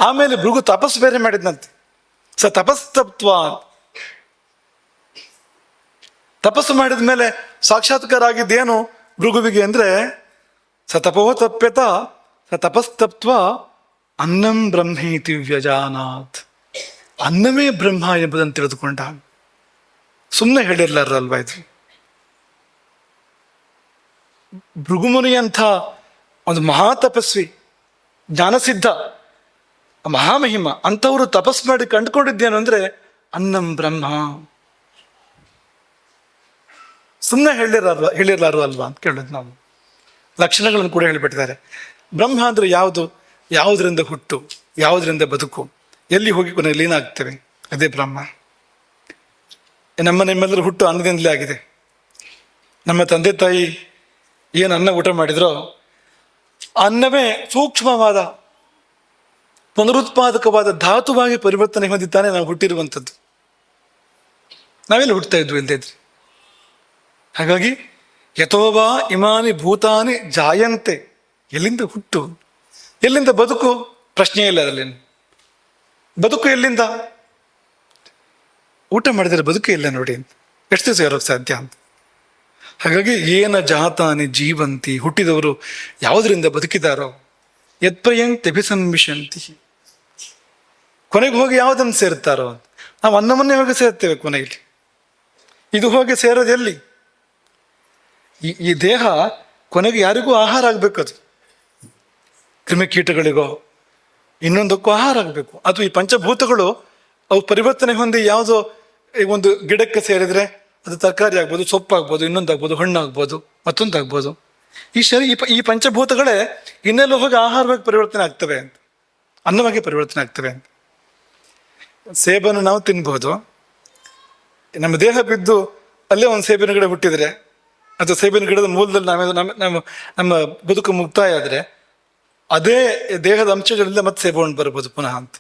ಆಮೇಲೆ ಭೃಗು ತಪಸ್ಸು ಬೇರೆ ಮಾಡಿದ್ನಂತೆ. ತಪಸ್ತತ್ವ, ತಪಸ್ಸು ಮಾಡಿದ ಮೇಲೆ ಸಾಕ್ಷಾತ್ಕಾರ ಆಗಿದ್ದೇನು, ಭೃಗುವಿಗೆ ಅಂದರೆ ಸ ತಪೋತಪ್ಯತ ಸ ತಪಸ್ತಪ್ತ್ವ ಅನ್ನಂ ಬ್ರಹ್ಮೇತಿ ವ್ಯಜಾನಾತ್. ಅನ್ನವೇ ಬ್ರಹ್ಮ ಎಂಬುದನ್ನು ತಿಳಿದುಕೊಂಡ. ಸುಮ್ಮನೆ ಹೇಳಿರ್ಲಾರಲ್ವಾ ಇದು. ಭೃಗುಮುನಿಯಂಥ ಒಂದು ಮಹಾತಪಸ್ವಿ, ಜ್ಞಾನಸಿದ್ಧ, ಮಹಾಮಹಿಮ ಅಂಥವರು ತಪಸ್ ಮಾಡಿ ಕಂಡುಕೊಂಡಿದ್ದೇನು ಅಂದರೆ ಅನ್ನಂ ಬ್ರಹ್ಮ. ಸುಮ್ಮನೆ ಹೇಳಿರ್ಲಾರು ಅಲ್ವಾ ಅಂತ ಕೇಳೋದು ನಾವು. ಲಕ್ಷಣಗಳನ್ನು ಕೂಡ ಹೇಳಿಬಿಟ್ಟಿದ್ದಾರೆ. ಬ್ರಹ್ಮ ಅಂದರೆ ಯಾವುದು? ಯಾವುದರಿಂದ ಹುಟ್ಟು, ಯಾವುದರಿಂದ ಬದುಕು, ಎಲ್ಲಿ ಹೋಗಿ ಕೊನೆ ಲೀನ ಆಗ್ತೇವೆ, ಅದೇ ಬ್ರಹ್ಮ. ನಿಮ್ಮೆಲ್ಲರೂ ಹುಟ್ಟು ಅನ್ನದಿಂದಲೇ ಆಗಿದೆ. ನಮ್ಮ ತಂದೆ ತಾಯಿ ಏನು ಅನ್ನ ಊಟ ಮಾಡಿದ್ರೋ ಅನ್ನವೇ ಸೂಕ್ಷ್ಮವಾದ ಪುನರುತ್ಪಾದಕವಾದ ಧಾತುವಾಗಿ ಪರಿವರ್ತನೆ ಹೊಂದಿದ್ದಾನೆ ನಾವು ಹುಟ್ಟಿರುವಂಥದ್ದು. ನಾವೆಲ್ಲ ಹುಟ್ಟುತ್ತಾ ಇದ್ವು ಇಲ್ಲದೇ ಇದ್ರಿ. ಹಾಗಾಗಿ ಯಥೋವಾ ಇಮಾನಿ ಭೂತಾನಿ ಜಾಯಂತೆ, ಎಲ್ಲಿಂದ ಹುಟ್ಟು, ಎಲ್ಲಿಂದ ಬದುಕು, ಪ್ರಶ್ನೆ ಇಲ್ಲ ಅದರಲ್ಲಿ. ಬದುಕು ಎಲ್ಲಿಂದ? ಊಟ ಮಾಡಿದರೆ ಬದುಕು ಇಲ್ಲ ನೋಡಿ, ಎಷ್ಟು ದಿವಸ ಇರೋಕ್ಕೆ ಸಾಧ್ಯ ಅಂತ. ಹಾಗಾಗಿ ಏನ ಜಾತಾನಿ ಜೀವಂತಿ, ಹುಟ್ಟಿದವರು ಯಾವುದರಿಂದ ಬದುಕಿದಾರೋ, ಯತ್ಪ್ರಯಂತಿ ಅಭಿಸಂವಿಶಂತಿ, ಕೊನೆಗೆ ಹೋಗಿ ಯಾವುದನ್ನು ಸೇರ್ತಾರೋ. ನಾವು ಅನ್ನವನ್ನೇ ಹೋಗಿ ಸೇರ್ತೇವೆ ಕೊನೆಯಲ್ಲಿ. ಇದು ಹೋಗಿ ಸೇರೋದು ಎಲ್ಲಿ? ಈ ದೇಹ ಕೊನೆಗೆ ಯಾರಿಗೂ ಆಹಾರ ಆಗಬೇಕದು. ಕ್ರಿಮಿಕೀಟಗಳಿಗೋ ಇನ್ನೊಂದಕ್ಕೂ ಆಹಾರ ಆಗಬೇಕು. ಅದು ಈ ಪಂಚಭೂತಗಳು ಅವು ಪರಿವರ್ತನೆ ಹೊಂದಿ ಯಾವುದೋ ಒಂದು ಗಿಡಕ್ಕೆ ಸೇರಿದ್ರೆ ಅದು ತರಕಾರಿ ಆಗ್ಬೋದು, ಸೊಪ್ಪಾಗ್ಬೋದು, ಇನ್ನೊಂದಾಗ್ಬೋದು, ಹಣ್ಣಾಗ್ಬೋದು, ಮತ್ತೊಂದಾಗ್ಬೋದು. ಈ ಪಂಚಭೂತಗಳೇ ಇನ್ನೆಲ್ಲೋ ಹೋಗಿ ಆಹಾರವಾಗಿ ಪರಿವರ್ತನೆ ಆಗ್ತವೆ ಅಂತ, ಅನ್ನವಾಗಿ ಪರಿವರ್ತನೆ ಆಗ್ತವೆ ಅಂತ. ಸೇಬನ್ನು ನಾವು ತಿನ್ಬೋದು. ನಮ್ಮ ದೇಹ ಬಿದ್ದು ಅಲ್ಲೇ ಒಂದು ಸೇಬಿನ ಗಿಡ ಹುಟ್ಟಿದರೆ, ಅದು ಸೇಬಿನ ಗಿಡದ ಮೂಲದಲ್ಲಿ ನಮ್ಮ ಬದುಕು ಮುಕ್ತಾಯ ಆದರೆ ಅದೇ ದೇಹದ ಅಂಶಗಳಿಂದ ಮತ್ತೆ ಸೇಬವನ್ನು ಬರ್ಬೋದು ಪುನಃ ಅಂತ.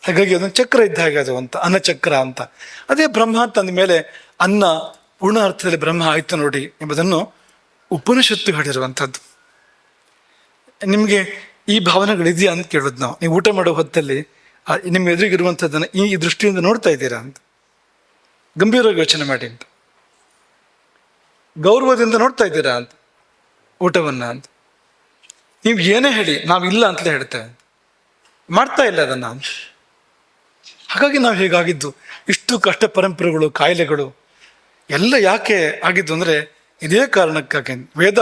ಹಾಗಾಗಿ ಅದೊಂದು ಚಕ್ರ ಇದ್ದ ಹಾಗೆ ಅದು ಅಂತ, ಅನ್ನ ಚಕ್ರ ಅಂತ. ಅದೇ ಬ್ರಹ್ಮ ಅಂತ ಅಂದ ಮೇಲೆ ಅನ್ನ ಪೂರ್ಣ ಅರ್ಥದಲ್ಲಿ ಬ್ರಹ್ಮ ಆಯ್ತು ನೋಡಿ ಎಂಬುದನ್ನು ಉಪನಿಷತ್ತು ಹೇಳಿರುವಂಥದ್ದು. ನಿಮಗೆ ಈ ಭಾವನೆಗಳಿದೆಯಾ ಅಂತ ಕೇಳೋದು ನಾವು. ನೀವು ಊಟ ಮಾಡೋ ಹೊತ್ತಲ್ಲಿ ನಿಮ್ಮ ಎದುರಿಗಿರುವಂಥದ್ದನ್ನು ಈ ದೃಷ್ಟಿಯಿಂದ ನೋಡ್ತಾ ಇದ್ದೀರಾ ಅಂತ ಗಂಭೀರವಾಗಿ ಯೋಚನೆ ಮಾಡಿ ಅಂತ. ಗೌರವದಿಂದ ನೋಡ್ತಾ ಇದ್ದೀರಾ ಅಂತ ಊಟವನ್ನ ಅಂತ. ನೀವು ಏನೇ ಹೇಳಿ ನಾವಿಲ್ಲ ಅಂತಲೇ ಹೇಳ್ತೇವೆ, ಮಾಡ್ತಾ ಇಲ್ಲ ಅದನ್ನ. ಹಾಗಾಗಿ ನಾವು ಹೇಗಾಗಿದ್ದು, ಇಷ್ಟು ಕಷ್ಟ ಪರಂಪರೆಗಳು, ಕಾಯಿಲೆಗಳು ಎಲ್ಲ ಯಾಕೆ ಆಗಿದ್ದು ಅಂದರೆ ಇದೇ ಕಾರಣಕ್ಕಾಗಿ. ವೇದ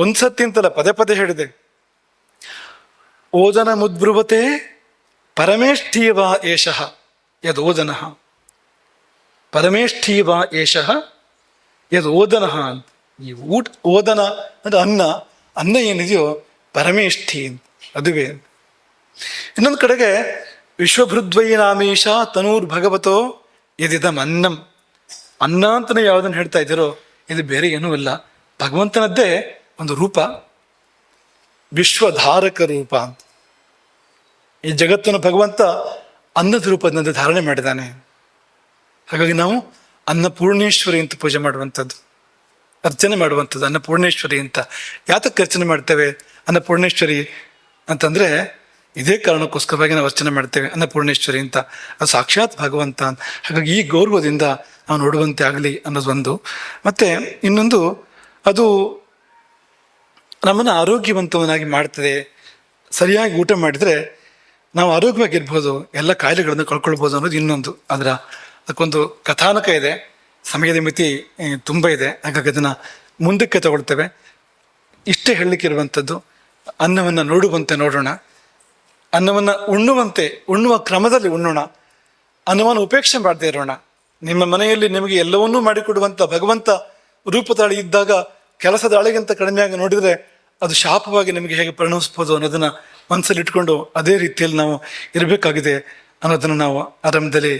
ಒಂದ್ಸತಿ ಅಂತಲ್ಲ ಪದೇ ಪದೇ ಹೇಳಿದೆ. ಓದನ ಮುದ್ಬ್ರುವತೆ ಪರಮೇಷ್ಠೀವ ಏಷಃ ಯದ್ ಓದನಃ, ಪರಮೇಷ್ಠೀವ ಏಷಃ ಯದ್ ಓದನಃ ಅಂತ. ಈ ಓದನ ಅಂದ್ರೆ ಅನ್ನ ಏನಿದೆಯೋ ಪರಮೇಷ್ಠಿ ಅಂತ, ಅದುವೇ. ಇನ್ನೊಂದು ಕಡೆಗೆ ವಿಶ್ವಭೃದ್ವೈ ನಾಮೀಶ ತನೂರ್ ಭಗವತೋ ಯದಿದಂ ಅನ್ನಂ, ಅನ್ನ ಅಂತಲೇ ಯಾವುದನ್ನು ಹೇಳ್ತಾ ಇದ್ದೀರೋ ಇದು ಬೇರೆ ಏನೂ ಇಲ್ಲ, ಭಗವಂತನದ್ದೇ ಒಂದು ರೂಪ, ವಿಶ್ವಧಾರಕ ರೂಪ ಅಂತ. ಈ ಜಗತ್ತನ್ನು ಭಗವಂತ ಅನ್ನದ ರೂಪದಿಂದ ಧಾರಣೆ ಮಾಡಿದ್ದಾನೆ. ಹಾಗಾಗಿ ನಾವು ಅನ್ನಪೂರ್ಣೇಶ್ವರಿ ಅಂತ ಪೂಜೆ ಮಾಡುವಂಥದ್ದು, ಅರ್ಚನೆ ಮಾಡುವಂಥದ್ದು ಅನ್ನಪೂರ್ಣೇಶ್ವರಿ ಅಂತ. ಯಾತಕ್ಕೆ ಅರ್ಚನೆ ಮಾಡ್ತೇವೆ ಅನ್ನಪೂರ್ಣೇಶ್ವರಿ ಅಂತಂದರೆ ಇದೇ ಕಾರಣಕ್ಕೋಸ್ಕರವಾಗಿ ನಾವು ಅರ್ಚನೆ ಮಾಡ್ತೇವೆ ಅನ್ನಪೂರ್ಣೇಶ್ವರಿ ಅಂತ. ಅದು ಸಾಕ್ಷಾತ್ ಭಗವಂತ. ಹಾಗಾಗಿ ಈ ಗೌರವದಿಂದ ನಾವು ನೋಡುವಂತೆ ಆಗಲಿ ಅನ್ನೋದು ಒಂದು. ಮತ್ತು ಇನ್ನೊಂದು, ಅದು ನಮ್ಮನ್ನು ಆರೋಗ್ಯವಂತವನ್ನಾಗಿ ಮಾಡ್ತದೆ. ಸರಿಯಾಗಿ ಊಟ ಮಾಡಿದರೆ ನಾವು ಆರೋಗ್ಯವಾಗಿರ್ಬೋದು, ಎಲ್ಲ ಕಾಯಿಲೆಗಳನ್ನು ಕಳ್ಕೊಳ್ಬೋದು ಅನ್ನೋದು ಇನ್ನೊಂದು. ಅದಕ್ಕೊಂದು ಕಥಾನಕ ಇದೆ, ಸಮಯದ ಮಿತಿ ತುಂಬ ಇದೆ, ಹಾಗಾಗಿ ಅದನ್ನು ಮುಂದಕ್ಕೆ ತಗೊಳ್ತೇವೆ. ಇಷ್ಟೇ ಹೇಳಲಿಕ್ಕಿರುವಂಥದ್ದು. ಅನ್ನವನ್ನು ನೋಡುವಂತೆ ನೋಡೋಣ, ಅನ್ನವನ್ನು ಉಣ್ಣುವ ಕ್ರಮದಲ್ಲಿ ಉಣ್ಣೋಣ, ಅನ್ನವನ್ನು ಉಪೇಕ್ಷೆ ಮಾಡದೇ ಇರೋಣ. ನಿಮ್ಮ ಮನೆಯಲ್ಲಿ ನಿಮಗೆ ಎಲ್ಲವನ್ನೂ ಮಾಡಿಕೊಡುವಂಥ ಭಗವಂತ ರೂಪತಾಳಿ ಇದ್ದಾಗ ಕೆಲಸದ ಅಳೆಗಿಂತ ಕಡಿಮೆಯಾಗಿ ನೋಡಿದರೆ ಅದು ಶಾಪವಾಗಿ ನಿಮಗೆ ಹೇಗೆ ಪರಿಣಮಿಸ್ಬೋದು ಅನ್ನೋದನ್ನು ಮನಸ್ಸಲ್ಲಿ ಇಟ್ಕೊಂಡು ಅದೇ ರೀತಿಯಲ್ಲಿ ನಾವು ಇರಬೇಕಾಗಿದೆ ಅನ್ನೋದನ್ನು ನಾವು ಆರಂಭದಲ್ಲಿ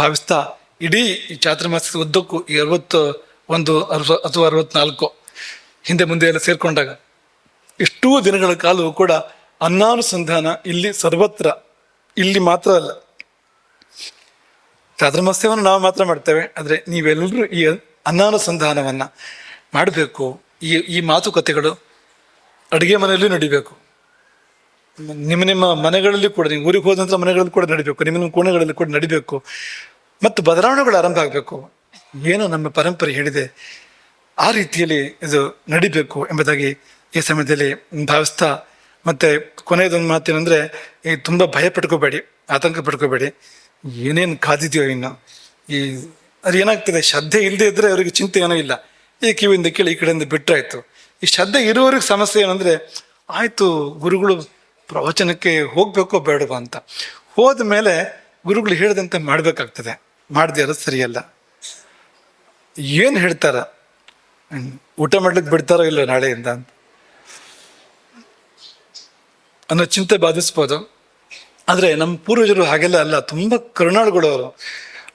ಭಾವಿಸ್ತಾ, ಇಡೀ ಈ ಚಾತುರ್ಮಾಸದ ಉದ್ದಕ್ಕೂ ಈ 61 ಅಥವಾ 64 ಹಿಂದೆ ಮುಂದೆ ಎಲ್ಲ ಸೇರಿಕೊಂಡಾಗ ಇಷ್ಟೂ ದಿನಗಳ ಕಾಲವೂ ಕೂಡ ಅನ್ನಾನುಸಂಧಾನ ಇಲ್ಲಿ ಸರ್ವತ್ರ, ಇಲ್ಲಿ ಮಾತ್ರ ಅಲ್ಲ. ಚಾತುರ್ಮಾಸ್ಯವನ್ನು ನಾವು ಮಾತ್ರ ಮಾಡ್ತೇವೆ, ಆದರೆ ನೀವೆಲ್ಲರೂ ಈ ಅನ್ನಾನುಸಂಧಾನವನ್ನು ಮಾಡಬೇಕು. ಈ ಮಾತುಕತೆಗಳು ಅಡುಗೆ ಮನೆಯಲ್ಲೂ ನಡಿಬೇಕು, ನಿಮ್ಮ ಮನೆಗಳಲ್ಲಿ ಕೂಡ, ನೀವು ಊರಿಗೆ ಹೋದಂಥ ಮನೆಗಳಲ್ಲಿ ಕೂಡ ನಡಿಬೇಕು, ನಿಮ್ಮ ಕೋಣೆಗಳಲ್ಲಿ ಕೂಡ ನಡಿಬೇಕು. ಮತ್ತು ಬದಲಾವಣೆಗಳು ಆರಂಭ ಆಗಬೇಕು. ಏನು ನಮ್ಮ ಪರಂಪರೆ ಹೇಳಿದೆ ಆ ರೀತಿಯಲ್ಲಿ ಇದು ನಡಿಬೇಕು ಎಂಬುದಾಗಿ ಈ ಸಮಯದಲ್ಲಿ ಭಾವಿಸ್ತಾ, ಮತ್ತೆ ಕೊನೆಯದೊಂದು ಮಾತೇನೆಂದರೆ, ಈ ತುಂಬ ಭಯ ಪಡ್ಕೋಬೇಡಿ, ಆತಂಕ ಪಡ್ಕೋಬೇಡಿ. ಏನೇನು ಕಾದಿದೆಯೋ ಇನ್ನು ಈ ಅದು ಏನಾಗ್ತದೆ, ಶ್ರದ್ಧೆ ಇಲ್ಲದೆ ಇದ್ದರೆ ಅವರಿಗೆ ಚಿಂತೆ ಏನೂ ಇಲ್ಲ. ಈ ಕಿವಿಯಿಂದ ಕೇಳಿ ಈ ಕಡೆಯಿಂದ ಬಿಟ್ಟರಾಯ್ತು. ಈ ಶ್ರದ್ಧೆ ಇರುವವ್ರಿಗೆ ಸಮಸ್ಯೆ ಏನಂದರೆ, ಆಯಿತು ಗುರುಗಳು ಪ್ರವಚನಕ್ಕೆ ಹೋಗ್ಬೇಕೋ ಬೇಡವಾ ಅಂತ, ಹೋದ ಮೇಲೆ ಗುರುಗಳು ಹೇಳಿದಂತೆ ಮಾಡಬೇಕಾಗ್ತದೆ, ಮಾಡದೇ ಇರೋದು ಸರಿಯಲ್ಲ. ಏನು ಹೇಳ್ತಾರ, ಊಟ ಮಾಡ್ಲಿಕ್ಕೆ ಬಿಡ್ತಾರೋ ಇಲ್ಲೋ ನಾಳೆಯಿಂದ ಅಂತ ಅನ್ನೋ ಚಿಂತೆ ಬಾಧಿಸ್ಬೋದು. ಆದರೆ ನಮ್ಮ ಪೂರ್ವಜರು ಹಾಗೆಲ್ಲ ಅಲ್ಲ, ತುಂಬ ಕರುಣಾಳುಗಳು ಅವರು.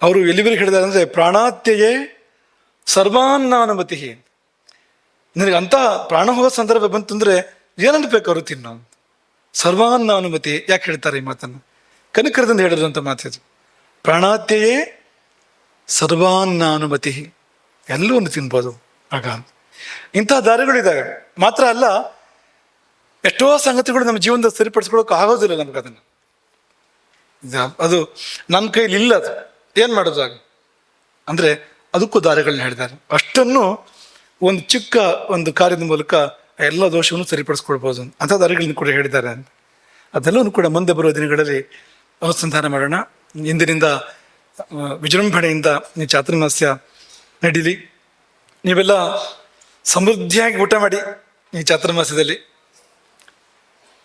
ಅವರು ಎಲ್ಲಿವರೆಗೆ ಹೇಳಿದಾರೆ ಅಂದರೆ, ಪ್ರಾಣಾತ್ಯಯೇ ಸರ್ವಾನ್ನಾನುಮತಿ. ನಿನಗೆ ಅಂಥ ಪ್ರಾಣ ಹೋಗೋ ಸಂದರ್ಭ ಬಂತಂದರೆ ಏನನ್ಬೇಕು ಅವರು ತಿನ್ನೋ ಅಂತ. ಸರ್ವಾನ್ನಾನುಮತಿ ಯಾಕೆ ಹೇಳ್ತಾರೆ ಈ ಮಾತನ್ನು? ಕನಕರದಿಂದ ಹೇಳಿರುವಂಥ ಮಾತಿದು. ಪ್ರಾಣಾತ್ಯಯೇ ಸರ್ವಾನ್ನಾನುಮತಿ, ಎಲ್ಲವನ್ನು ತಿನ್ಬೋದು ಆಗ. ಇಂತಹ ದಾರಿಗಳಿದ್ದಾವೆ. ಮಾತ್ರ ಅಲ್ಲ, ಎಷ್ಟೋ ಸಂಗತಿಗಳು ನಮ್ಮ ಜೀವನದಲ್ಲಿ ಸರಿಪಡಿಸ್ಕೊಳ್ಳೋಕೆ ಆಗೋದಿಲ್ಲ ನಮ್ಗೆ. ಅದನ್ನು ಅದು ನನ್ನ ಕೈಲಿ ಇಲ್ಲ, ಅದು ಏನು ಮಾಡೋದು ಆಗ ಅಂದರೆ ಅದಕ್ಕೂ ದಾರಿಗಳನ್ನ ಹೇಳಿದ್ದಾರೆ. ಅಷ್ಟನ್ನು ಒಂದು ಚಿಕ್ಕ ಒಂದು ಕಾರ್ಯದ ಮೂಲಕ ಎಲ್ಲ ದೋಷವನ್ನು ಸರಿಪಡಿಸ್ಕೊಳ್ಬೋದು ಅಂಥ ದಾರಿಗಳನ್ನ ಕೂಡ ಹೇಳಿದ್ದಾರೆ ಅಂತ. ಅದೆಲ್ಲವೂ ಕೂಡ ಮುಂದೆ ಬರುವ ದಿನಗಳಲ್ಲಿ ಅನುಸಂಧಾನ ಮಾಡೋಣ. ಇಂದಿನಿಂದ ವಿಜೃಂಭಣೆಯಿಂದ ಈ ಚಾತುರ್ಮಾಸ್ಯ ನಡೀಲಿ. ನೀವೆಲ್ಲ ಸಮೃದ್ಧಿಯಾಗಿ ಊಟ ಮಾಡಿ ಈ ಚಾತುರ್ಮಾಸ್ಯದಲ್ಲಿ.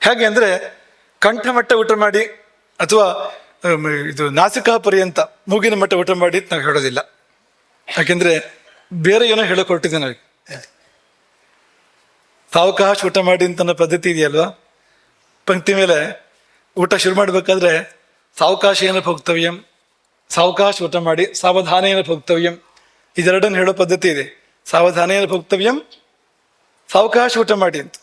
ಹೇಗೆ ಅಂದರೆ, ಕಂಠಮಟ್ಟ ಊಟ ಮಾಡಿ ಅಥವಾ ಇದು ನಾಸಿಕಾ ಪರ್ಯಂತ ಮೂಗಿನ ಮಟ್ಟ ಊಟ ಮಾಡಿ ನಾವು ಹೇಳೋದಿಲ್ಲ. ಯಾಕೆಂದರೆ ಬೇರೆ ಏನೋ ಹೇಳೋಕೆ ಹೊರಟಿದ್ದೆ ನಾವು. ಸಾವಕಾಶ ಊಟ ಮಾಡಿ ಅಂತ ಪದ್ಧತಿ ಇದೆಯಲ್ವಾ? ಪಂಕ್ತಿ ಮೇಲೆ ಊಟ ಶುರು ಮಾಡಬೇಕಾದ್ರೆ ಸಾವಕಾಶ ಏನ ಭೋಕ್ತವ್ಯಂ, ಸಾವಕಾಶ ಊಟ ಮಾಡಿ, ಸಾವಧಾನೇನ ಭೋಕ್ತವ್ಯಂ, ಇದೆರಡನ್ನು ಹೇಳೋ ಪದ್ಧತಿ ಇದೆ. ಸಾವಧಾನೇನ ಭೋಕ್ತವ್ಯಂ, ಸಾವಕಾಶ ಊಟ ಮಾಡಿ ಅಂತ.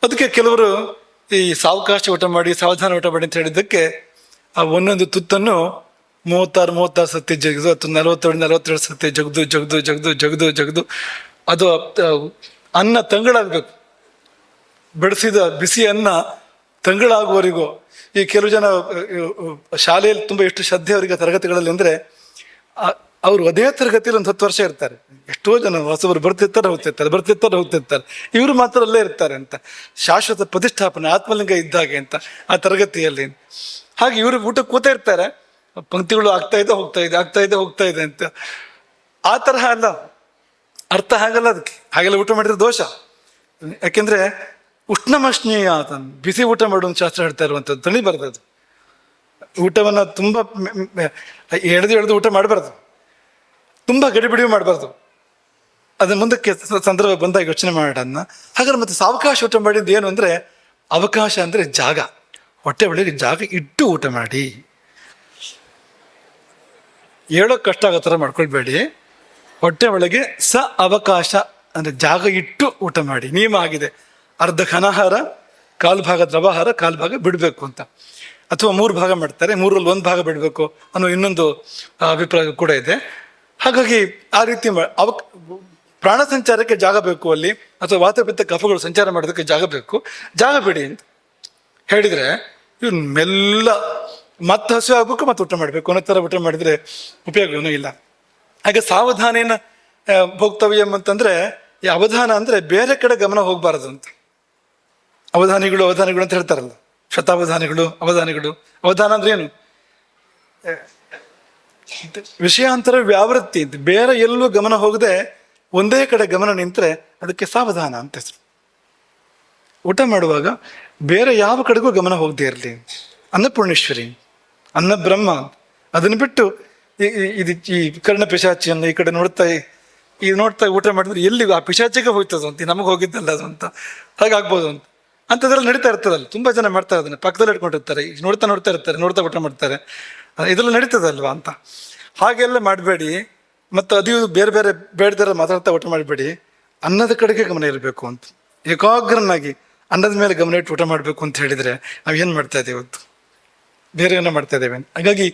ಅದಕ್ಕೆ ಕೆಲವರು ಈ ಸಾವಕಾಶ ಊಟ ಮಾಡಿ, ಸಾವಧಾನ ಊಟ ಮಾಡಿ ಅಂತ ಹೇಳಿದ್ದಕ್ಕೆ ಆ ಒಂದೊಂದು ತುತ್ತನ್ನು 36 ಸತಿ ಜಗದು, ಅಥವಾ 42 ಸತಿ ಜಗದು ಜಗದು ಜಗದು ಜಗದು ಜಗದು ಅದು ಅನ್ನ ತಂಗಳಾಗಬೇಕು. ಬೆಳೆಸಿದ ಬಿಸಿ ಅನ್ನ ತಂಗಳಾಗುವವರೆಗೂ. ಈ ಕೆಲವು ಜನ ಶಾಲೆಯಲ್ಲಿ ತುಂಬ ಎಷ್ಟು ಶ್ರದ್ಧೆ ಅವರಿಗೆ ತರಗತಿಗಳಲ್ಲಿ ಅಂದರೆ, ಅವರು ಅದೇ ತರಗತಿಯಲ್ಲಿ ಒಂದು 10 ವರ್ಷ ಇರ್ತಾರೆ. ಎಷ್ಟೋ ಜನ ಹೊಸಬರು ಬರ್ತಿರ್ತಾರೆ ಹೋಗ್ತಿರ್ತಾರೆ. ಇವರು ಮಾತ್ರ ಅಲ್ಲೇ ಇರ್ತಾರೆ ಅಂತ. ಶಾಶ್ವತ ಪ್ರತಿಷ್ಠಾಪನೆ, ಆತ್ಮಲಿಂಗ ಇದ್ದಾಗೆ ಅಂತ ಆ ತರಗತಿಯಲ್ಲಿ. ಹಾಗೆ ಇವರು ಊಟ ಕೂತಾ ಇರ್ತಾರೆ, ಪಂಕ್ತಿಗಳು ಆಗ್ತಾ ಇದೆ ಅಂತ. ಆ ತರಹ ಅಲ್ಲ, ಅರ್ಥ ಹಾಗಲ್ಲ ಅದಕ್ಕೆ. ಹಾಗೆಲ್ಲ ಊಟ ಮಾಡಿದ್ರೆ ದೋಷ. ಯಾಕೆಂದ್ರೆ ಉಷ್ಣಮಶ್ನೀಯ ಆತನ್, ಬಿಸಿ ಊಟ ಮಾಡುವಂಥ ಶಾಸ್ತ್ರ ಹೇಳ್ತಾ ಇರುವಂಥದ್ದು. ತಣಿಬಾರ್ದು ಅದು. ಊಟವನ್ನು ತುಂಬ ಎಳೆದು ಊಟ ಮಾಡಬಾರ್ದು, ತುಂಬ ಗಡಿಬಿಡಿ ಮಾಡಬಾರ್ದು. ಅದನ್ನ ಮುಂದಕ್ಕೆ ಸಂದರ್ಭ ಬಂದಾಗ ಯೋಚನೆ ಮಾಡೋಣ. ಹಾಗಾದ್ರೆ ಮತ್ತೆ ಸಾವಕಾಶ ಊಟ ಮಾಡಿದ್ದು ಏನು ಅಂದರೆ, ಅವಕಾಶ ಅಂದರೆ ಜಾಗ, ಹೊಟ್ಟೆ ಒಳಗೆ ಜಾಗ ಇಟ್ಟು ಊಟ ಮಾಡಿ. ಹೇಳೋಕೆ ಕಷ್ಟ ಆಗೋ ಥರ ಮಾಡ್ಕೊಳ್ಬೇಡಿ. ಹೊಟ್ಟೆ ಒಳಗೆ ಅವಕಾಶ ಅಂದರೆ ಜಾಗ ಇಟ್ಟು ಊಟ ಮಾಡಿ. ನಿಯಮ ಆಗಿದೆ, ಅರ್ಧ ಘನಾಹಾರ, 1/4 ಭಾಗ ದ್ರವಾಹಾರ, 1/4 ಭಾಗ ಬಿಡಬೇಕು ಅಂತ. ಅಥವಾ 3 ಭಾಗ ಮಾಡ್ತಾರೆ, 3ರಲ್ಲಿ 1 ಭಾಗ ಬಿಡಬೇಕು ಅನ್ನೋ ಇನ್ನೊಂದು ಅಭಿಪ್ರಾಯ ಕೂಡ ಇದೆ. ಹಾಗಾಗಿ ಆ ರೀತಿ ಪ್ರಾಣ ಸಂಚಾರಕ್ಕೆ ಜಾಗ ಬೇಕು ಅಲ್ಲಿ, ಅಥವಾ ವಾತಪಿತ್ತ ಕಫಗಳು ಸಂಚಾರ ಮಾಡೋದಕ್ಕೆ ಜಾಗ ಬೇಕು, ಜಾಗ ಬಿಡಿ ಅಂತ ಹೇಳಿದರೆ ಇವ್ನು ಮೆಲ್ಲ ಮತ್ತೆ ಹಸಿವು ಆಗ್ಬೇಕು, ಮತ್ತೆ ಊಟ ಮಾಡಬೇಕು ಅನ್ನೋ ಥರ ಊಟ ಮಾಡಿದರೆ ಉಪಯೋಗವೂ ಇಲ್ಲ. ಹಾಗೆ ಸಾವಧಾನೇನ ಭೋಕ್ತವ್ಯಂ ಅಂತಂದರೆ, ಈ ಅವಧಾನ ಅಂದರೆ ಬೇರೆ ಕಡೆ ಗಮನ ಹೋಗಬಾರದು ಅಂತ. ಅವಧಾನಿಗಳು ಅಂತ ಹೇಳ್ತಾರಲ್ಲ, ಶತಾವಧಾನಿಗಳು ಅವಧಾನ ಅಂದ್ರೆ ಏನು? ವಿಷಯಾಂತರ ವ್ಯಾವೃತ್ತಿ ಅಂತ. ಬೇರೆ ಎಲ್ಲೂ ಗಮನ ಹೋಗದೆ ಒಂದೇ ಕಡೆ ಗಮನ ನಿಂತರೆ ಅದಕ್ಕೆ ಸಾವಧಾನ ಅಂತ ಹೆಸರು. ಊಟ ಮಾಡುವಾಗ ಬೇರೆ ಯಾವ ಕಡೆಗೂ ಗಮನ ಹೋಗದೆ ಇರಲಿ. ಅನ್ನಪೂರ್ಣೇಶ್ವರಿ, ಅನ್ನ ಬ್ರಹ್ಮ, ಅದನ್ನು ಬಿಟ್ಟು ಈ ಕರ್ಣ ಪಿಶಾಚಿಯನ್ನು ಈ ಕಡೆ ನೋಡ್ತಾ ಊಟ ಮಾಡಿದ್ರೆ ಎಲ್ಲಿ ಆ ಪಿಶಾಚಿಗೆ ಹೋಗ್ತದೆ ಅಂತ, ನಮಗೆ ಹೋಗಿದ್ದಲ್ಲ ಅದು ಅಂತ, ಹಾಗಾಗ್ಬೋದು ಅಂತ. ಅಂಥದ್ರಲ್ಲಿ ನಡೀತಾ ಇರ್ತದಲ್ಲ, ತುಂಬ ಜನ ಮಾಡ್ತಾರೆ ಅದನ್ನು, ಪಕ್ಕದಲ್ಲಿ ಇಟ್ಕೊಂಡಿರ್ತಾರೆ, ನೋಡ್ತಾ ಇರ್ತಾರೆ, ನೋಡ್ತಾ ಊಟ ಮಾಡ್ತಾರೆ, ಇದೆಲ್ಲ ನಡೀತದಲ್ವಾ ಅಂತ. ಹಾಗೆಲ್ಲ ಮಾಡಬೇಡಿ. ಮತ್ತು ಅದು ಬೇರೆ ಬೇಡದರ ಮಾತಾಡ್ತಾ ಊಟ ಮಾಡಬೇಡಿ. ಅನ್ನದ ಕಡೆಗೆ ಗಮನ ಇರಬೇಕು ಅಂತ, ಏಕಾಗ್ರನಾಗಿ ಅನ್ನದ ಮೇಲೆ ಗಮನ ಇಟ್ಟು ಊಟ ಮಾಡಬೇಕು ಅಂತ ಹೇಳಿದರೆ ನಾವೇನು ಮಾಡ್ತಾ ಇದ್ದೇವೆ ಇವತ್ತು? ಬೇರೆ ಏನೋ ಮಾಡ್ತಾ ಇದ್ದೇವೆ. ಹಾಗಾಗಿ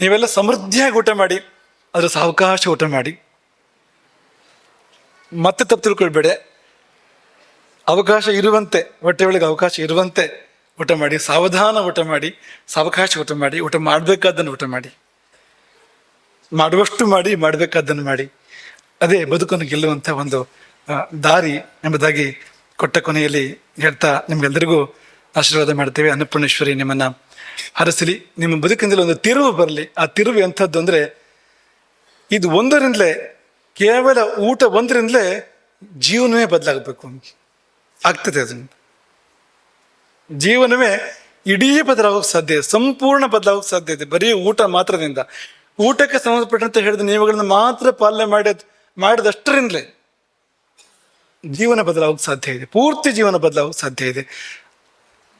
ನೀವೆಲ್ಲ ಸಮೃದ್ಧಿಯಾಗಿ ಊಟ ಮಾಡಿ, ಅದರ ಸಾವಕಾಶ ಊಟ ಮಾಡಿ. ಮತ್ತೆ ತಪ್ಪು ತಿಳ್ಕೊಳ್ಬೇಡ, ಅವಕಾಶ ಇರುವಂತೆ, ಹೊಟ್ಟೆ ಒಳಗೆ ಅವಕಾಶ ಇರುವಂತೆ ಊಟ ಮಾಡಿ, ಸಾವಧಾನ ಊಟ ಮಾಡಿ, ಸಾವಕಾಶ ಊಟ ಮಾಡಿ, ಊಟ ಮಾಡಬೇಕಾದ್ದನ್ನು ಊಟ ಮಾಡಿ, ಮಾಡುವಷ್ಟು ಮಾಡಿ, ಮಾಡಬೇಕಾದ್ದನ್ನು ಮಾಡಿ. ಅದೇ ಬದುಕನ್ನು ಗೆಲ್ಲುವಂಥ ಒಂದು ದಾರಿ ಎಂಬುದಾಗಿ ಕೊಟ್ಟ ಕೊನೆಯಲ್ಲಿ ಹೇಳ್ತಾ ನಿಮ್ಗೆಲ್ರಿಗೂ ಆಶೀರ್ವಾದ ಮಾಡ್ತೇವೆ. ಅನ್ನಪೂರ್ಣೇಶ್ವರಿ ನಿಮ್ಮನ್ನ ಹರಸಲಿ, ನಿಮ್ಮ ಬದುಕಿನಲ್ಲಿ ಒಂದು ತಿರುವು ಬರಲಿ. ಆ ತಿರುವು ಎಂಥದ್ದು ಅಂದರೆ, ಇದು ಒಂದರಿಂದಲೇ, ಕೇವಲ ಊಟ ಒಂದರಿಂದಲೇ ಜೀವನವೇ ಬದಲಾಗಬೇಕು. ಆಗ್ತದೆ, ಅದನ್ನು ಜೀವನವೇ ಇಡೀ ಬದಲಾಗೋಕೆ ಸಾಧ್ಯ ಇದೆ, ಸಂಪೂರ್ಣ ಬದಲಾಗೋಕೆ ಸಾಧ್ಯ ಇದೆ ಬರೀ ಊಟ ಮಾತ್ರದಿಂದ. ಊಟಕ್ಕೆ ಸಂಬಂಧಪಟ್ಟಂತೆ ಹೇಳಿದ ನಿಯಮಗಳನ್ನು ಮಾತ್ರ ಪಾಲನೆ ಮಾಡಿದಷ್ಟರಿಂದಲೇ ಜೀವನ ಬದಲಾಗೋಕೆ ಸಾಧ್ಯ ಇದೆ, ಪೂರ್ತಿ ಜೀವನ ಬದಲಾಗೋಕೆ ಸಾಧ್ಯ ಇದೆ.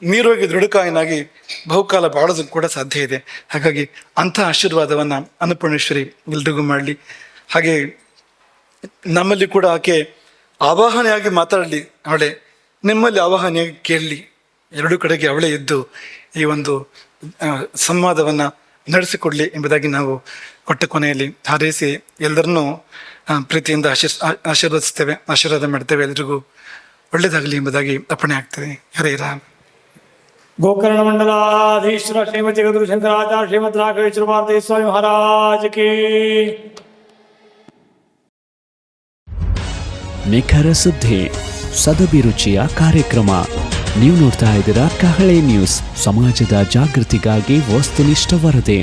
ನೀರೋಗಿ ದೃಢಕಾಯನಾಗಿ ಬಹುಕಾಲ ಬಾಳೋದಕ್ಕೆ ಕೂಡ ಸಾಧ್ಯ ಇದೆ. ಹಾಗಾಗಿ ಅಂಥ ಆಶೀರ್ವಾದವನ್ನು ಅನ್ನಪೂರ್ಣೇಶ್ವರಿ ಎಲ್ರಿಗೂ ಮಾಡಲಿ. ಹಾಗೆ ನಮ್ಮಲ್ಲಿ ಕೂಡ ಆಕೆ ಆವಾಹನೆಯಾಗಿ ಮಾತಾಡಲಿ, ಅವಳೇ ನಿಮ್ಮಲ್ಲಿ ಆವಾಹನೆಯಾಗಿ ಕೇಳಲಿ. ಎರಡೂ ಕಡೆಗೆ ಅವಳೇ ಇದ್ದು ಈ ಒಂದು ಸಂವಾದವನ್ನು ನಡೆಸಿಕೊಡ್ಲಿ ಎಂಬುದಾಗಿ ನಾವು ಕೊಟ್ಟ ಕೊನೆಯಲ್ಲಿ ಹಾರೈಸಿ ಎಲ್ಲರನ್ನೂ ಪ್ರೀತಿಯಿಂದ ಆಶೀರ್ವದಿಸ್ತೇವೆ, ಆಶೀರ್ವಾದ ಮಾಡ್ತೇವೆ. ಎಲ್ರಿಗೂ ಒಳ್ಳೆಯದಾಗಲಿ ಎಂಬುದಾಗಿ ಅರ್ಪಣೆ ಆಗ್ತದೆ. ಹರೇ ರಾಮ. ಗೋಕರ್ಣ ಮಂಡಲಾಧೀಶ್ವರ ಶ್ರೀಮತಿ ಗದುರು ಶಂಕರಾಚಾರ್ಯ ಶ್ರೀಮದ್ ರಾಘವೇಶ್ವರ ಭಾರತೀ ಸ್ವಾಮಿ ಮಹಾರಾಜ್ ಕಿ. ನಿಖರ ಸುದ್ದಿ, ಸದಭಿರುಚಿಯ ಕಾರ್ಯಕ್ರಮ. ನೀವು ನೋಡ್ತಾ ಇದ್ದೀರಾ ಕಹಳೆ ನ್ಯೂಸ್, ಸಮಾಜದ ಜಾಗೃತಿಗಾಗಿ ವಸ್ತುನಿಷ್ಠ ವರದಿ.